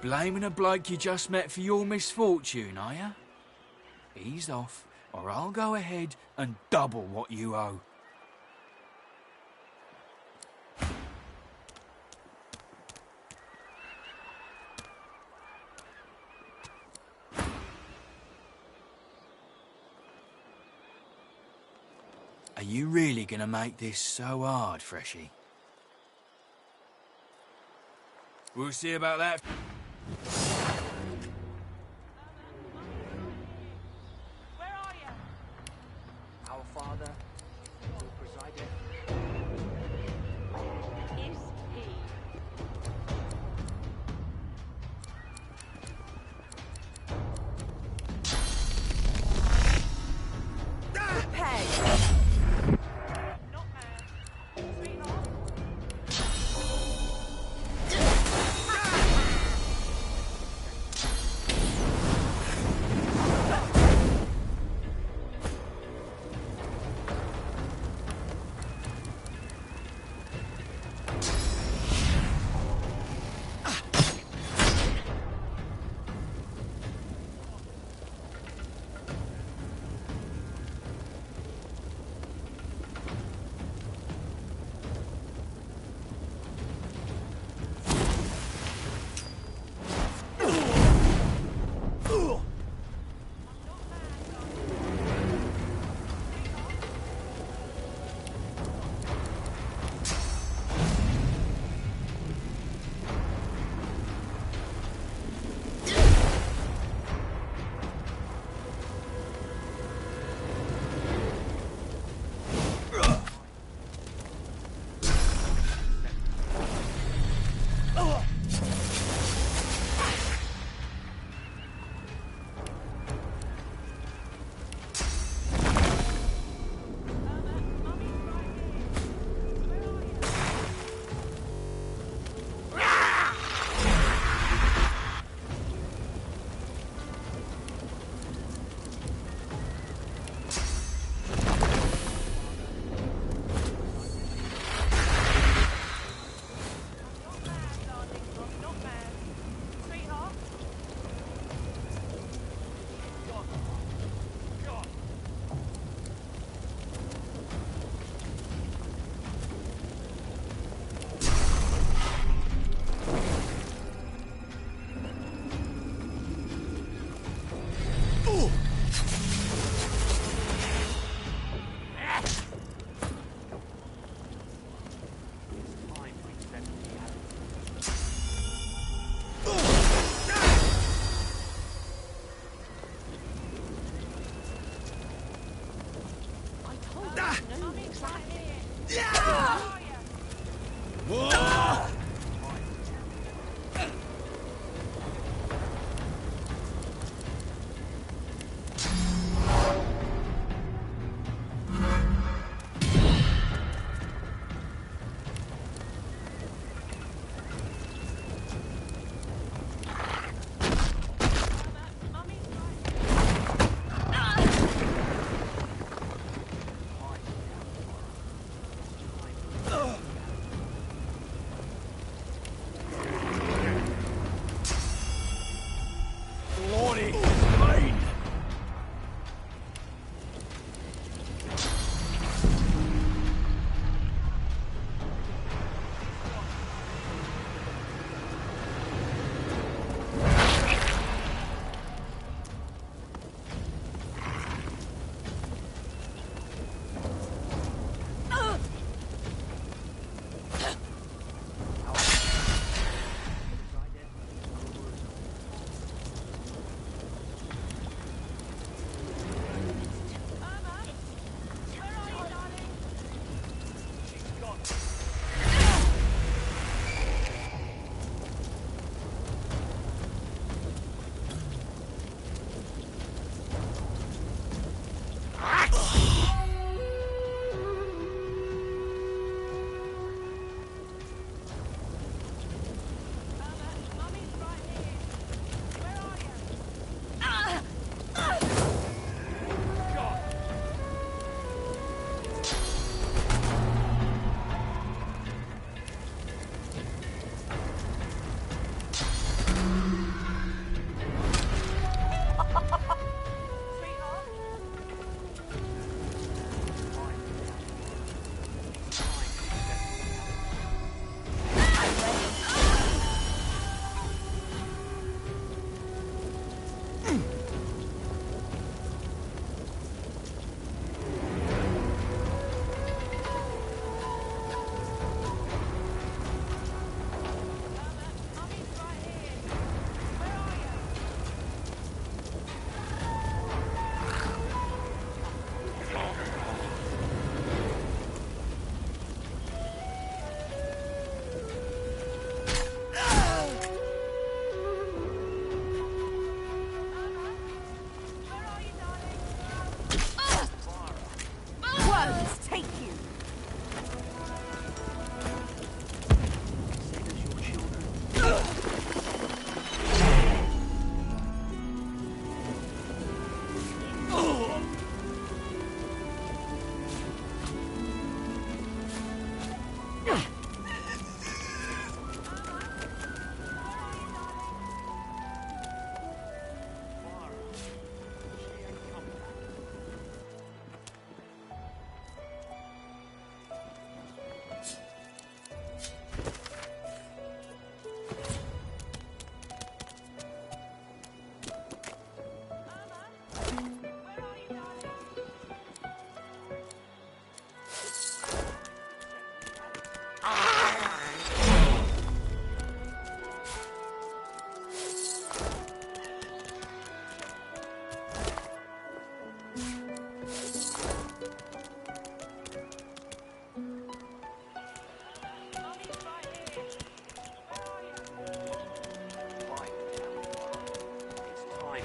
Blaming a bloke you just met for your misfortune, are ya? Ease off, or I'll go ahead and double what you owe. Are you really gonna make this so hard, Freshy? We'll see about that. Where are you? Our Father, who presideth. Is he?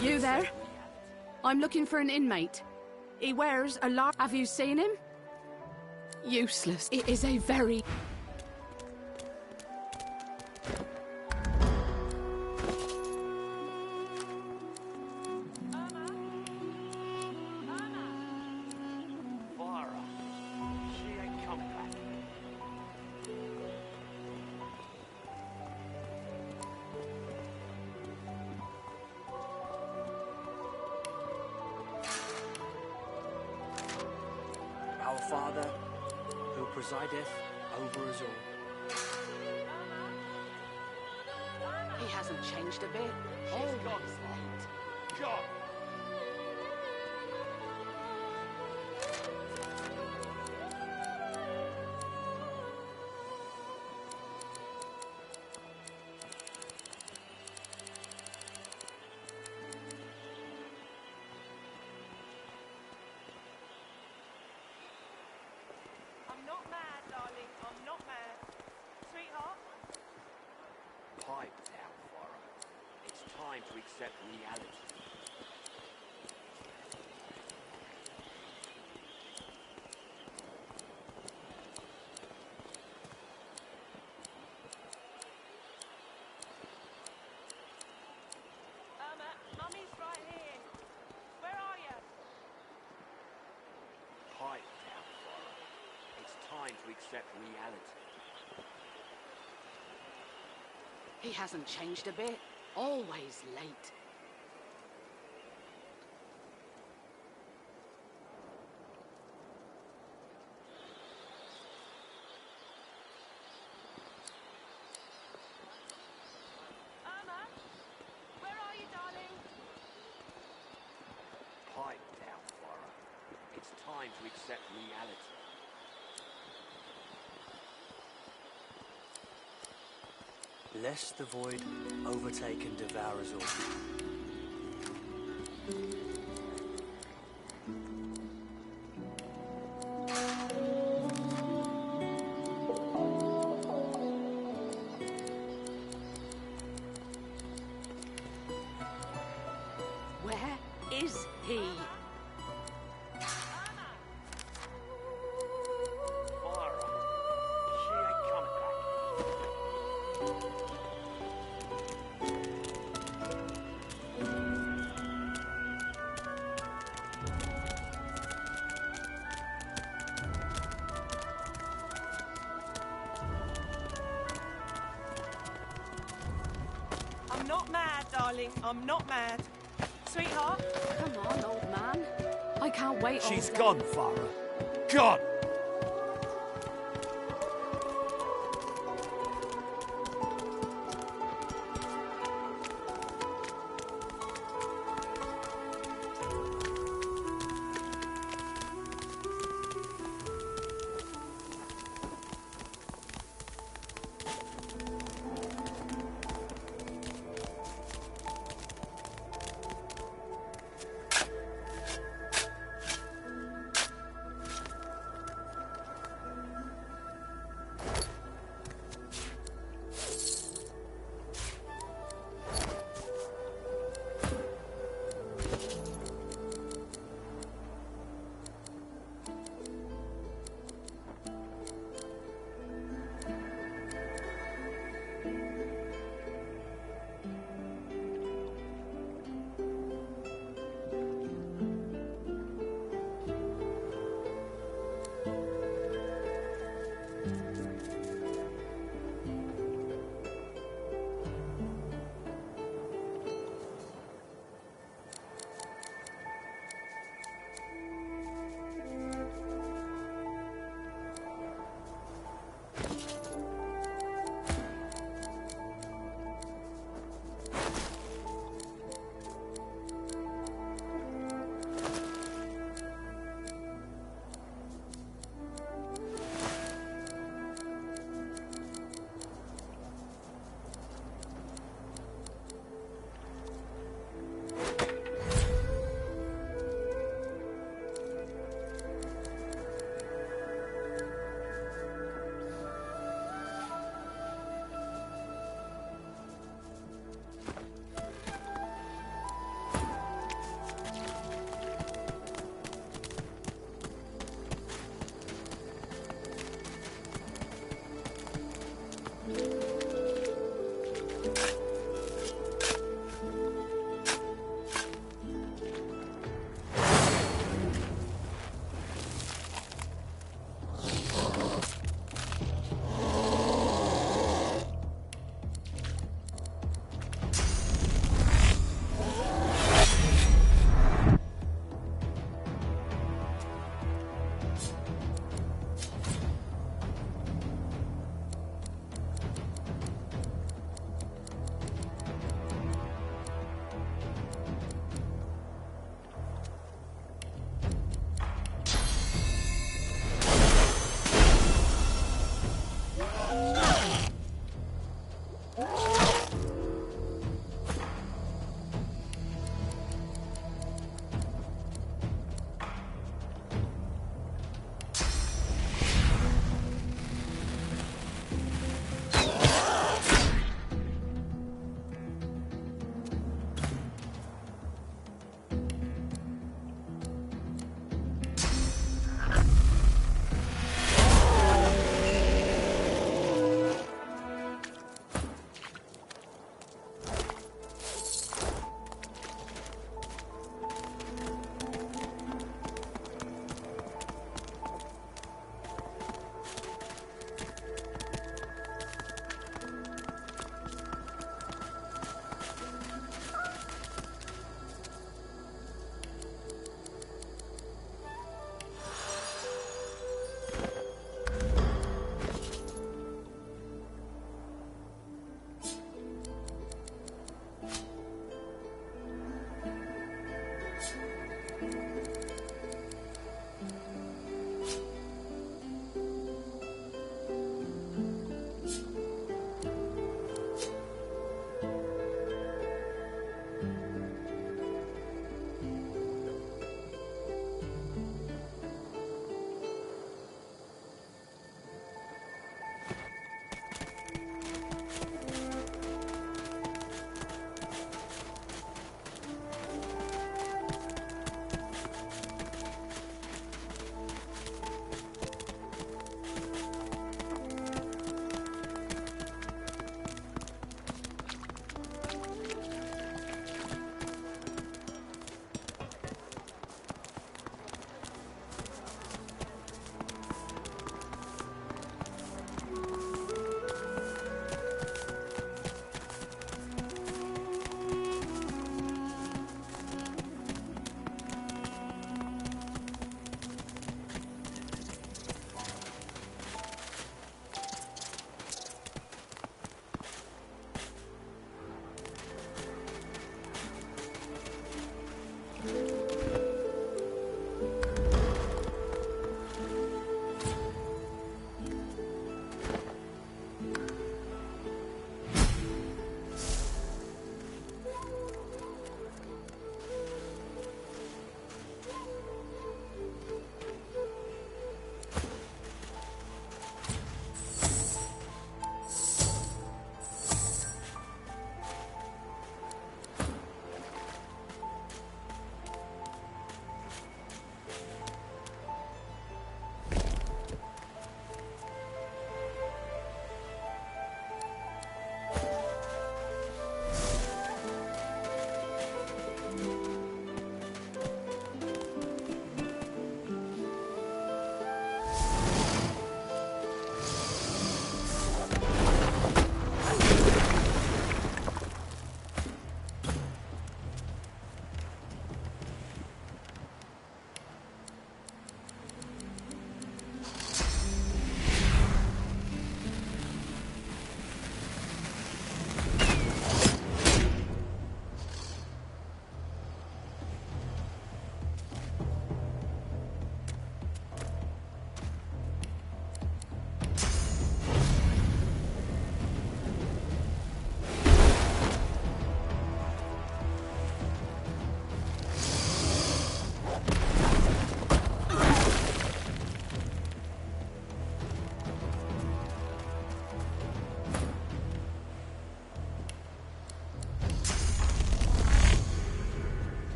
You there? I'm looking for an inmate. He wears a large... Have you seen him? Useless. It is a very... Vara. She ain't come back. Our Father, who presideth over us all. He hasn't changed a bit. She's gone, Slate. Gone. I'm not mad, darling. I'm not mad. Sweetheart? Pipe down, Vara. It's time to accept reality. Mummy's right here. Where are you? Pipe down, Vara. It's time to accept reality. He hasn't changed a bit. Always late. Irma? Where are you, darling? Pipe down, Vara. It's time to accept reality. Lest the void overtake and devour us all. Where is he? Vara. She ain't coming back. I'm not mad, darling. I'm not mad. Sweetheart? Come on, old man. I can't wait all She's day. gone, Vara. Gone!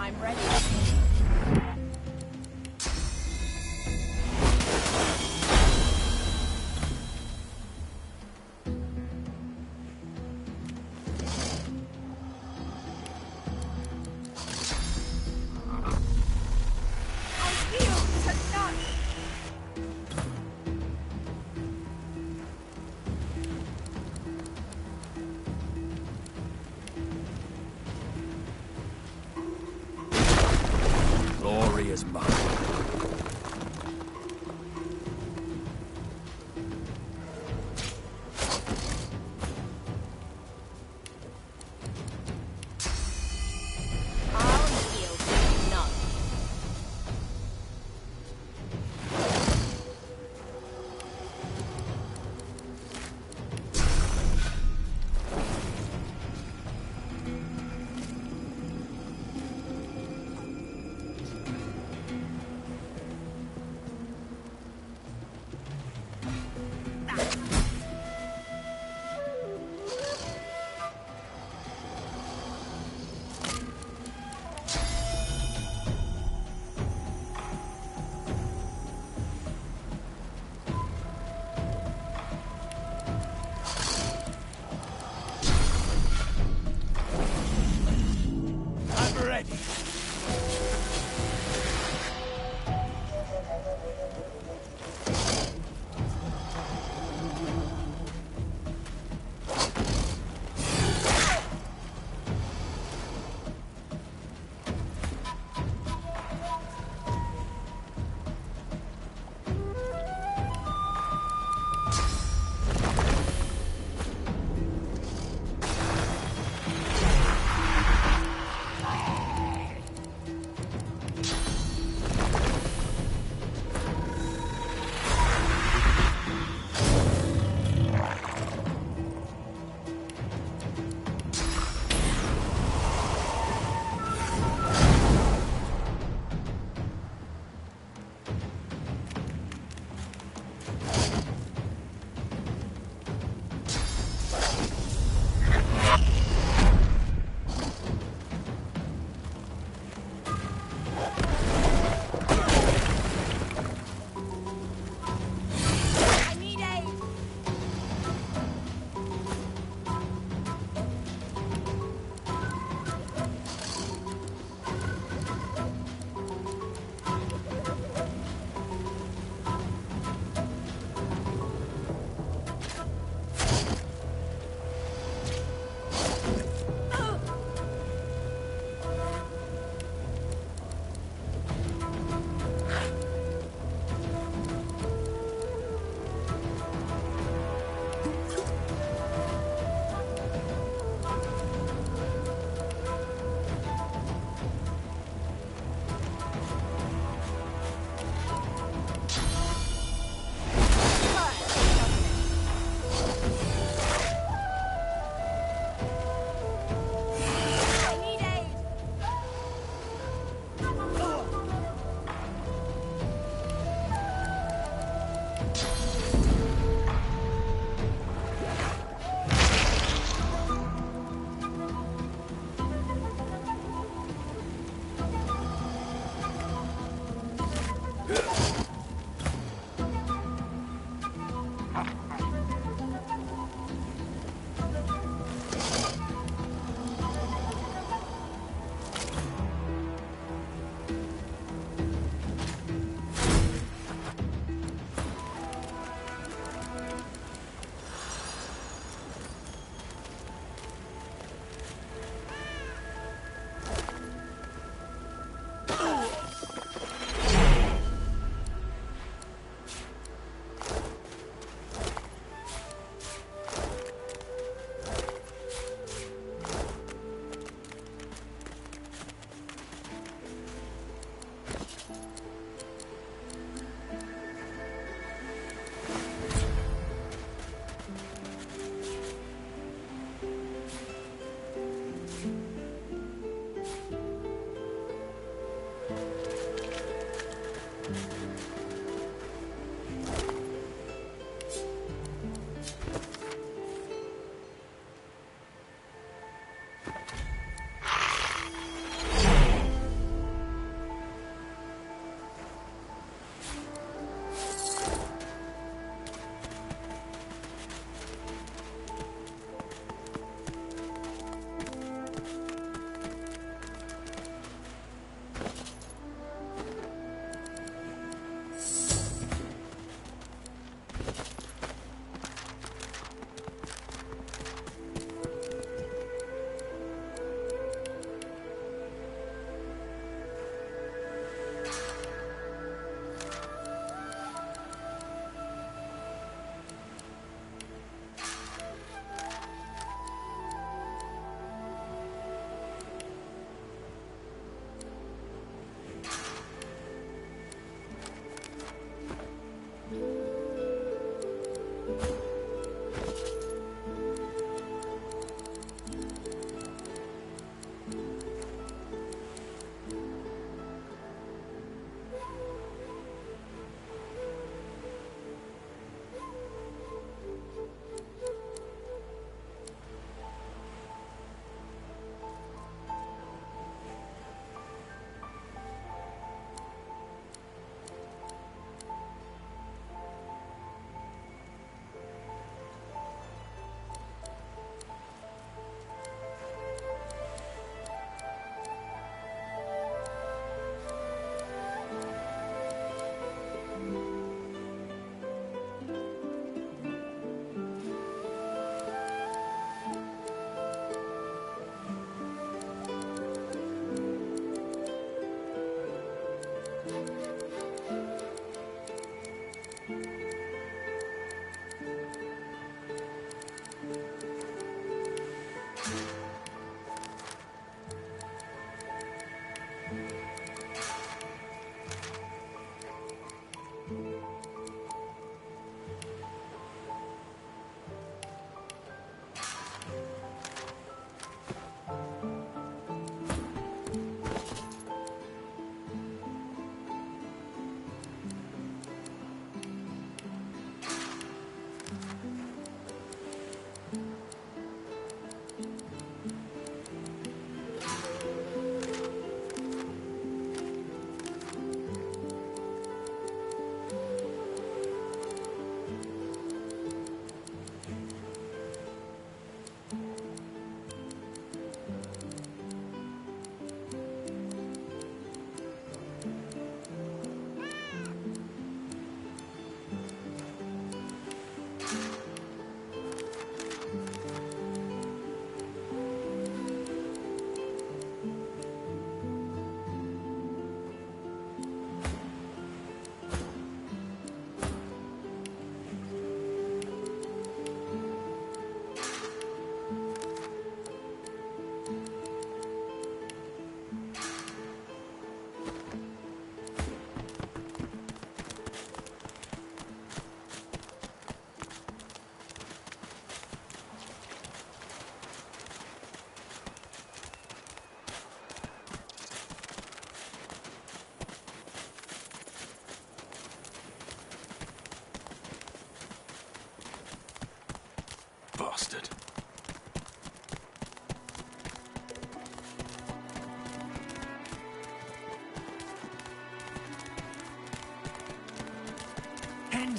I'm ready.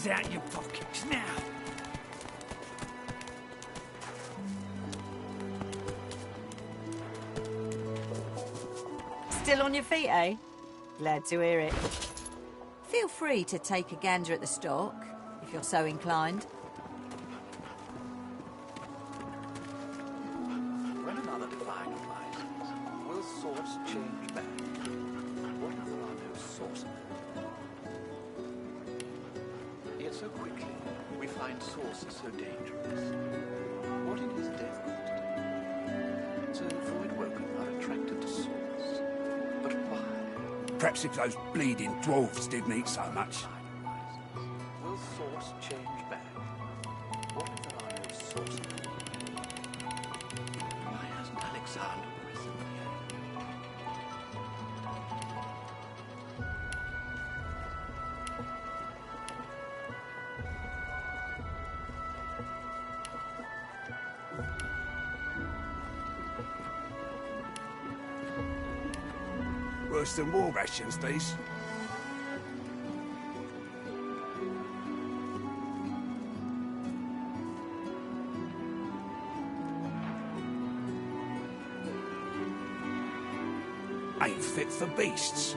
hands out your pockets now. Still on your feet, eh? Glad to hear it. Feel free to take a gander at the stock, if you're so inclined. When another divine arises, will swords change back? What if there are no sorcerers? Yet so quickly, we find sources so dangerous. What in his death cost? So Void Woken are attracted to swords. But why? Perhaps if those bleeding dwarves didn't eat so much. Will swords change back? What if there are no sorcerers? Why hasn't Alexander risen yet? Worse than war rations, these. Ain't fit for beasts.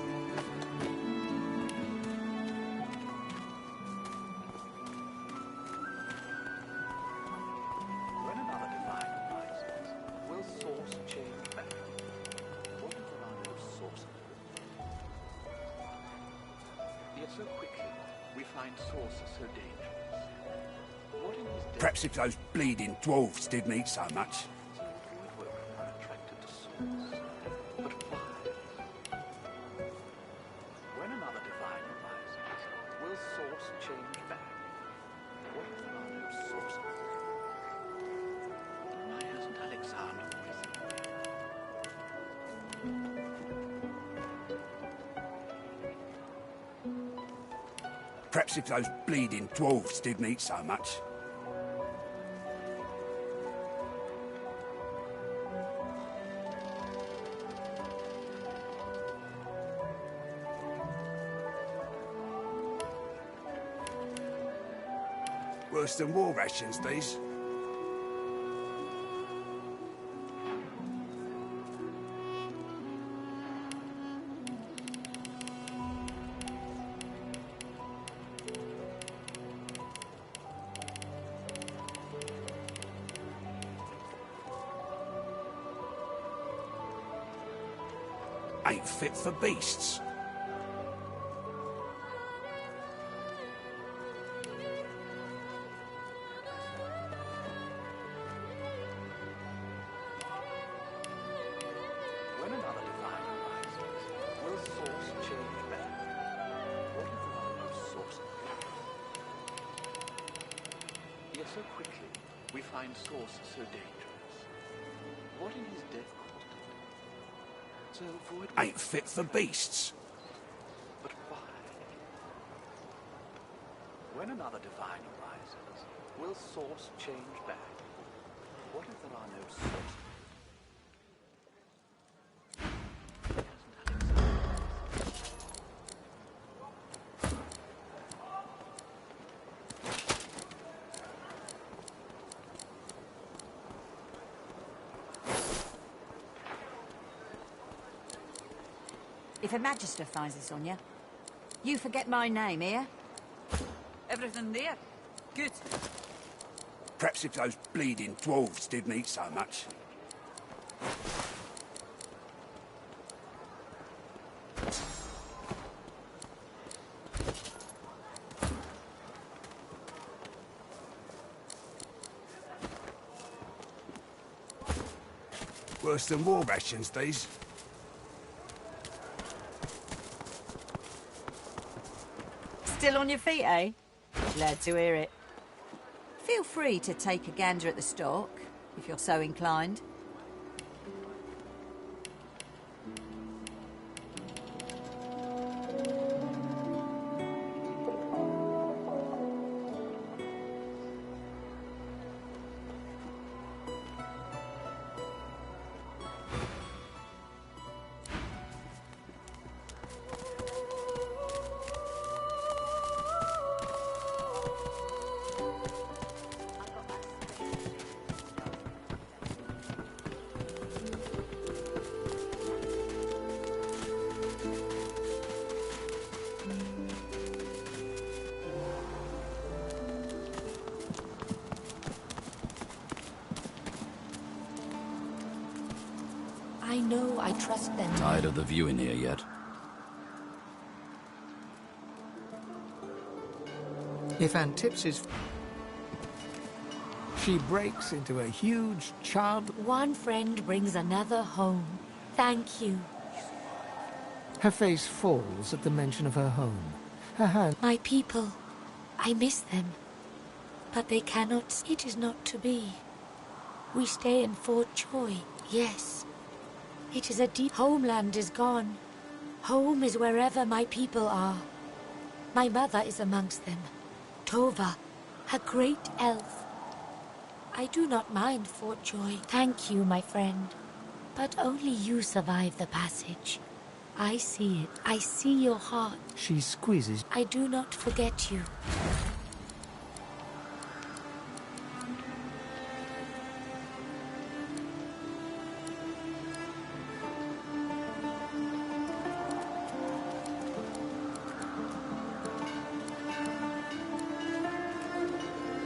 When another divine arises, will source change back? What if there are no sorcerers? Yet so quickly, we find sources so dangerous. What in his death Perhaps if those bleeding dwarves didn't eat so much. Void Woken are attracted to swords? But why? When another divine arises, will source change back? What if there are no sorcerers? Why hasn't Alexander risen yet? Perhaps if those bleeding dwarves didn't eat so much. Worse than war rations, these. Ain't fit for beasts. When another divine arises, will source change back? What if there are no sorcerers? Yet so quickly, we find sources so dangerous. What in his death caused it? So Void Woken Ain't fit for beasts. But why? When another divine arises, will source change back? What if there are no sorcerers? If a Magister finds this on you, you forget my name here. Everything there? Good. Perhaps if those bleeding dwarves didn't eat so much. Worse than war rations, these. Still on your feet, eh? Glad to hear it. Feel free to take a gander at the stock, if you're so inclined. I know I trust them. Tired of the view in here yet? If Anne tips his... She breaks into a huge child... One friend brings another home. Thank you. Her face falls at the mention of her home. Her hand... My people. I miss them. But they cannot... It is not to be. We stay in Fort Joy, yes. It is a deep... Homeland is gone. Home is wherever my people are. My mother is amongst them. Tova, a great elf. I do not mind Fort Joy. Thank you, my friend. But only you survive the passage. I see it. I see your heart. She squeezes... I do not forget you.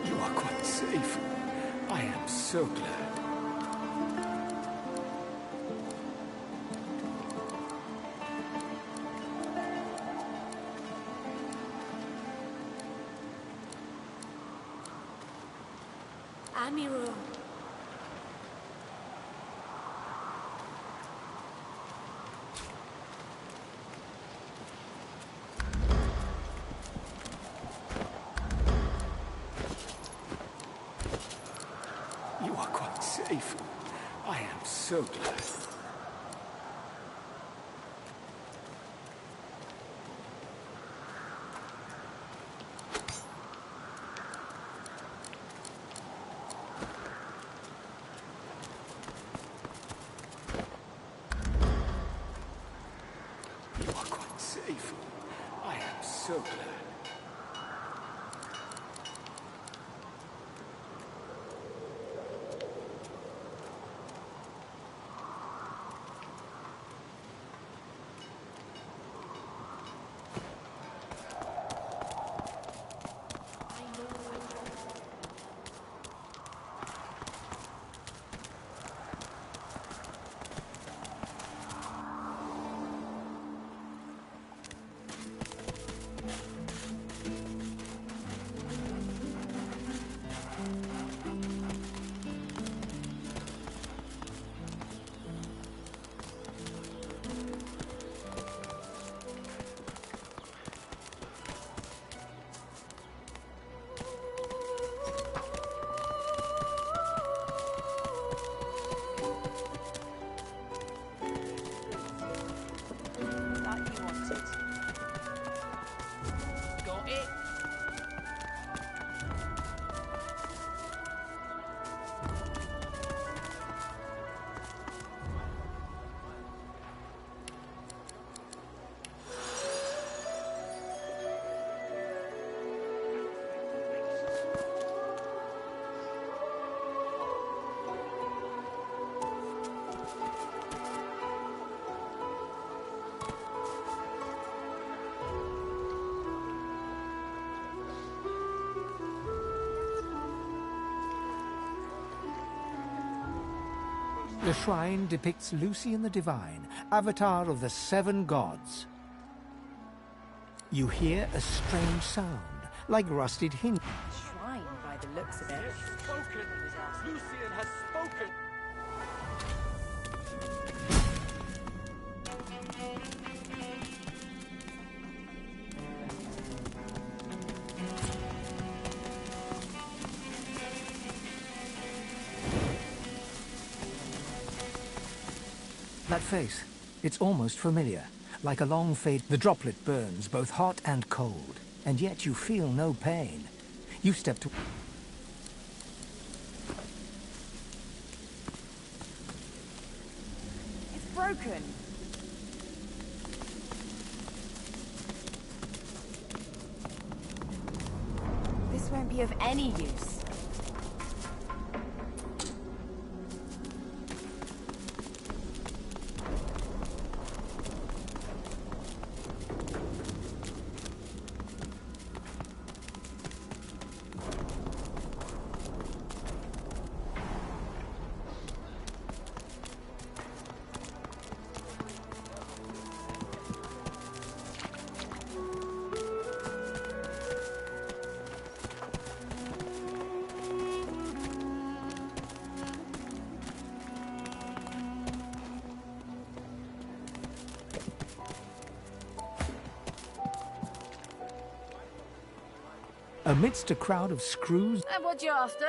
You are quite safe. I am so glad. Amiro. You are quite safe. I am so glad. You are quite safe. I am so glad. Got it. The shrine depicts Lucian the Divine, avatar of the 7 gods. You hear a strange sound, like rusted hinges. Shrine, by the looks of it. Spoken! Lucian has spoken! That face, it's almost familiar. Like a long fade, the droplet burns both hot and cold, and yet you feel no pain. You step to... It's broken. This won't be of any use. Amidst a crowd of screws... And what you after?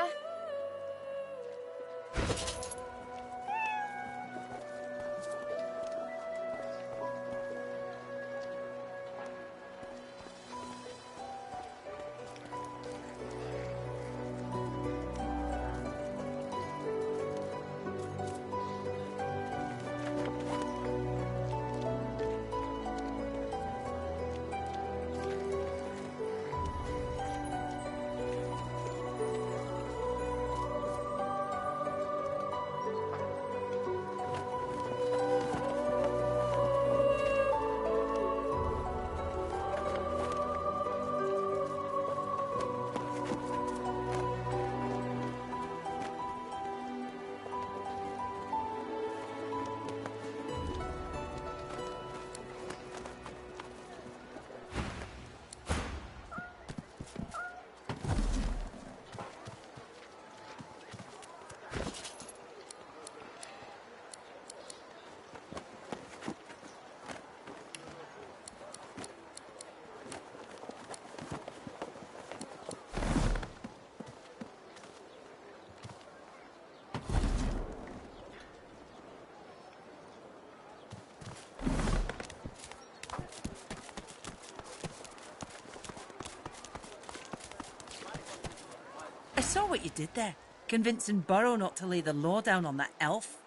I saw what you did there, convincing Burrow not to lay the law down on that elf.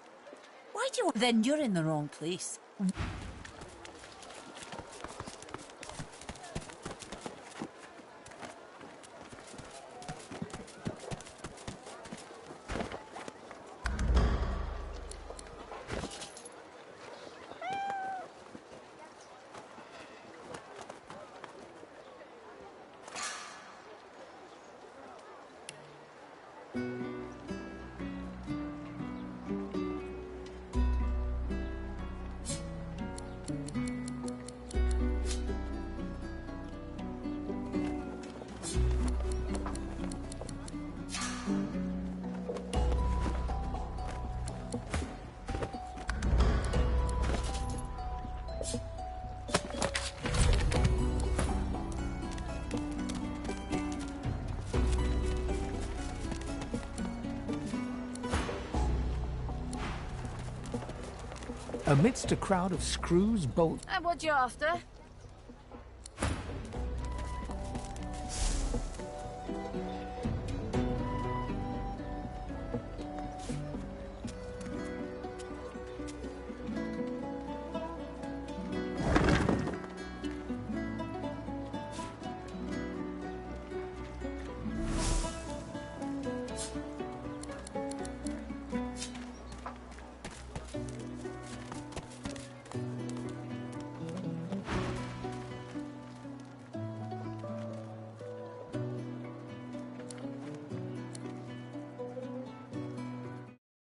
Why do you... Then you're in the wrong place. Amidst a crowd of screws, bolts... And what you after?